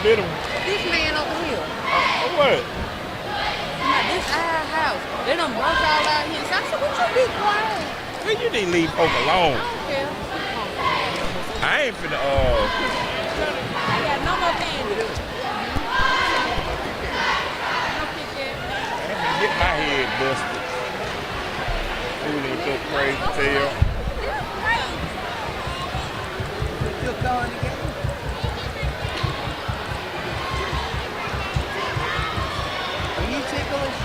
This man over here. What? Now, this our house. They done broke all out here. So I said, what you be quiet? Man, you need to leave folk alone. I don't care. I ain't finna, I got no more candy. I ain't finna get my head busted. Fooling with your crazy tail. Are you ticklish?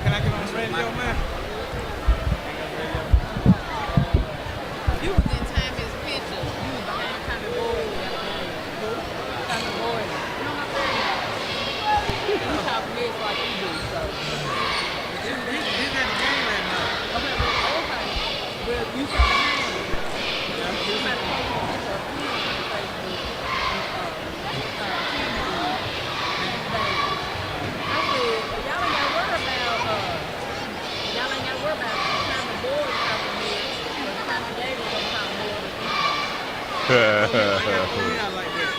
Can I get on the radio, man? You was in Timmy's picture. You was behind Tommy Boyd. Tommy Boyd. You know what I'm saying? You talk mess like you do, so. He's at the game right now. Okay. Well, you said behind him. You might have posted a picture of him on Facebook. I said, y'all ain't got to worry about Tommy Boyd talking mess, but Tommy Davis gonna talk more than him. Yeah, like that.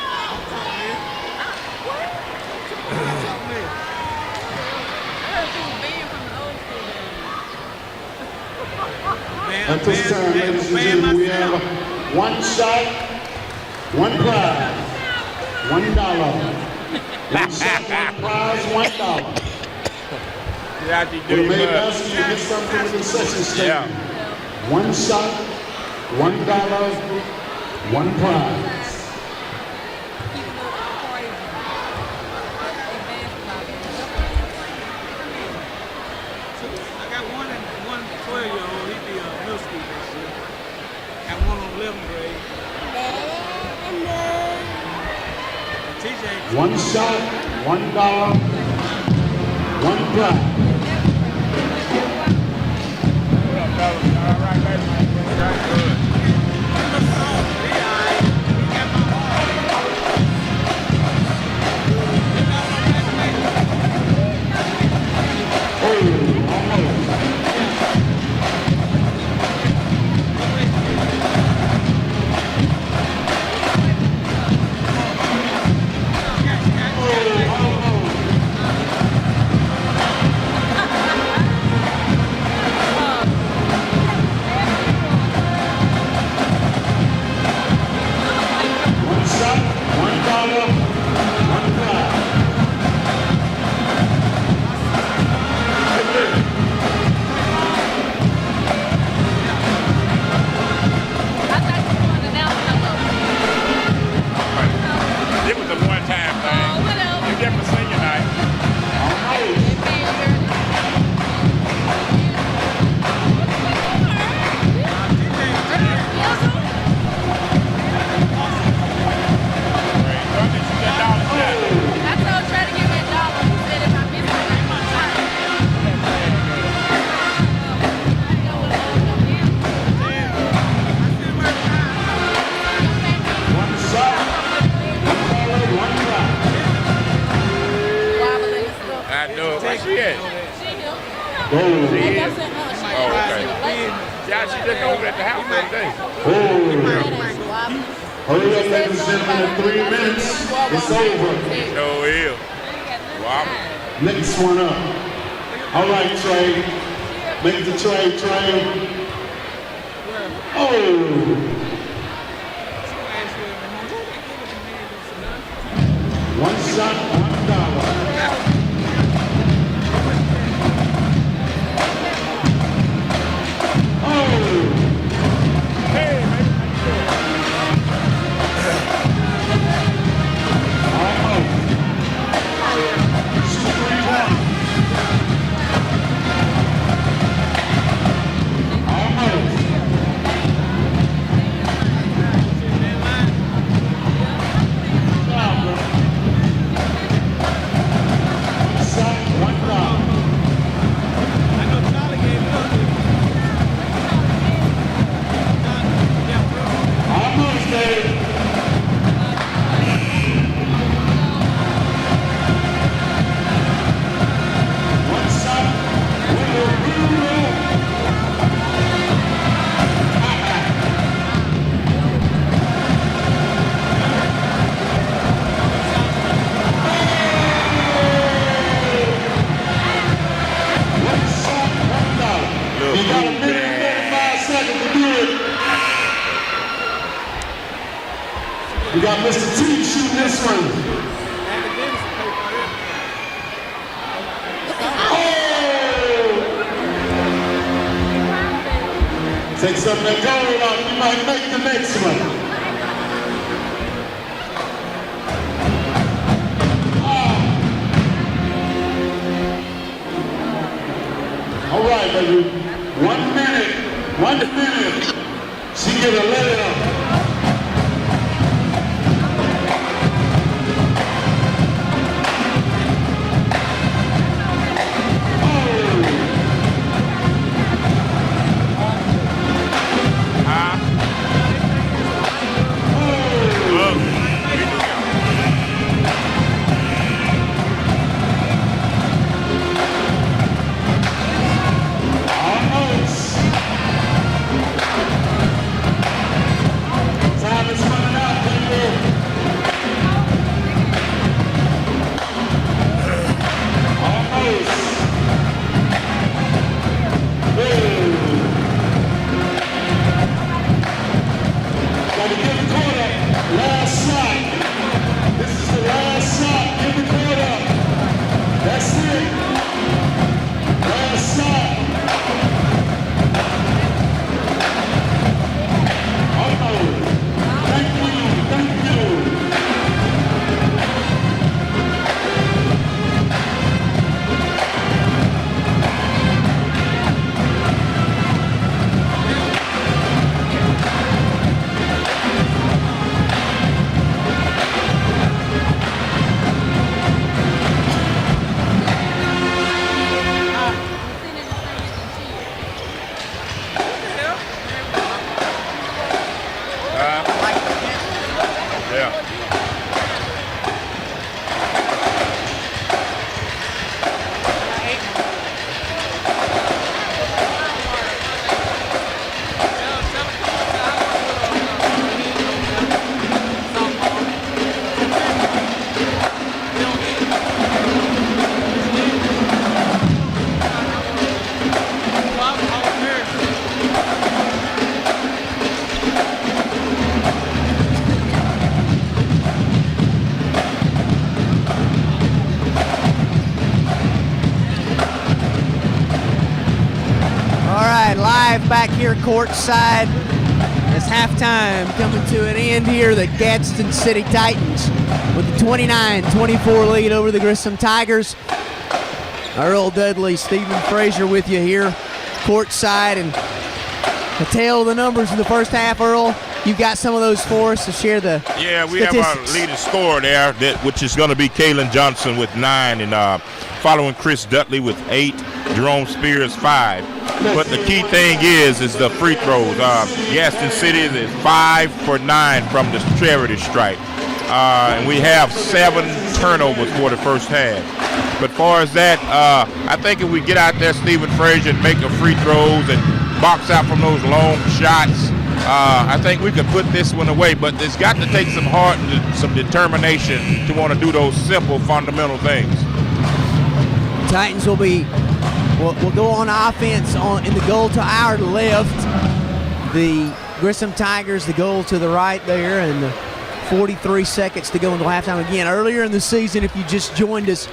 I heard you was banned from the old school days. At this time, ladies and gentlemen, we have one shot, one prize, $1. One shot, one prize, $1. You actually For do the your main best. basket, you get something from the concession stand. Yeah. One shot, $1, one prize. Even though I'm crazy. They basketball games. I got one 12-year-old. He be middle school next year. Got one on 11th grade. TJ. One shot, $1, one prize. What up, fellas? All right, baby. That's good. One shot, $1, one prize. I thought you wanted to announce something. It was a one-time thing. Oh, whatever. You get for senior night. Great. So I think you get $1 shot. I told Trey to give me $1. He said if I miss it, I ain't gonna try. One shot, $1, one prize. Wobbling and stuff. I know. Where she at? She here. Oh, Maybe I said, she Oh, okay. late. Yeah, she just over at the house the other day. oh. That ain't wobbling. Hurry up, ladies and gentlemen, in 3 minutes, it's over. No ill. Wow. Next one up. All right, Trey. Make the trade, Trey. Oh, one shot, $1. Oh, Hey, baby. almost. 2-3-1. Almost. Job, bro. got Mr. T shooting this one. Take some of that gold off, you might make the next one. All right, baby. 1 minute. 1 minute. She get a layup. Back here courtside as halftime coming to an end here. The Gadsden City Titans with the 29-24 lead over the Grissom Tigers. Earl Dudley, Stephen Frazier with you here courtside, and the tail of the numbers in the first half. Earl, you've got some of those for us to share the we statistics. have our leading scorer there, which is going to be Kalen Johnson with 9, and following Chris Dudley with 8, Jerome Spears 5. But the key thing is the free throws. Gadsden City is 5 for 9 from the charity stripe. And we have 7 turnovers for the first half. But far as that, I think if we get out there, Stephen Frazier, and make the free throws and box out from those long shots, I think we could put this one away. But it's got to take some heart and some determination to want to do those simple, fundamental things. Titans will go on offense in the goal to our left. The Grissom Tigers, the goal to the right there, and 43 seconds to go until halftime. Again, earlier in the season, if you just joined us,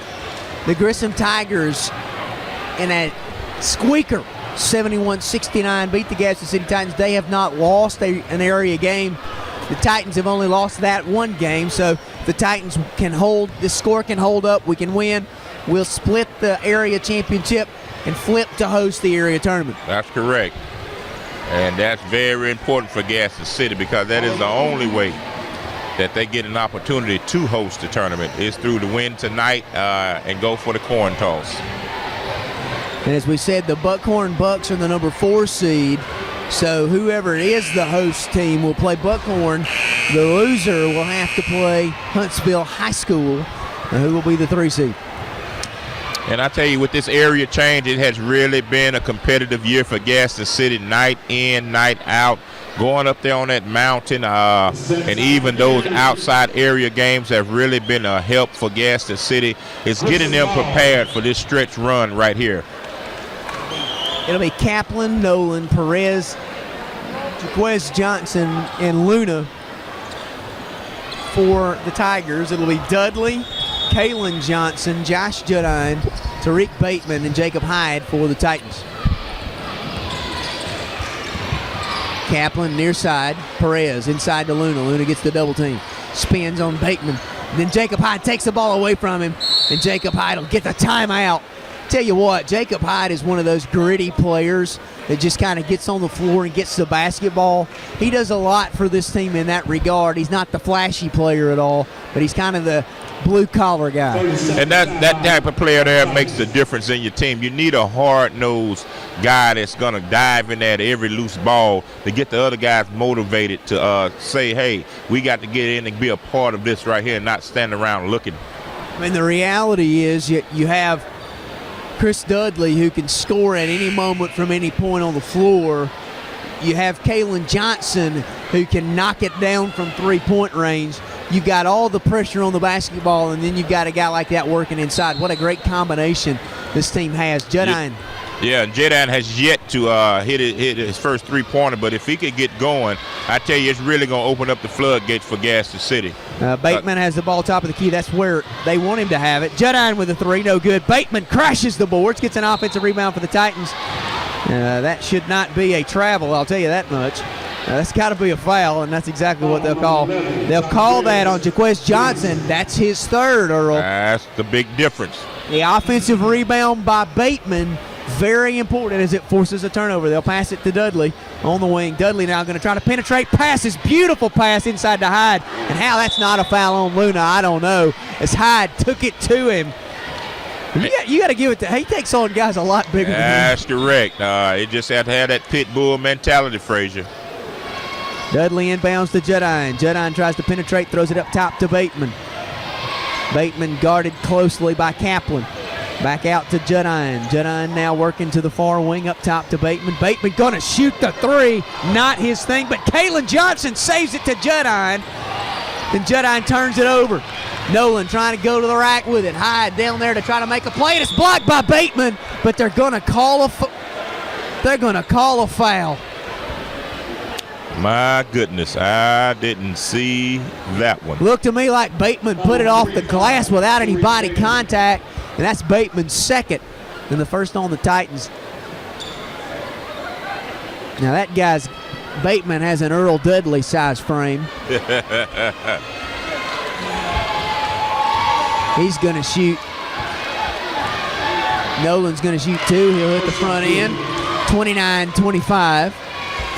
the Grissom Tigers in a squeaker 71-69 beat the Gadsden City Titans. They have not lost an area game. The Titans have only lost that one game, so the Titans can hold, the score can hold up, we can win. We'll split the area championship and flip to host the area tournament. That's correct. And that's very important for Gadsden City, because that is the only way that they get an opportunity to host the tournament is through the win tonight and go for the coin toss. And as we said, the Buckhorn Bucks are the number 4 seed. So whoever is the host team will play Buckhorn. The loser will have to play Huntsville High School, who will be the 3 seed. And I tell you, with this area change, it has really been a competitive year for Gadsden City, night in, night out, going up there on that mountain. And even those outside area games have really been a help for Gadsden City. It's getting them prepared for this stretch run right here. It'll be Kaplan, Nolan, Perez, Jaquez Johnson, and Luna for the Tigers. It'll be Dudley, Kalen Johnson, Josh Judine, Tariq Bateman, and Jacob Hyde for the Titans. Kaplan near side, Perez inside to Luna. Luna gets the double team. Spins on Bateman. Then Jacob Hyde takes the ball away from him, and Jacob Hyde will get the timeout. Tell you what, Jacob Hyde is one of those gritty players that just kind of gets on the floor and gets the basketball. He does a lot for this team in that regard. He's not the flashy player at all, but he's kind of the blue-collar guy. And that type of player there makes the difference in your team. You need a hard-nosed guy that's going to dive in there at every loose ball to get the other guys motivated to say, hey, we got to get in and be a part of this right here and not stand around looking. I mean, the reality is you have Chris Dudley, who can score at any moment from any point on the floor. You have Kalen Johnson, who can knock it down from three-point range. You've got all the pressure on the basketball, and then you've got a guy like that working inside. What a great combination this team has. Judine. Yeah, and Jadine has yet to hit his first three-pointer, but if he could get going, I tell you, it's really going to open up the floodgates for Gadsden City. Bateman has the ball top of the key. That's where they want him to have it. Judine with a three, no good. Bateman crashes the boards, gets an offensive rebound for the Titans. That should not be a travel, I'll tell you that much. That's got to be a foul, and that's exactly what they'll call. They'll call that on Jaquez Johnson. That's his third, Earl. That's the big difference. The offensive rebound by Bateman, very important as it forces a turnover. They'll pass it to Dudley on the wing. Dudley now going to try to penetrate. Passes, beautiful pass inside to Hyde. And how that's not a foul on Luna, I don't know, as Hyde took it to him. You got to give it to he takes on guys a lot bigger than him. That's correct. He just had to have that pit bull mentality, Frazier. Dudley inbounds to Judine. Judine tries to penetrate, throws it up top to Bateman. Bateman guarded closely by Kaplan. Back out to Judine. Judine now working to the far wing, up top to Bateman. Bateman going to shoot the three. Not his thing, but Kalen Johnson saves it to Judine. Then Judine turns it over. Nolan trying to go to the rack with it. Hyde down there to try to make a play. And it's blocked by Bateman, but they're going to call a foul. My goodness, I didn't see that one. Looked to me like Bateman put it off the glass without any body contact, and that's Bateman's second and the first on the Titans. Now that guy's Bateman has an Earl Dudley size frame. He's going to shoot. Nolan's going to shoot two. He'll hit the front end. 29-25.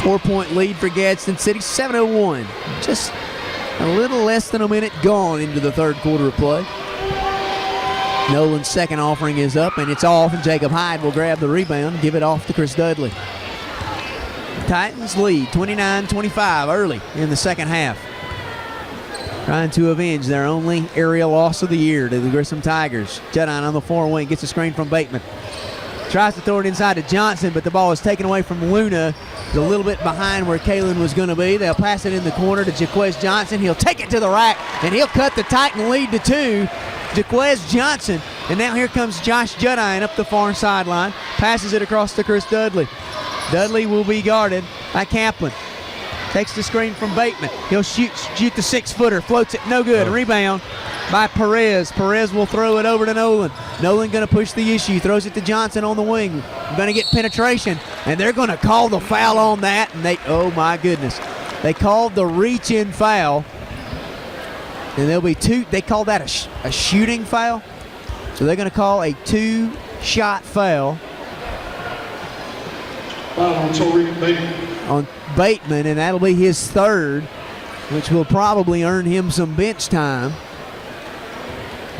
4-point lead for Gadsden City. 7:01. Just a little less than a minute gone into the third quarter of play. Nolan's second offering is up, and it's off, and Jacob Hyde will grab the rebound and give it off to Chris Dudley. Titans lead 29-25 early in the second half. Trying to avenge their only area loss of the year to the Grissom Tigers. Judine on the far wing gets a screen from Bateman. Tries to throw it inside to Johnson, but the ball is taken away from Luna. He's a little bit behind where Kalen was going to be. They'll pass it in the corner to Jaquez Johnson. He'll take it to the rack, and he'll cut the Titan lead to 2. Jaquez Johnson. And now here comes Josh Judine up the far sideline. Passes it across to Chris Dudley. Dudley will be guarded by Kaplan. Takes the screen from Bateman. He'll shoot the 6-footer. Floats it, no good. Rebound by Perez. Perez will throw it over to Nolan. Nolan going to push the issue. Throws it to Johnson on the wing. Going to get penetration. And they're going to call the foul on that. And oh my goodness. They called the reach-in foul. And there'll be two. They call that a shooting foul. So they're going to call a 2-shot foul. On Bateman, and that'll be his third, which will probably earn him some bench time.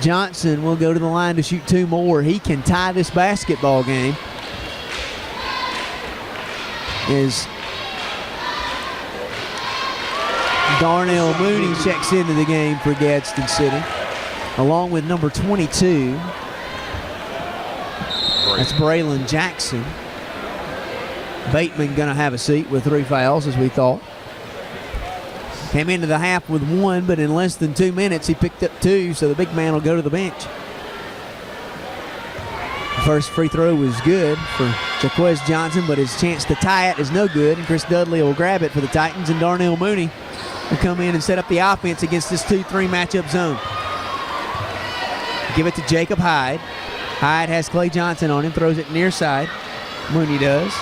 Johnson will go to the line to shoot 2 more. He can tie this basketball game. As Darnell Mooney checks into the game for Gadsden City, along with number 22. That's Braylon Jackson. Bateman going to have a seat with 3 fouls, as we thought. Came into the half with 1, but in less than 2 minutes, he picked up 2, so the big man will go to the bench. The first free throw was good for Jaquez Johnson, but his chance to tie it is no good, and Chris Dudley will grab it for the Titans, and Darnell Mooney will come in and set up the offense against this 2-3 matchup zone. Give it to Jacob Hyde. Hyde has Clay Johnson on him, throws it near side. Mooney does.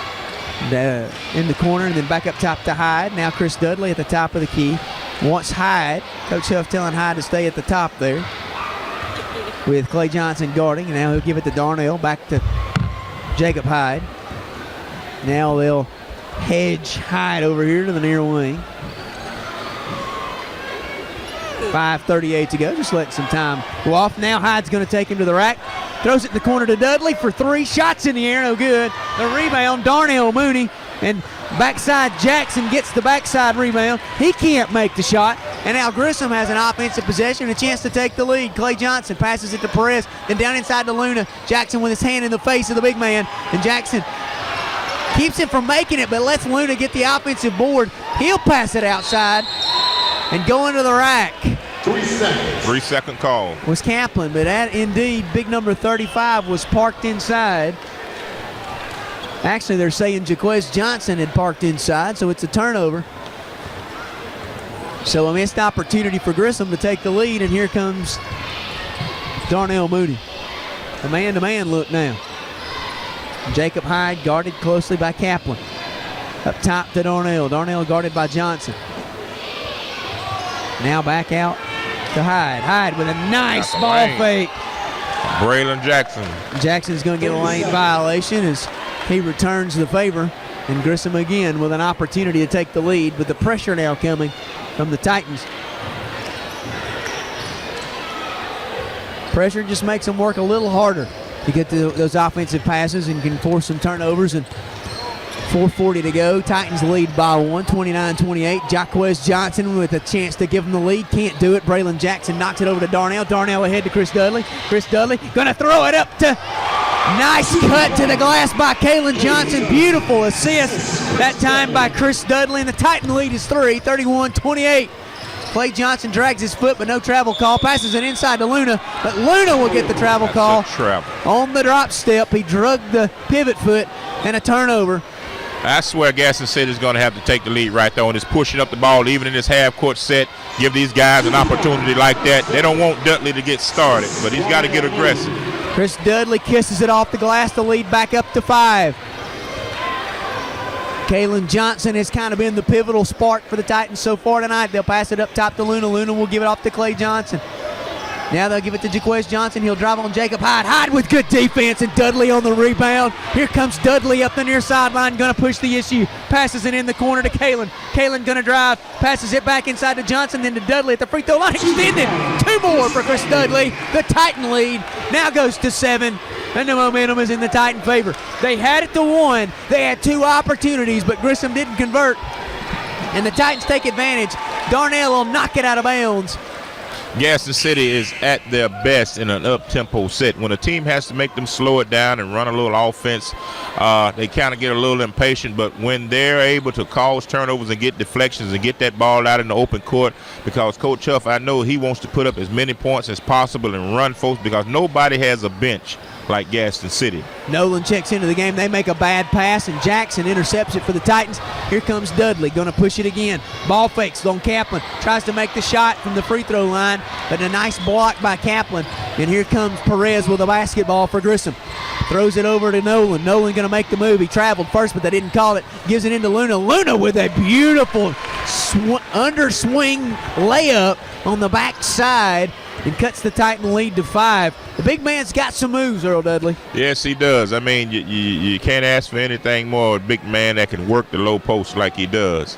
In the corner and then back up top to Hyde. Now Chris Dudley at the top of the key. Wants Hyde. Coach Huff telling Hyde to stay at the top there with Clay Johnson guarding. And now he'll give it to Darnell. Back to Jacob Hyde. Now they'll hedge Hyde over here to the near wing. 5:38 to go. Just letting some time go off. Now Hyde's going to take him to the rack. Throws it in the corner to Dudley for 3. Shots in the air, no good. The rebound, Darnell Mooney. And backside Jackson gets the backside rebound. He can't make the shot. And now Grissom has an offensive possession and a chance to take the lead. Clay Johnson passes it to Perez. Then down inside to Luna. Jackson with his hand in the face of the big man. And Jackson keeps him from making it, but lets Luna get the offensive board. He'll pass it outside and go into the rack. 3 seconds. 3-second call. Was Kaplan, but that indeed, big number 35 was parked inside. Actually, they're saying Jaquez Johnson had parked inside, so it's a turnover. So a missed opportunity for Grissom to take the lead, and here comes Darnell Mooney. A man-to-man look now. Jacob Hyde guarded closely by Kaplan. Up top to Darnell. Darnell guarded by Johnson. Now back out to Hyde. Hyde with a nice ball fake. Braylon Jackson. Jackson's going to get a lane violation as he returns the favor. And Grissom again with an opportunity to take the lead, with the pressure now coming from the Titans. Pressure just makes them work a little harder to get to those offensive passes and can force some turnovers. And 4:40 to go. Titans lead by 1, 29-28. Jaquez Johnson with a chance to give them the lead. Can't do it. Braylon Jackson knocks it over to Darnell. Darnell ahead to Chris Dudley. Chris Dudley gonna throw it up to... Nice cut to the glass by Kalen Johnson. Beautiful assist that time by Chris Dudley. And the Titan lead is 3, 31-28. Clay Johnson drags his foot, but no travel call. Passes it inside to Luna, but Luna will get the travel call. On the drop step. He drugged the pivot foot, and a turnover. I swear Gadsden City is going to have to take the lead right there on this pushing up the ball, even in this half-court set. Give these guys an opportunity like that. They don't want Dudley to get started, but he's got to get aggressive. Chris Dudley kisses it off the glass to lead back up to 5. Kalen Johnson has kind of been the pivotal spark for the Titans so far tonight. They'll pass it up top to Luna. Luna will give it off to Clay Johnson. Now they'll give it to Jaquez Johnson. He'll drive on Jacob Hyde. Hyde with good defense, and Dudley on the rebound. Here comes Dudley up the near sideline, going to push the issue. Passes it in the corner to Kalen. Kalen going to drive. Passes it back inside to Johnson, then to Dudley at the free throw line. Extended. 2 more for Chris Dudley. The Titan lead now goes to 7, and the momentum is in the Titan favor. They had it to 1. They had 2 opportunities, but Grissom didn't convert, and the Titans take advantage. Darnell will knock it out of bounds. Gadsden City is at their best in an up-tempo set. When a team has to make them slow it down and run a little offense, they kind of get a little impatient. But when they're able to cause turnovers and get deflections and get that ball out in the open court, because Coach Huff, I know he wants to put up as many points as possible and run folks, because nobody has a bench like Gadsden City. Nolan checks into the game. They make a bad pass, and Jackson intercepts it for the Titans. Here comes Dudley, going to push it again. Ball fakes on Kaplan. Tries to make the shot from the free throw line, but a nice block by Kaplan. And here comes Perez with a basketball for Grissom. Throws it over to Nolan. Nolan going to make the move. He traveled first, but they didn't call it. Gives it into Luna. Luna with a beautiful underswing layup on the backside, and cuts the Titan lead to 5. The big man's got some moves, Earl Dudley. Yes, he does. I mean, you can't ask for anything more of a big man that can work the low post like he does.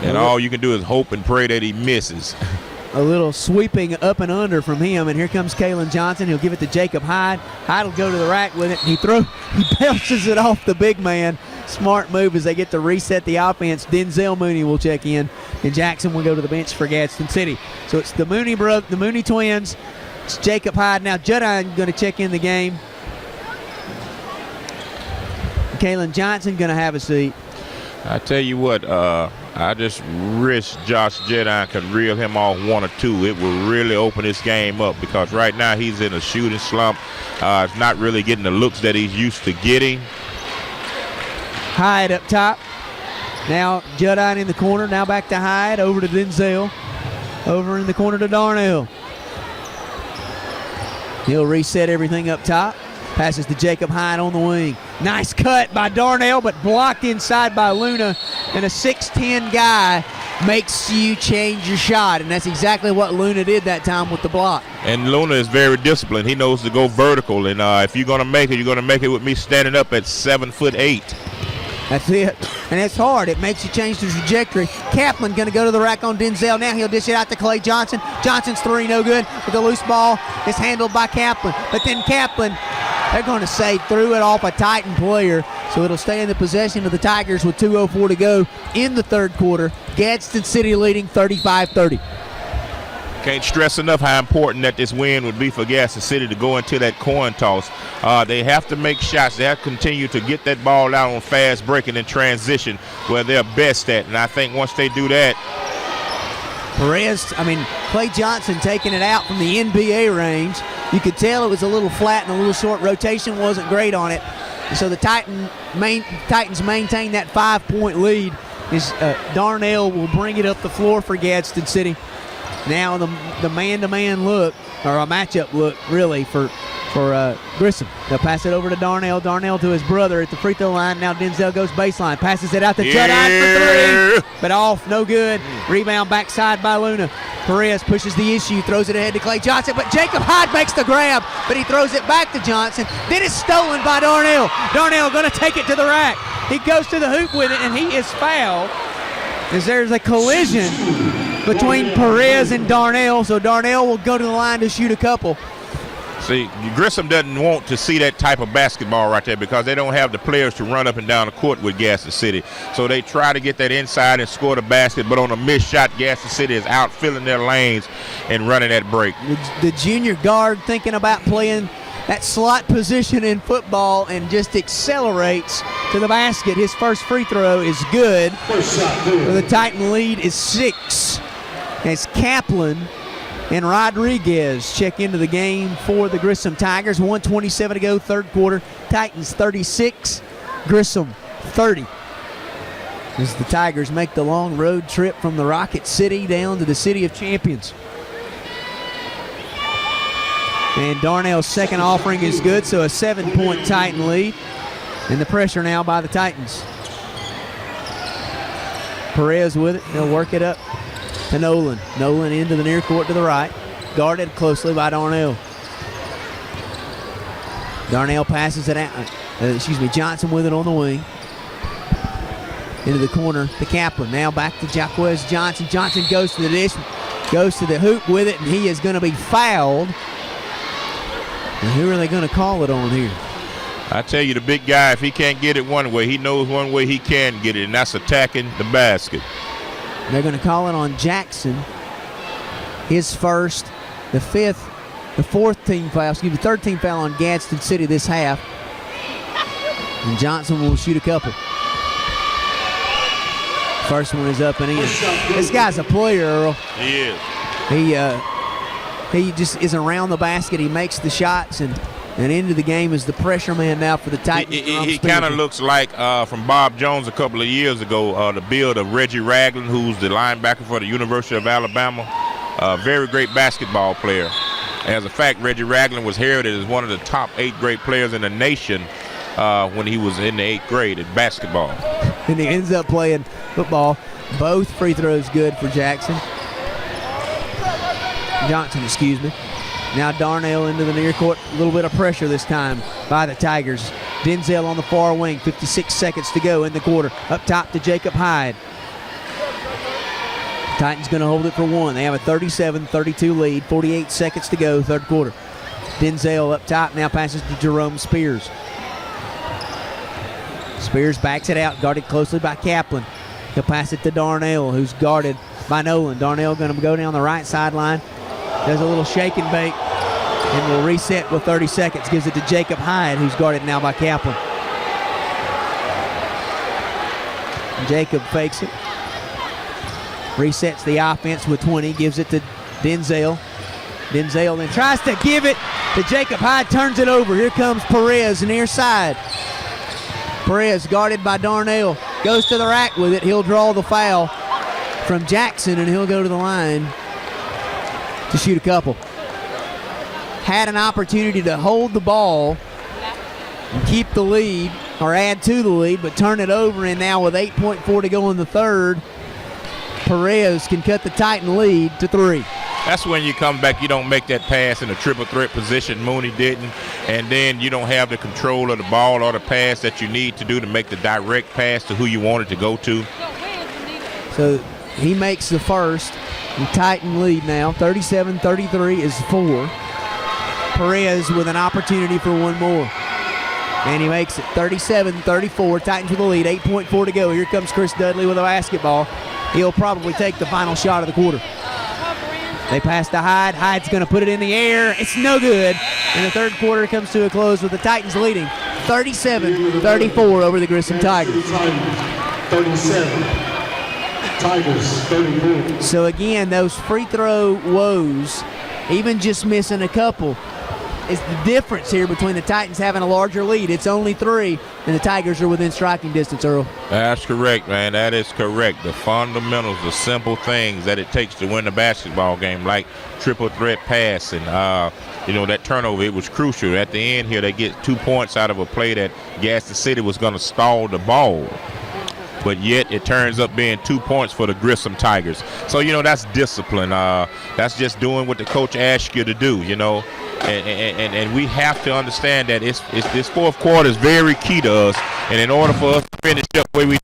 And all you can do is hope and pray that he misses. A little sweeping up and under from him, and here comes Kalen Johnson. He'll give it to Jacob Hyde. Hyde will go to the rack with it, and he bounces it off the big man. Smart move as they get to reset the offense. Denzel Mooney will check in, and Jackson will go to the bench for Gadsden City. So it's the Mooney twins. It's Jacob Hyde. Now Judine going to check in the game. Kalen Johnson going to have a seat. I tell you what, I just wish Josh Judine could reel him off 1 or 2. It will really open this game up, because right now he's in a shooting slump. It's not really getting the looks that he's used to getting. Hyde up top. Now Juddine in the corner. Now back to Hyde. Over to Denzel. Over in the corner to Darnell. He'll reset everything up top. Passes to Jacob Hyde on the wing. Nice cut by Darnell, but blocked inside by Luna. And a 6'10 guy makes you change your shot. And that's exactly what Luna did that time with the block. And Luna is very disciplined. He knows to go vertical. And if you're going to make it, you're going to make it with me standing up at 7'8". That's it. And it's hard. It makes you change the trajectory. Kaplan going to go to the rack on Denzel. Now he'll dish it out to Clay Johnson. Johnson's three, no good. With the loose ball, it's handled by Kaplan. But then Kaplan, they're going to say, threw it off a Titan player. So it'll stay in the possession of the Tigers with 2:04 to go in the third quarter. Gadsden City leading 35-30. Can't stress enough how important that this win would be for Gadsden City to go into that coin toss. They have to make shots. They have to continue to get that ball out on fast break and in transition where they're best at. And I think once they do that, Clay Johnson taking it out from the NBA range. You could tell it was a little flat and a little short. Rotation wasn't great on it. And so the Titans maintain that 5-point lead. Darnell will bring it up the floor for Gadsden City. Now the man-to-man look, or a matchup look, really, for Grissom. They'll pass it over to Darnell. Darnell to his brother at the free throw line. Now Denzel goes baseline. Passes it out to Juddine for three. But off, no good. Rebound backside by Luna. Perez pushes the issue, throws it ahead to Clay Johnson. But Jacob Hyde makes the grab, but he throws it back to Johnson. Then it's stolen by Darnell. Darnell going to take it to the rack. He goes to the hoop with it, and he is fouled as there's a collision between Perez and Darnell, so Darnell will go to the line to shoot a couple. see, Grissom doesn't want to see that type of basketball right there because they don't have the players to run up and down the court with Gadsden City. So they try to get that inside and score the basket, but on a missed shot, Gadsden City is out filling their lanes and running that break. The junior guard thinking about playing that slot position in football and just accelerates to the basket. His first free throw is good. The Titan lead is 6 as Kaplan and Rodriguez check into the game for the Grissom Tigers. 1:27 to go, third quarter. Titans 36, Grissom 30. As the Tigers make the long road trip from the Rocket City down to the City of Champions. And Darnell's second offering is good, so a 7-point Titan lead. And the pressure now by the Titans. Perez with it. He'll work it up to Nolan. Nolan into the near court to the right. Guarded closely by Darnell. Darnell passes it out. Johnson with it on the wing. Into the corner to Kaplan. Now back to Jaquez Johnson. Johnson goes to the dish. Goes to the hoop with it, and he is going to be fouled. And who are they going to call it on here? I tell you, the big guy, if he can't get it one way, he knows one way he can get it, and that's attacking the basket. They're going to call it on Jackson. His first, the third team foul on Gadsden City this half. And Johnson will shoot a couple. First one is up and in. This guy's a player, Earl. He is. He just is around the basket. He makes the shots and into the game is the pressure man now for the Titans. He kind of looks like from Bob Jones a couple of years ago, the build of Reggie Ragland, who's the linebacker for the University of Alabama. Very great basketball player. As a fact, Reggie Ragland was heralded as one of the top 8 grade players in the nation when he was in the 8th grade at basketball. And he ends up playing football. Both free throws good for Johnson, excuse me. Now Darnell into the near court. A little bit of pressure this time by the Tigers. Denzel on the far wing. 56 seconds to go in the quarter. Up top to Jacob Hyde. Titans going to hold it for one. They have a 37-32 lead. 48 seconds to go, third quarter. Denzel up top now passes to Jerome Spears. Spears backs it out, guarded closely by Kaplan. He'll pass it to Darnell, who's guarded by Nolan. Darnell going to go down the right sideline. Does a little shake and bake, and will reset with 30 seconds. Gives it to Jacob Hyde, who's guarded now by Kaplan. Jacob fakes it. Resets the offense with 20. Gives it to Denzel. Denzel then tries to give it to Jacob Hyde. Turns it over. Here comes Perez near side. Perez guarded by Darnell. goes to the rack with it. He'll draw the foul from Jackson, and he'll go to the line to shoot a couple. Had an opportunity to hold the ball and keep the lead, or add to the lead, but turn it over, and now with 8.4 to go in the third, Perez can cut the Titan lead to 3. That's when you come back, you don't make that pass in a triple threat position. Mooney didn't, and then you don't have the control of the ball or the pass that you need to do to make the direct pass to who you want it to go to. So he makes the first. The Titan lead now, 37-33 is 4. Perez with an opportunity for one more. And he makes it 37-34. Titans with the lead, 8.4 to go. Here comes Chris Dudley with a basketball. He'll probably take the final shot of the quarter. They pass to Hyde. Hyde's going to put it in the air. It's no good. And the third quarter comes to a close with the Titans leading 37-34 over the Grissom Tigers. 37. Tigers 34. So again, those free throw woes, even just missing a couple, is the difference here between the Titans having a larger lead. It's only 3, and the Tigers are within striking distance, Earl. That's correct, man. That is correct. The fundamentals, the simple things that it takes to win a basketball game, like triple threat passing, that turnover, it was crucial. At the end here, they get 2 points out of a play that Gadsden City was going to stall the ball. But yet it turns up being 2 points for the Grissom Tigers. So, that's discipline. That's just doing what the coach asks you to do, And we have to understand that this fourth quarter is very key to us. And in order for us to finish up where we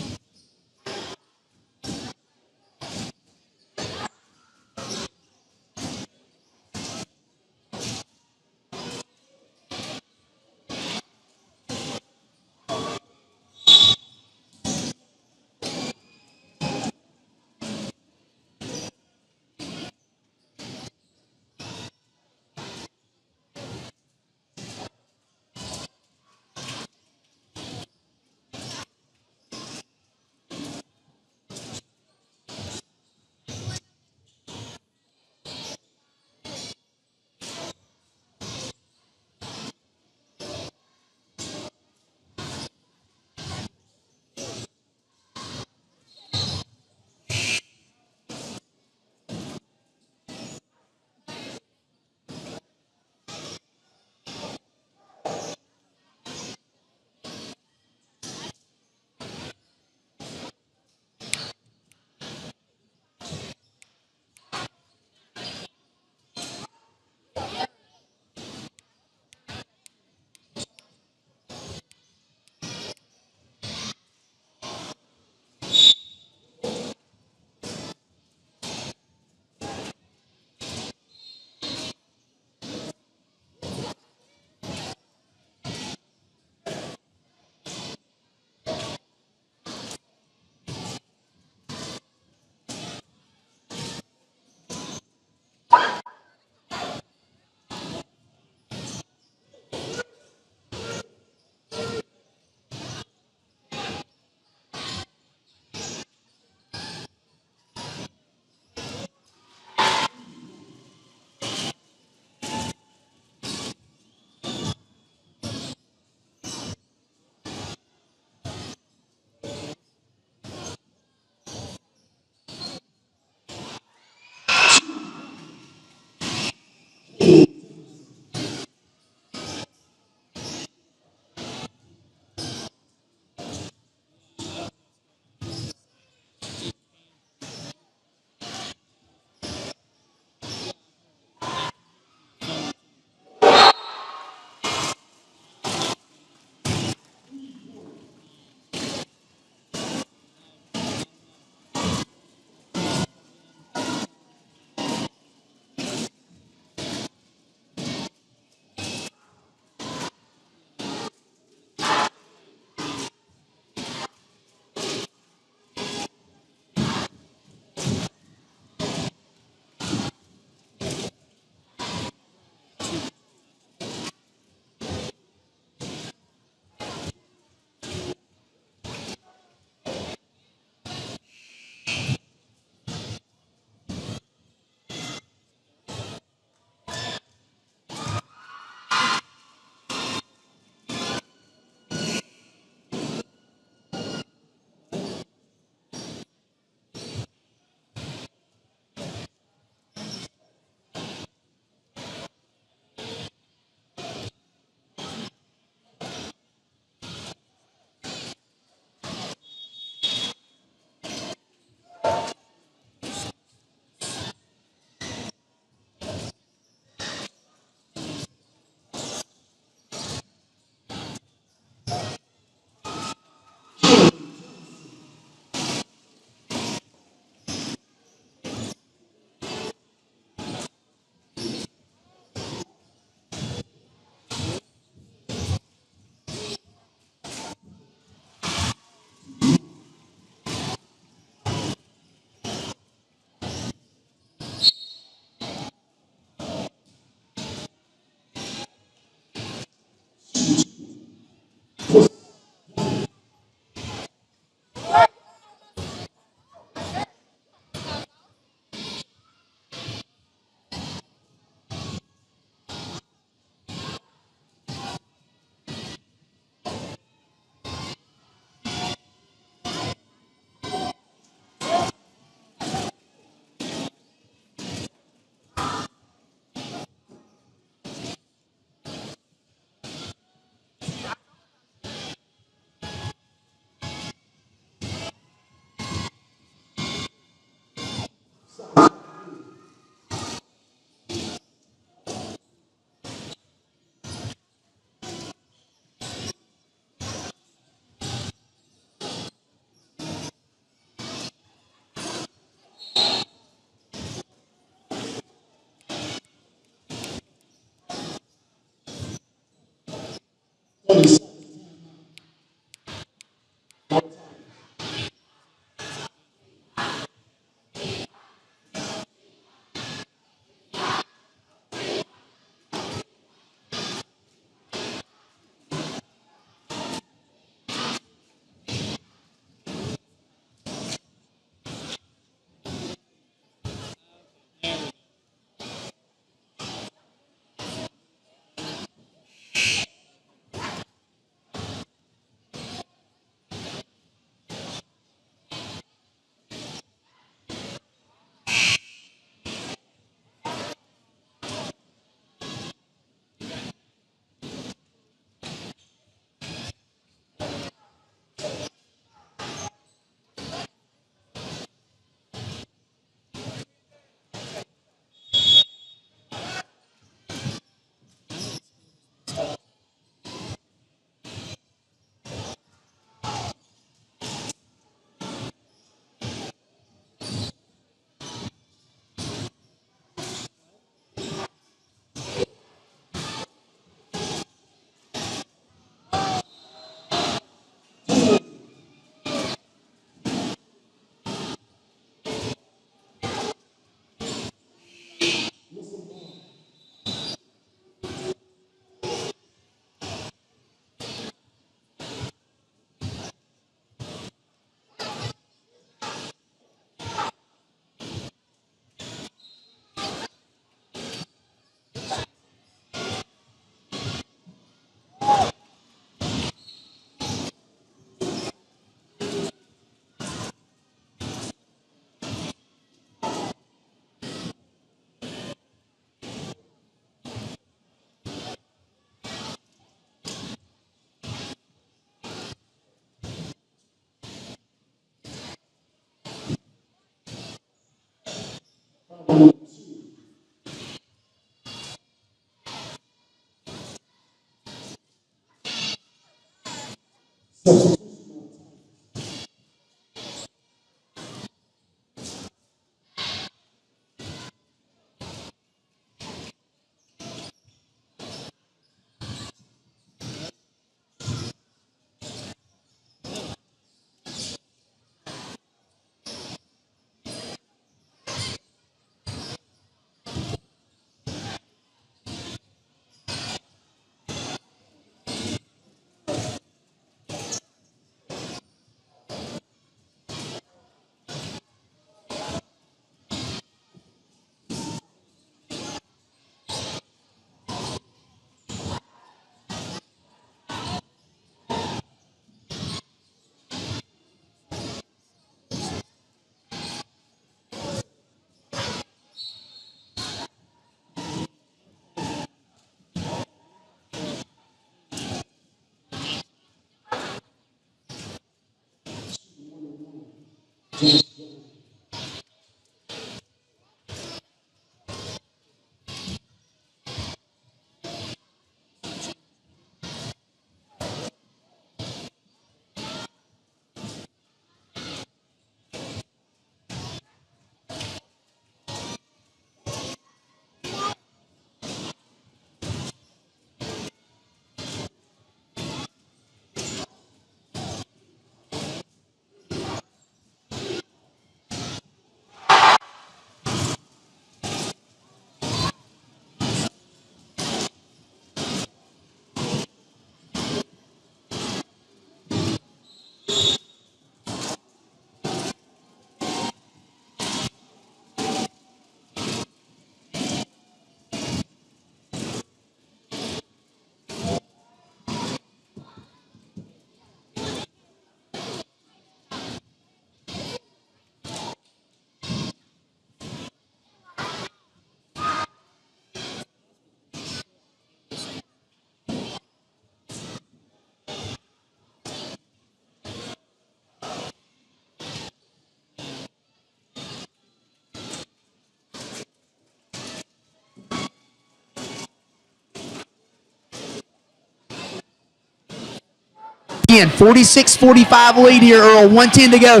Again, 46-45 lead here, Earl. 1:10 to go.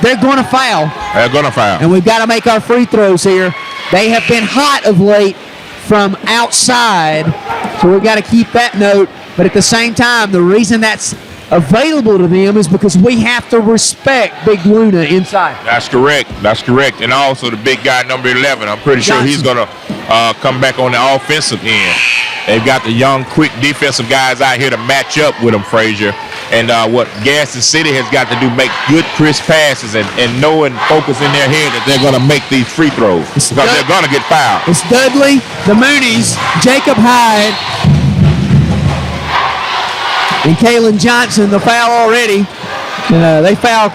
They're going to foul. They're going to foul. And we've got to make our free throws here. They have been hot of late from outside, so we've got to keep that note. But at the same time, the reason that's available to them is because we have to respect Big Luna inside. That's correct. That's correct. And also the big guy, number 11. I'm pretty sure he's going to come back on the offensive end. They've got the young, quick defensive guys out here to match up with them, Frazier. And what Gadsden City has got to do, make good, crisp passes and know and focus in their head that they're going to make these free throws because they're going to get fouled. It's Dudley, the Moonies, Jacob Hyde, and Kalen Johnson. The foul already. They fouled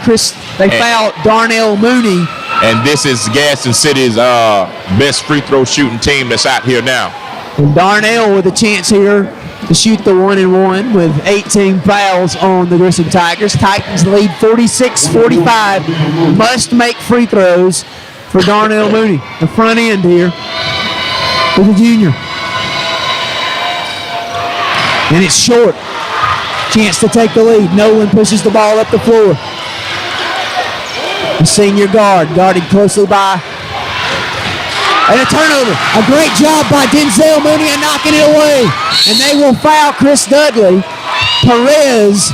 Darnell Mooney. And this is Gadsden City's best free throw shooting team that's out here now. And Darnell with a chance here to shoot the 1-and-1 with 18 fouls on the Grissom Tigers. Titans lead 46-45. Must make free throws for Darnell Mooney. The front end here for the junior. And it's short. Chance to take the lead. Nolan pushes the ball up the floor. The senior guard guarded closely by. And a turnover. A great job by Denzel Mooney in knocking it away. And they will foul Chris Dudley. Perez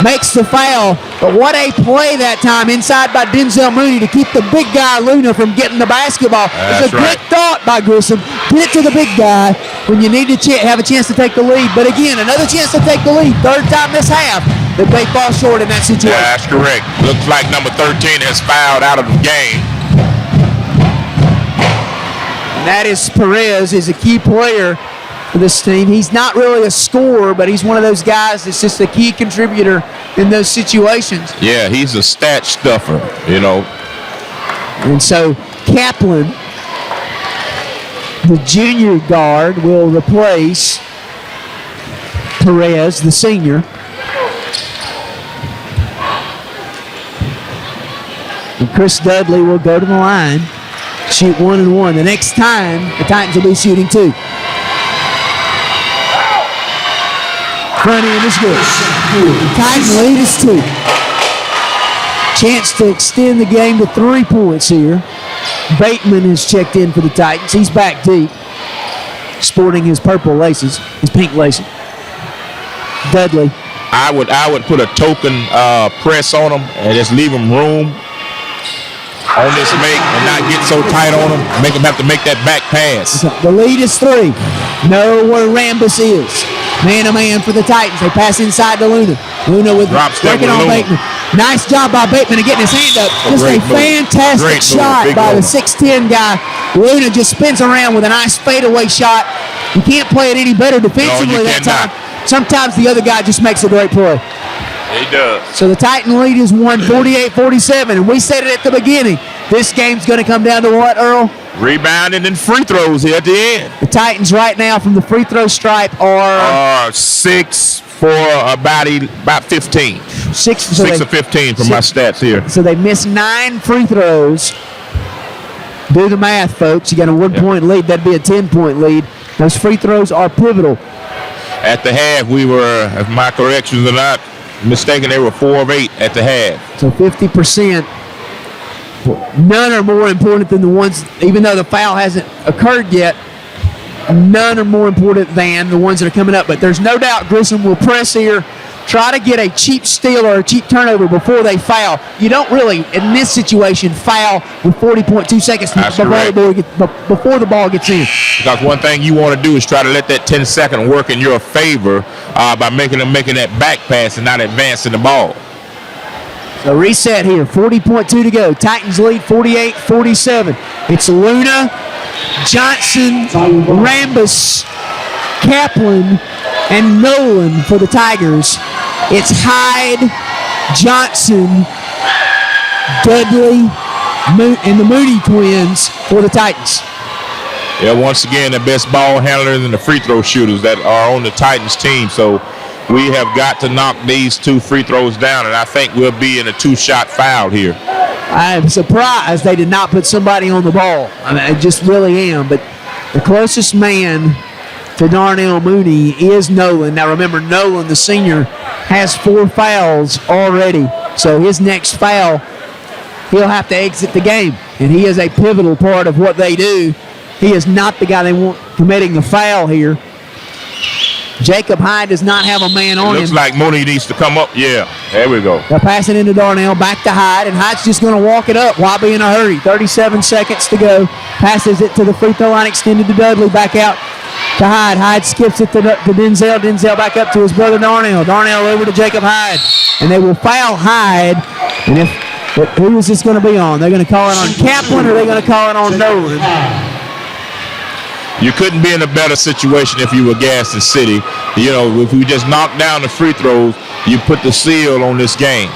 makes the foul. But what a play that time inside by Denzel Mooney to keep the big guy Luna from getting the basketball. It's a good thought by Grissom. Get it to the big guy when you need to have a chance to take the lead. But again, another chance to take the lead. Third time this half that they fall short in that situation. Yeah, that's correct. Looks like number 13 has fouled out of the game. That is Perez, is a key player for this team. He's not really a scorer, but he's one of those guys that's just a key contributor in those situations. Yeah, he's a stat stuffer, And so Kaplan, the junior guard, will replace Perez, the senior. And Chris Dudley will go to the line. Shoot 1-and-1. The next time, the Titans will be shooting 2. Front end is good. Titan lead is 2. Chance to extend the game to 3 points here. Bateman has checked in for the Titans. He's back deep, sporting his purple laces, his pink laces. Dudley. I would put a token press on them and just leave them room on this make and not get so tight on them. Make them have to make that back pass. The lead is 3. Know where Rambus is. Man-to-man for the Titans. They pass inside to Luna. Luna with breaking on Bateman. Nice job by Bateman of getting his hand up. Just a fantastic shot by the 6'10 guy. Luna just spins around with a nice fadeaway shot. You can't play it any better defensively that time. Sometimes the other guy just makes a great play. He does. So the Titan lead is 48-47, and we said it at the beginning. This game's going to come down to what, Earl? Rebounding and free throws here at the end. The Titans right now from the free throw stripe are 6 for about 15. 6 or 15 from my stats here. So they missed 9 free throws. Do the math, folks. You got a 1-point lead. That'd be a 10-point lead. Those free throws are pivotal. At the half, we were, if my corrections are not mistaken, they were 4 of 8 at the half. So 50%. None are more important than the ones, even though the foul hasn't occurred yet, none are more important than the ones that are coming up. But there's no doubt Grissom will press here, try to get a cheap steal or a cheap turnover before they foul. You don't really, in this situation, foul with 40.2 seconds before the ball gets in. Because one thing you want to do is try to let that 10-second work in your favor by making that back pass and not advancing the ball. So reset here, 40.2 to go. Titans lead 48-47. It's Luna, Johnson, Rambus, Kaplan, and Nolan for the Tigers. It's Hyde, Johnson, Dudley, and the Moody twins for the Titans. Yeah, once again, the best ball handlers and the free throw shooters that are on the Titans team. So we have got to knock these 2 free throws down, and I think we'll be in a 2-shot foul here. I'm surprised they did not put somebody on the ball. I mean, I just really am. But the closest man to Darnell Mooney is Nolan. Now remember, Nolan, the senior, has 4 fouls already. So his next foul, he'll have to exit the game. And he is a pivotal part of what they do. He is not the guy they want committing the foul here. Jacob Hyde does not have a man on him. Looks like Mooney needs to come up. Yeah, there we go. They'll pass it into Darnell, back to Hyde, and Hyde's just going to walk it up. Why be in a hurry? 37 seconds to go. Passes it to the free throw line, extended to Dudley, back out to Hyde. Hyde skips it to Denzel. Denzel back up to his brother Darnell. Darnell over to Jacob Hyde. And they will foul Hyde. And who is this going to be on? They're going to call it on Kaplan, or are they going to call it on Nolan? You couldn't be in a better situation if you were Gadsden City. You know, if we just knock down the free throws, you put the seal on this game.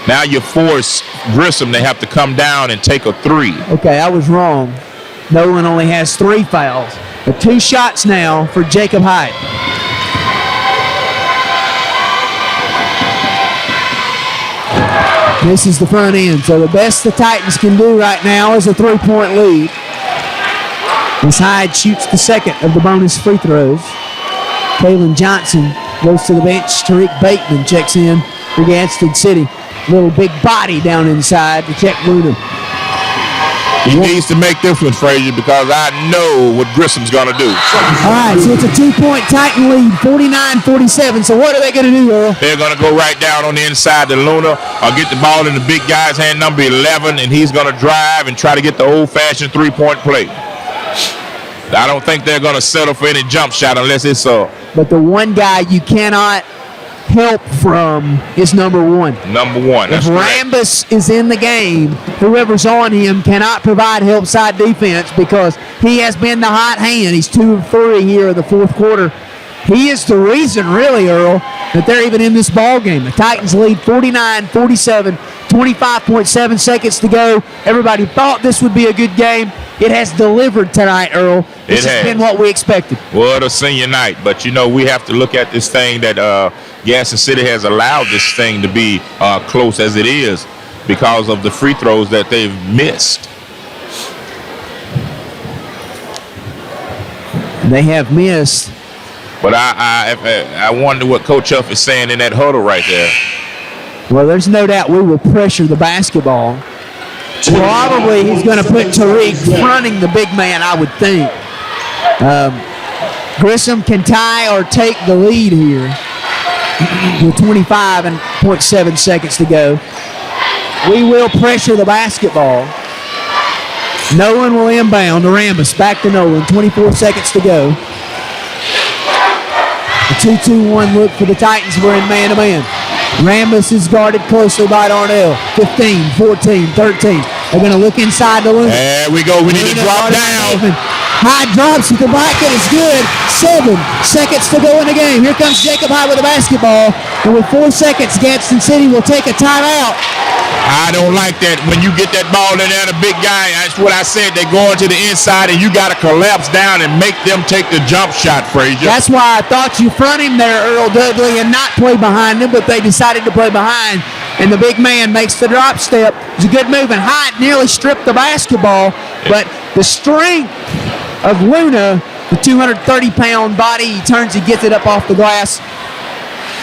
Now you force Grissom to have to come down and take a 3. Okay, I was wrong. Nolan only has 3 fouls. But 2 shots now for Jacob Hyde. This is the front end. So the best the Titans can do right now is a 3-point lead. As Hyde shoots the second of the bonus free throws. Kalen Johnson goes to the bench. Tariq Bateman checks in for Gadsden City. Little big body down inside to check Luna. He needs to make this one, Frazier, because I know what Grissom's going to do. All right, so it's a 2-point Titan lead, 49-47. So what are they going to do, Earl? They're going to go right down on the inside to Luna or get the ball in the big guy's hand, number 11, and he's going to drive and try to get the old-fashioned 3-point play. I don't think they're going to settle for any jump shot unless it's But the one guy you cannot help from is number 1. Number 1. That's if Rambus is in the game, whoever's on him cannot provide help side defense because he has been the hot hand. He's 2 of 3 here in the 4th quarter. He is the reason, really, Earl, that they're even in this ball game. The Titans lead 49-47, 25.7 seconds to go. Everybody thought this would be a good game. It has delivered tonight, Earl. This has been what we expected. Well, it's a senior night, but, you know, we have to look at this thing that Gadsden City has allowed this thing to be close as it is because of the free throws that they've missed. They have missed But I wonder what Coach Huff is saying in that huddle right there. Well, there's no doubt we will pressure the basketball. Probably he's going to put Tariq fronting the big man, I would think. Grissom can tie or take the lead here with 25.7 seconds to go. We will pressure the basketball. Nolan will inbound to Rambus. Back to Nolan. 24 seconds to go. The 2-2-1 look for the Titans. We're in man-to-man. Rambus is guarded closely by Darnell. 15, 14, 13. They're going to look inside the Luna. There we go. We need to drop down. High drops with the bucket is good. 7 seconds to go in the game. Here comes Jacob High with the basketball. And with 4 seconds, Gadsden City will take a timeout. I don't like that. When you get that ball in there, the big guy, that's what I said. They're going to the inside, and you got to collapse down and make them take the jump shot, Frazier. That's why I thought you front him there, Earl Dudley, and not play behind him, but they decided to play behind. And the big man makes the drop step. It's a good move, and Hyde nearly stripped the basketball, but the strength of Luna, the 230-pound body, he turns, he gets it up off the glass.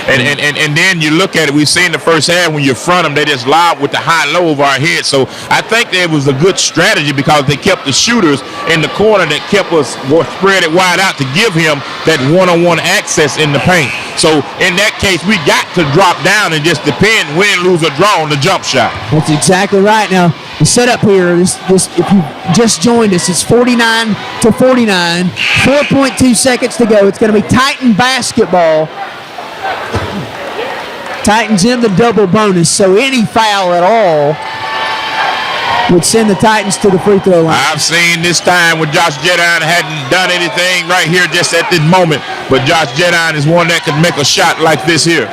And then you look at it, we've seen the first half when you front them, they just lob with the high-low over our head. So I think that was a good strategy because they kept the shooters in the corner that kept us spread it wide out to give him that one-on-one access in the paint. So in that case, we got to drop down and just depend, win, lose, or draw on the jump shot. That's exactly right. Now, the setup here, this if you just joined us, it's 49-49, 4.2 seconds to go. It's going to be Titan basketball. Titans in the double bonus, so any foul at all would send the Titans to the free throw line. I've seen this time when Josh Jedine hadn't done anything right here just at this moment, but Josh Jedine is one that could make a shot like this here.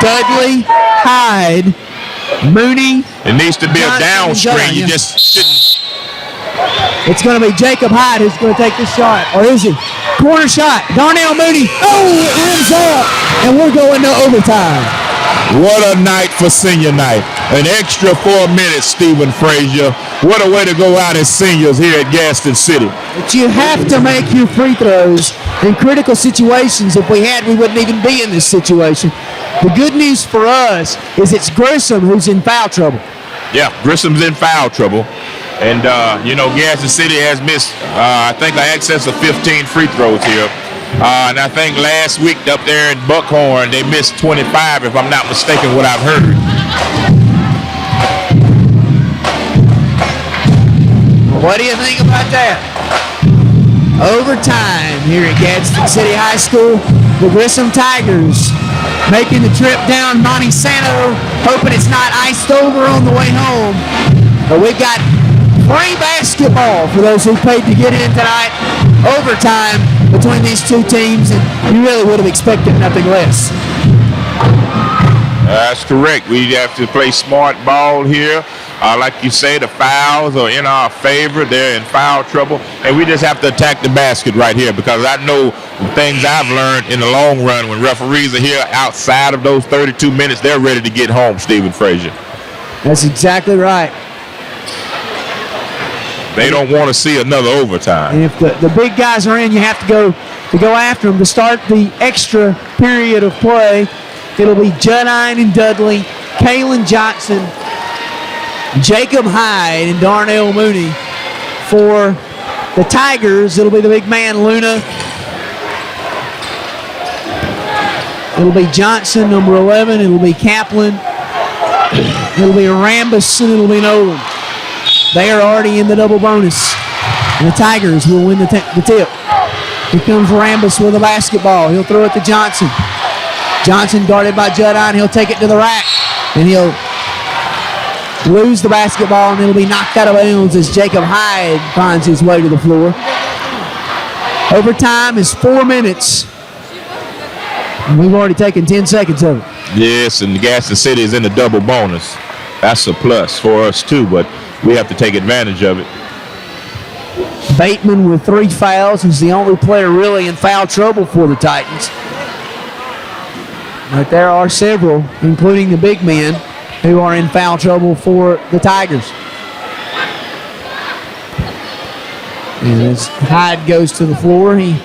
Dudley, Hyde, Mooney. It needs to be a down screen. You just shouldn't. It's going to be Jacob Hyde who's going to take the shot, or is he? Corner shot, Darnell Mooney. Oh, it rims up, and we're going to overtime. What a night for senior night. An extra 4 minutes, Stephen Frazier. What a way to go out as seniors here at Gadsden City. But you have to make your free throws in critical situations. If we had, we wouldn't even be in this situation. The good news for us is it's Grissom who's in foul trouble. Yeah, Grissom's in foul trouble. And, Gadsden City has missed, I think, an excess of 15 free throws here. And I think last week up there in Buckhorn, they missed 25, if I'm not mistaken, what I've heard. What do you think about that? Overtime here at Gadsden City High School. The Grissom Tigers making the trip down Monte Santo, hoping it's not iced over on the way home. But we've got free basketball for those who paid to get in tonight. Overtime between these two teams, and you really would have expected nothing less. That's correct. We have to play smart ball here. Like you say, the fouls are in our favor. They're in foul trouble, and we just have to attack the basket right here because I know things I've learned in the long run when referees are here outside of those 32 minutes, they're ready to get home, Stephen Frazier. That's exactly right. They don't want to see another overtime. And if the big guys are in, you have to go after them to start the extra period of play. It'll be Judine and Dudley, Kalen Johnson, Jacob Hyde, and Darnell Mooney. For the Tigers, it'll be the big man, Luna. It'll be Johnson, number 11. It'll be Kaplan. It'll be Rambus, and it'll be Nolan. They are already in the double bonus. And the Tigers will win the tip. Here comes Rambus with the basketball. He'll throw it to Johnson. Johnson guarded by Judine. He'll take it to the rack. And he'll lose the basketball, and it'll be knocked out of bounds as Jacob Hyde finds his way to the floor. Overtime is 4 minutes. And we've already taken 10 seconds of it. Yes, and Gadsden City is in the double bonus. That's a plus for us too, but we have to take advantage of it. Bateman with 3 fouls. He's the only player really in foul trouble for the Titans. But there are several, including the big men, who are in foul trouble for the Tigers. And as Hyde goes to the floor, he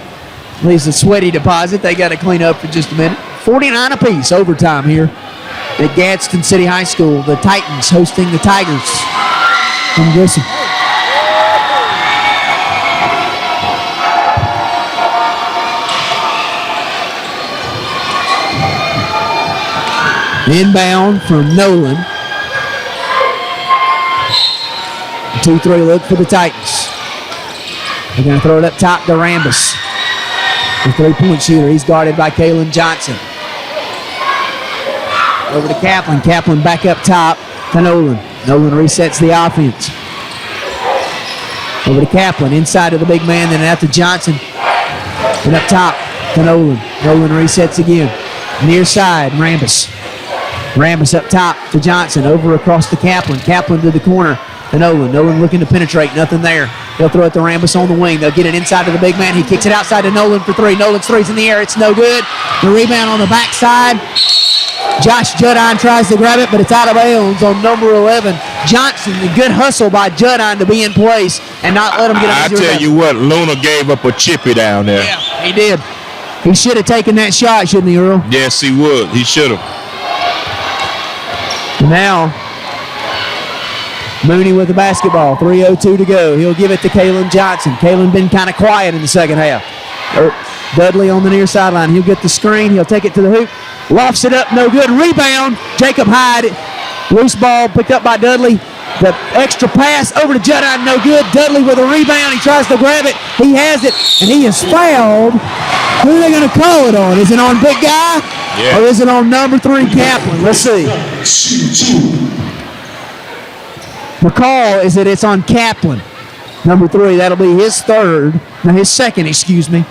Leaves a sweaty deposit. They got to clean up for just a minute. 49 apiece, overtime here at Gadsden City High School. The Titans hosting the Tigers from Grissom. Inbound from Nolan. 2-3 look for the Titans. They're going to throw it up top to Rambus. The three-point shooter. He's guarded by Kalen Johnson. Over to Kaplan. Kaplan back up top to Nolan. Nolan resets the offense. Over to Kaplan. Inside of the big man. Then out to Johnson. And up top to Nolan. Nolan resets again. Near side. Rambus. Rambus up top to Johnson. Over across to Kaplan. Kaplan to the corner to Nolan. Nolan looking to penetrate. Nothing there. They'll throw it to Rambus on the wing. They'll get it inside to the big man. He kicks it outside to Nolan for three. Nolan's three's in the air. It's no good. The rebound on the backside. Josh Judine tries to grab it, but it's out of bounds on number 11. Johnson, a good hustle by Judine to be in place and not let him get I tell you what, Luna gave up a chippy down there. Yeah, he did. He should have taken that shot, shouldn't he, Earl? Yes, he would. He should have. Now, Mooney with the basketball. 3:02 to go. He'll give it to Kalen Johnson. Kalen been kind of quiet in the second half. Dudley on the near sideline. He'll get the screen. He'll take it to the hoop. Lofts it up. No good. Rebound. Jacob Hyde. Loose ball picked up by Dudley. The extra pass over to Judine. No good. Dudley with a rebound. He tries to grab it. He has it. And he is fouled. Who are they going to call it on? Is it on big guy? Yeah. Or is it on number 3 Kaplan? Let's see. The call is that it's on Kaplan. Number 3. That'll be his third. No, his second, excuse me.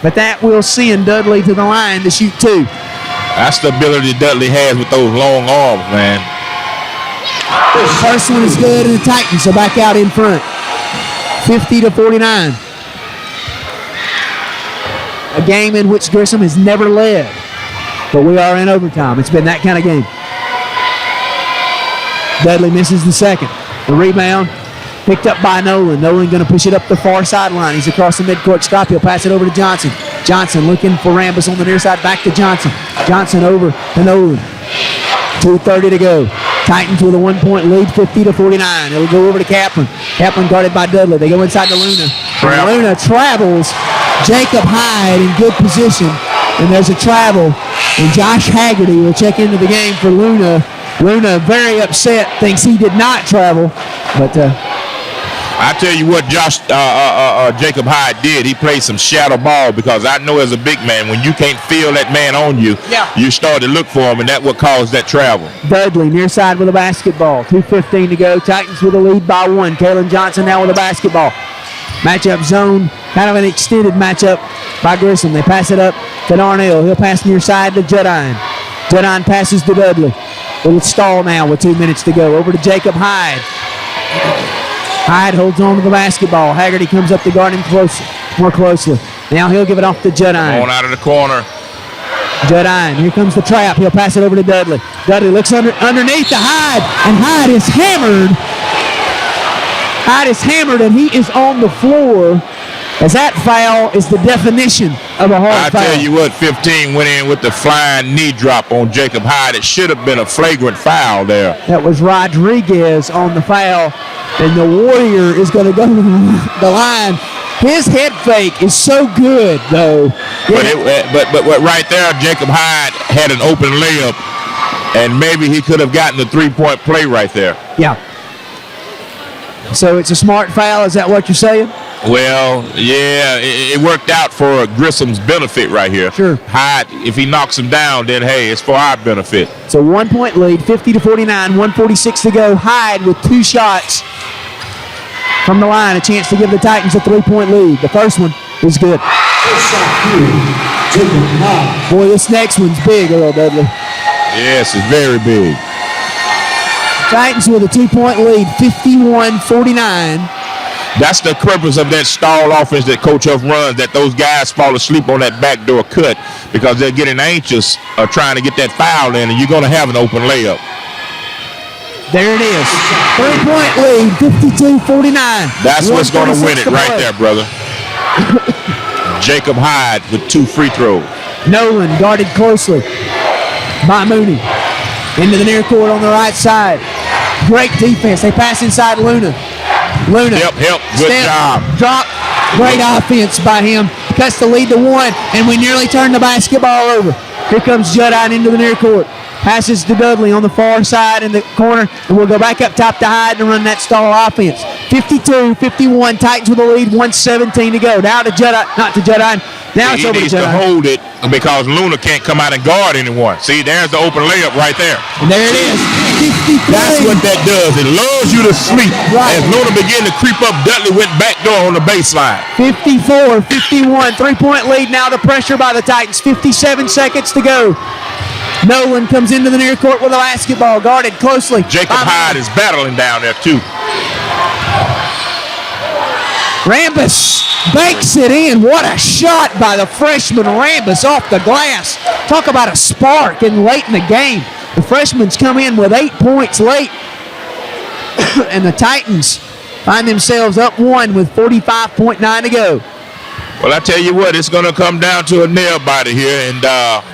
But that will send Dudley to the line to shoot 2. That's the ability Dudley has with those long arms, man. First one is good, and the Titans are back out in front. 50-49. A game in which Grissom has never led. But we are in overtime. It's been that kind of game. Dudley misses the second. The rebound picked up by Nolan. Nolan going to push it up the far sideline. He's across the midcourt stop. He'll pass it over to Johnson. Johnson looking for Rambus on the near side. Back to Johnson. Johnson over to Nolan. 2:30 to go. Titans with a 1-point lead, 50-49. It'll go over to Kaplan. Kaplan guarded by Dudley. They go inside to Luna. And Luna travels. Jacob Hyde in good position. And there's a travel. And Josh Haggerty will check into the game for Luna. Luna very upset, thinks he did not travel. But I tell you what, Jacob Hyde did. He played some shadow ball because I know as a big man, when you can't feel that man on you, you start to look for him, and that's what caused that travel. Dudley near side with a basketball. 2:15 to go. Titans with a lead by 1. Kalen Johnson now with a basketball. Matchup zone, kind of an extended matchup by Grissom. They pass it up to Darnell. He'll pass near side to Judine. Judine passes to Dudley. Little stall now with 2 minutes to go. Over to Jacob Hyde. Hyde holds on to the basketball. Haggerty comes up to guard him more closely. Now he'll give it off to Judine. Going out of the corner. Judine, here comes the trap. He'll pass it over to Dudley. Dudley looks underneath to Hyde, and Hyde is hammered. Hyde is hammered, and he is on the floor. As that foul is the definition of a hard foul. I tell you what, 15 went in with the flying knee drop on Jacob Hyde. It should have been a flagrant foul there. That was Rodriguez on the foul, and the Warrior is going to go to the line. His head fake is so good, though. But right there, Jacob Hyde had an open layup, and maybe he could have gotten the three-point play right there. Yeah. So it's a smart foul, is that what you're saying? Well, yeah, it worked out for Grissom's benefit right here. Sure. Hyde, if he knocks him down, then, hey, it's for our benefit. It's a 1-point lead, 50-49, 1:46 to go. Hyde with 2 shots from the line, a chance to give the Titans a 3-point lead. The first one is good. Boy, this next one's big, Earl Dudley. Yes, it's very big. Titans with a 2-point lead, 51-49. That's the purpose of that stall offense that Coach Huff runs, that those guys fall asleep on that backdoor cut because they're getting anxious trying to get that foul in, and you're going to have an open layup. There it is. 3-point lead, 52-49. That's what's going to win it right there, brother. Jacob Hyde with 2 free throws. Nolan guarded closely by Mooney. Into the near court on the right side. Great defense. They pass inside Luna. Help. Good job. Drop. Great offense by him. Cuts the lead to 1, and we nearly turned the basketball over. Here comes Juddine into the near court. Passes to Dudley on the far side in the corner, and we'll go back up top to Hyde and run that stall offense. 52-51, Titans with a lead, 1:17 to go. Now to Juddine, not to Juddine. Now it's He over to needs to Juddine. hold it because Luna can't come out and guard anyone. See, there's the open layup right there. And there it is. 53. That's what that does. It lulls you to sleep. Right. As Luna began to creep up, Dudley went back door on the baseline. 54-51, 3-point lead now. The pressure by the Titans. 57 seconds to go. Nolan comes into the near court with a basketball, guarded closely. Jacob Hyde is battling down there too. Rambus banks it in. What a shot by the freshman Rambus off the glass. Talk about a spark in late in the game. The freshman's come in with 8 points late. And the Titans find themselves up 1 with 45.9 to go. Well, I tell you what, it's going to come down to a nail biter here, and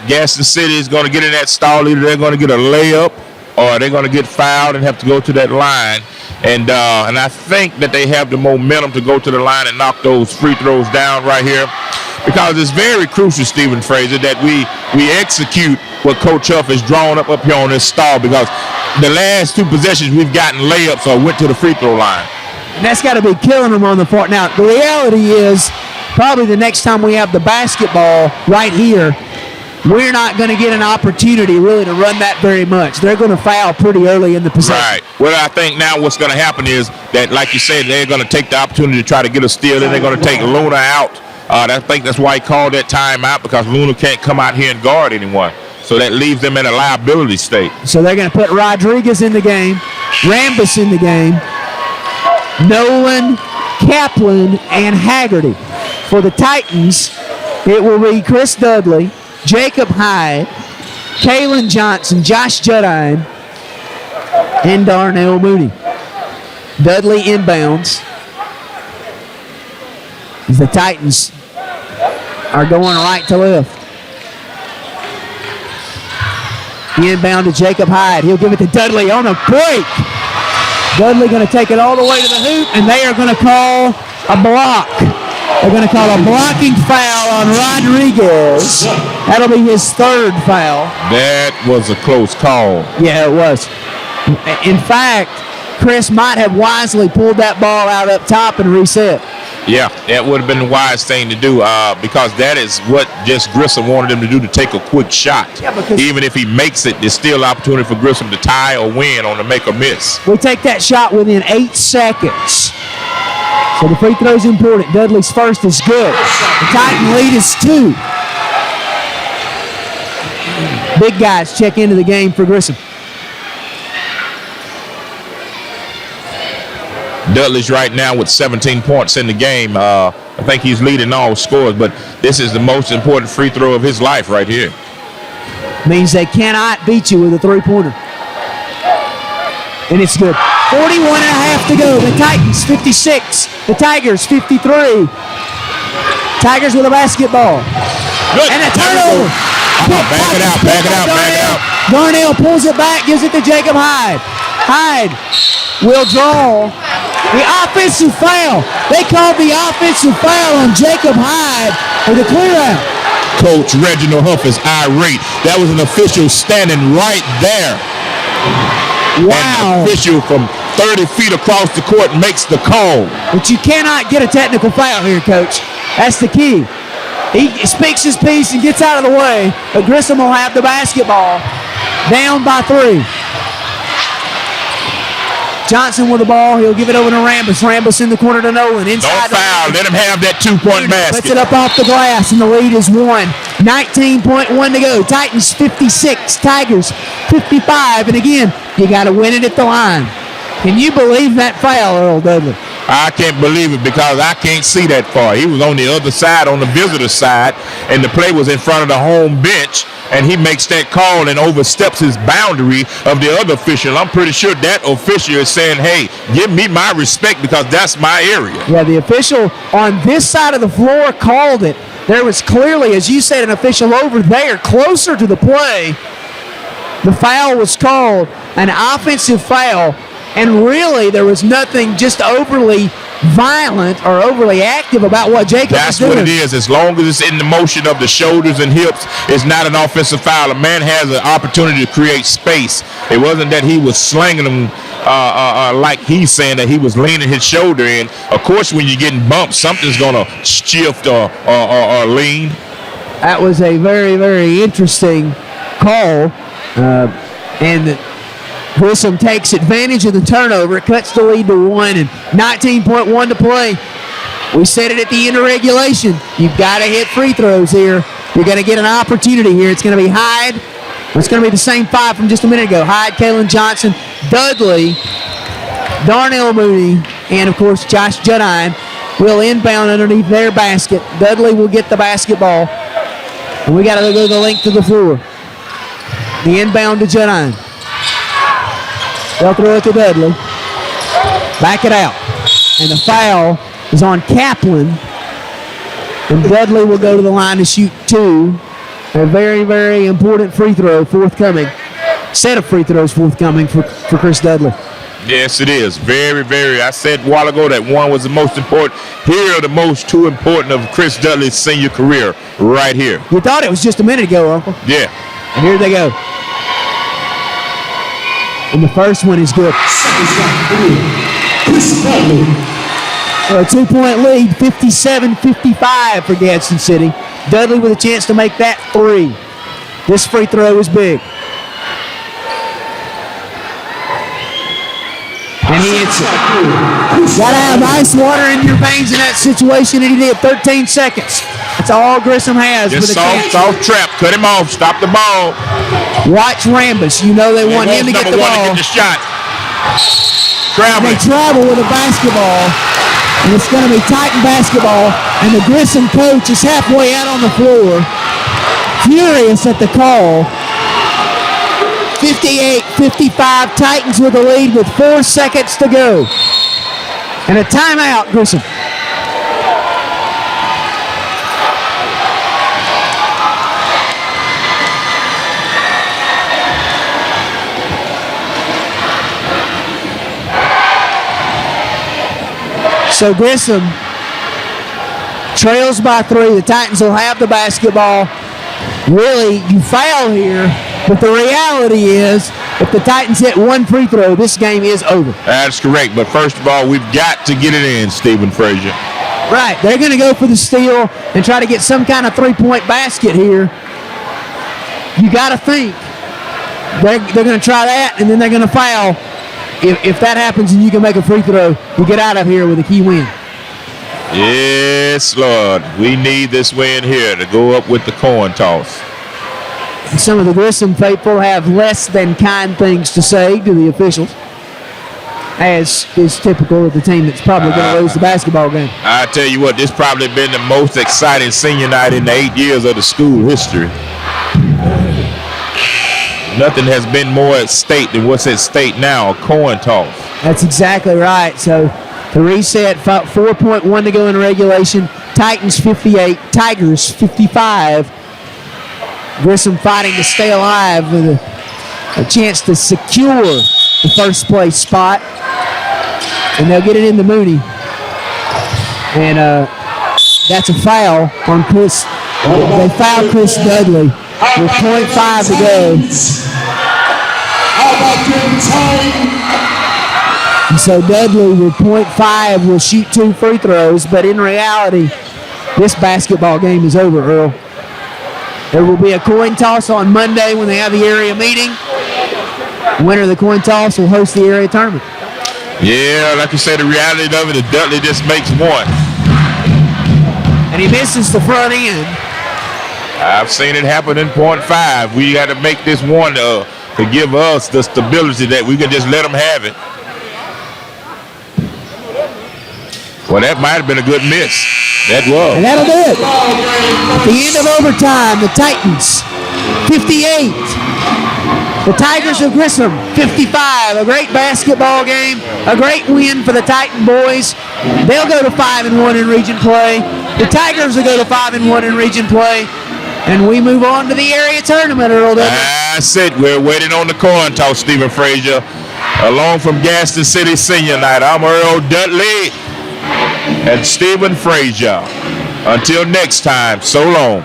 Gadsden City is going to get in that stall. Either they're going to get a layup or they're going to get fouled and have to go to that line. And I think that they have the momentum to go to the line and knock those free throws down right here, because it's very crucial, Stephen Fraser, that we execute what Coach Huff has drawn up here on this stall, because the last 2 possessions we've gotten layups or went to the free throw line. And that's got to be killing them on the far. Now, the reality is probably the next time we have the basketball right here, we're not going to get an opportunity really to run that very much. They're going to foul pretty early in the possession. Right. Well, I think now what's going to happen is that, like you said, they're going to take the opportunity to try to get a steal, and they're going to take Luna out. I think that's why he called that timeout, because Luna can't come out here and guard anyone. So that leaves them in a liability state. So they're going to put Rodriguez in the game, Rambus in the game, Nolan, Kaplan, and Haggerty. For the Titans, it will be Chris Dudley, Jacob Hyde, Kalen Johnson, Josh Juddine, and Darnell Mooney. Dudley inbounds as the Titans are going right to left. Inbound to Jacob Hyde. He'll give it to Dudley on a break. Dudley going to take it all the way to the hoop, and they are going to call a block. They're going to call a blocking foul on Rodriguez. That'll be his 3rd foul. That was a close call. Yeah, it was. In fact, Chris might have wisely pulled that ball out up top and reset. Yeah, that would have been the wise thing to do, because that is what just Grissom wanted him to do, to take a quick shot. Yeah, because even if he makes it, there's still opportunity for Grissom to tie or win on the make or miss. we take that shot within 8 seconds. So the free throw's important. Dudley's first is good. The Titan lead is 2. Big guys check into the game for Grissom. Dudley's right now with 17 points in the game. I think he's leading all scores, but this is the most important free throw of his life right here. Means they cannot beat you with a 3-pointer. And it's good. 41 and a half to go. The Titans 56. The Tigers 53. Tigers with a basketball. Good. And a turnover. Back it out. Darnell pulls it back, gives it to Jacob Hyde. Hyde will draw the offensive foul. They called the offensive foul on Jacob Hyde for the clear out. Coach Reginald Huff is irate. That was an official standing right there. Wow. An official from 30 feet across the court makes the call. But you cannot get a technical foul here, Coach. That's the key. He speaks his piece and gets out of the way, but Grissom will have the basketball. Down by 3. Johnson with the ball. He'll give it over to Rambus. Rambus in the corner to Nolan. Inside. Don't foul. Let him have that 2-point basket. Puts it up off the glass, and the lead is 1. 19.1 to go. Titans 56. Tigers 55. And again, you got to win it at the line. Can you believe that foul, Earl Dudley? I can't believe it, because I can't see that far. He was on the other side, on the visitor side, and the play was in front of the home bench, and he makes that call and oversteps his boundary of the other official. I'm pretty sure that official is saying, hey, give me my respect, because that's my area. Yeah, the official on this side of the floor called it. there was clearly, as you said, an official over there closer to the play. The foul was called, an offensive foul, and really there was nothing just overly violent or overly active about what Jacob was doing. That's what it is. As long as it's in the motion of the shoulders and hips, it's not an offensive foul. A man has an opportunity to create space. It wasn't that he was slanging them like he's saying that he was leaning his shoulder in. Of course, when you're getting bumped, something's going to shift or lean. That was a very, very interesting call. And Grissom takes advantage of the turnover. It cuts the lead to 1 and 19.1 to play. We said it at the end of regulation. You've got to hit free throws here. You're going to get an opportunity here. It's going to be Hyde. It's going to be the same 5 from just a minute ago. Hyde, Kalen Johnson, Dudley, Darnell Mooney, and, of course, Josh Judine will inbound underneath their basket. Dudley will get the basketball. And we got to go the length of the floor. The inbound to Judine. They'll throw it to Dudley. Back it out. And the foul is on Kaplan. And Dudley will go to the line to shoot 2. A very, very important free throw forthcoming. Set of free throws forthcoming for Chris Dudley. Yes, it is. Very, very. I said a while ago that one was the most important. Here are the most 2 important of Chris Dudley's senior career right here. You thought it was just a minute ago, Uncle. Yeah. And here they go. And the first one is good. A 2-point lead, 57-55 for Gadsden City. Dudley with a chance to make that 3. This free throw is big. And he hits it. Got to have ice water in your veins in that situation, and he did. 13 seconds. That's all Grissom has. Just soft trap. Cut him off. Stop the ball. Watch Rambus. You know they want him to get the ball. To get the shot. They travel with a basketball, and it's going to be Titan basketball, and the Grissom coach is halfway out on the floor, furious at the call. 58-55, Titans with the lead with 4 seconds to go. And a timeout, Grissom. So Grissom trails by 3. The Titans will have the basketball. Really, you foul here, but the reality is if the Titans hit 1 free throw, this game is over. That's correct, but first of all, we've got to get it in, Stephen Frazier. Right, they're going to go for the steal and try to get some kind of 3-point basket here. You got to think they're going to try that, and then they're going to foul. If that happens and you can make a free throw, you get out of here with a key win. Yes, Lord. We need this win here to go up with the coin toss. Some of the Grissom faithful have less than kind things to say to the officials, as is typical of the team that's probably going to lose the basketball game. I tell you what, this probably been the most exciting senior night in the 8 years of the school history. Nothing has been more at stake than what's at stake now, a coin toss. That's exactly right. So the reset, 4.1 to go in regulation. Titans 58, Tigers 55. Grissom fighting to stay alive with a chance to secure the first place spot. And they'll get it into Mooney. And that's a foul on Chris. They fouled Chris Dudley with 0.5 to go. And so Dudley with 0.5 will shoot 2 free throws, but in reality, this basketball game is over, Earl. There will be a coin toss on Monday when they have the area meeting. The winner of the coin toss will host the area tournament. Yeah, like you said, the reality of it is Dudley just makes 1. And he misses the front end. I've seen it happen in 0.5. We got to make this 1 to give us the stability that we can just let them have it. Well, that might have been a good miss. That was. And that'll do it. At the end of overtime, the Titans 58. The Tigers of Grissom 55. A great basketball game. A great win for the Titan boys. They'll go to 5-1 in region play. The Tigers will go to 5-1 in region play, and we move on to the area tournament, Earl Dudley. That's it. We're waiting on the coin toss, Stephen Frazier. Along from Gadsden City Senior Night, I'm Earl Dudley and Stephen Frazier. Until next time, so long.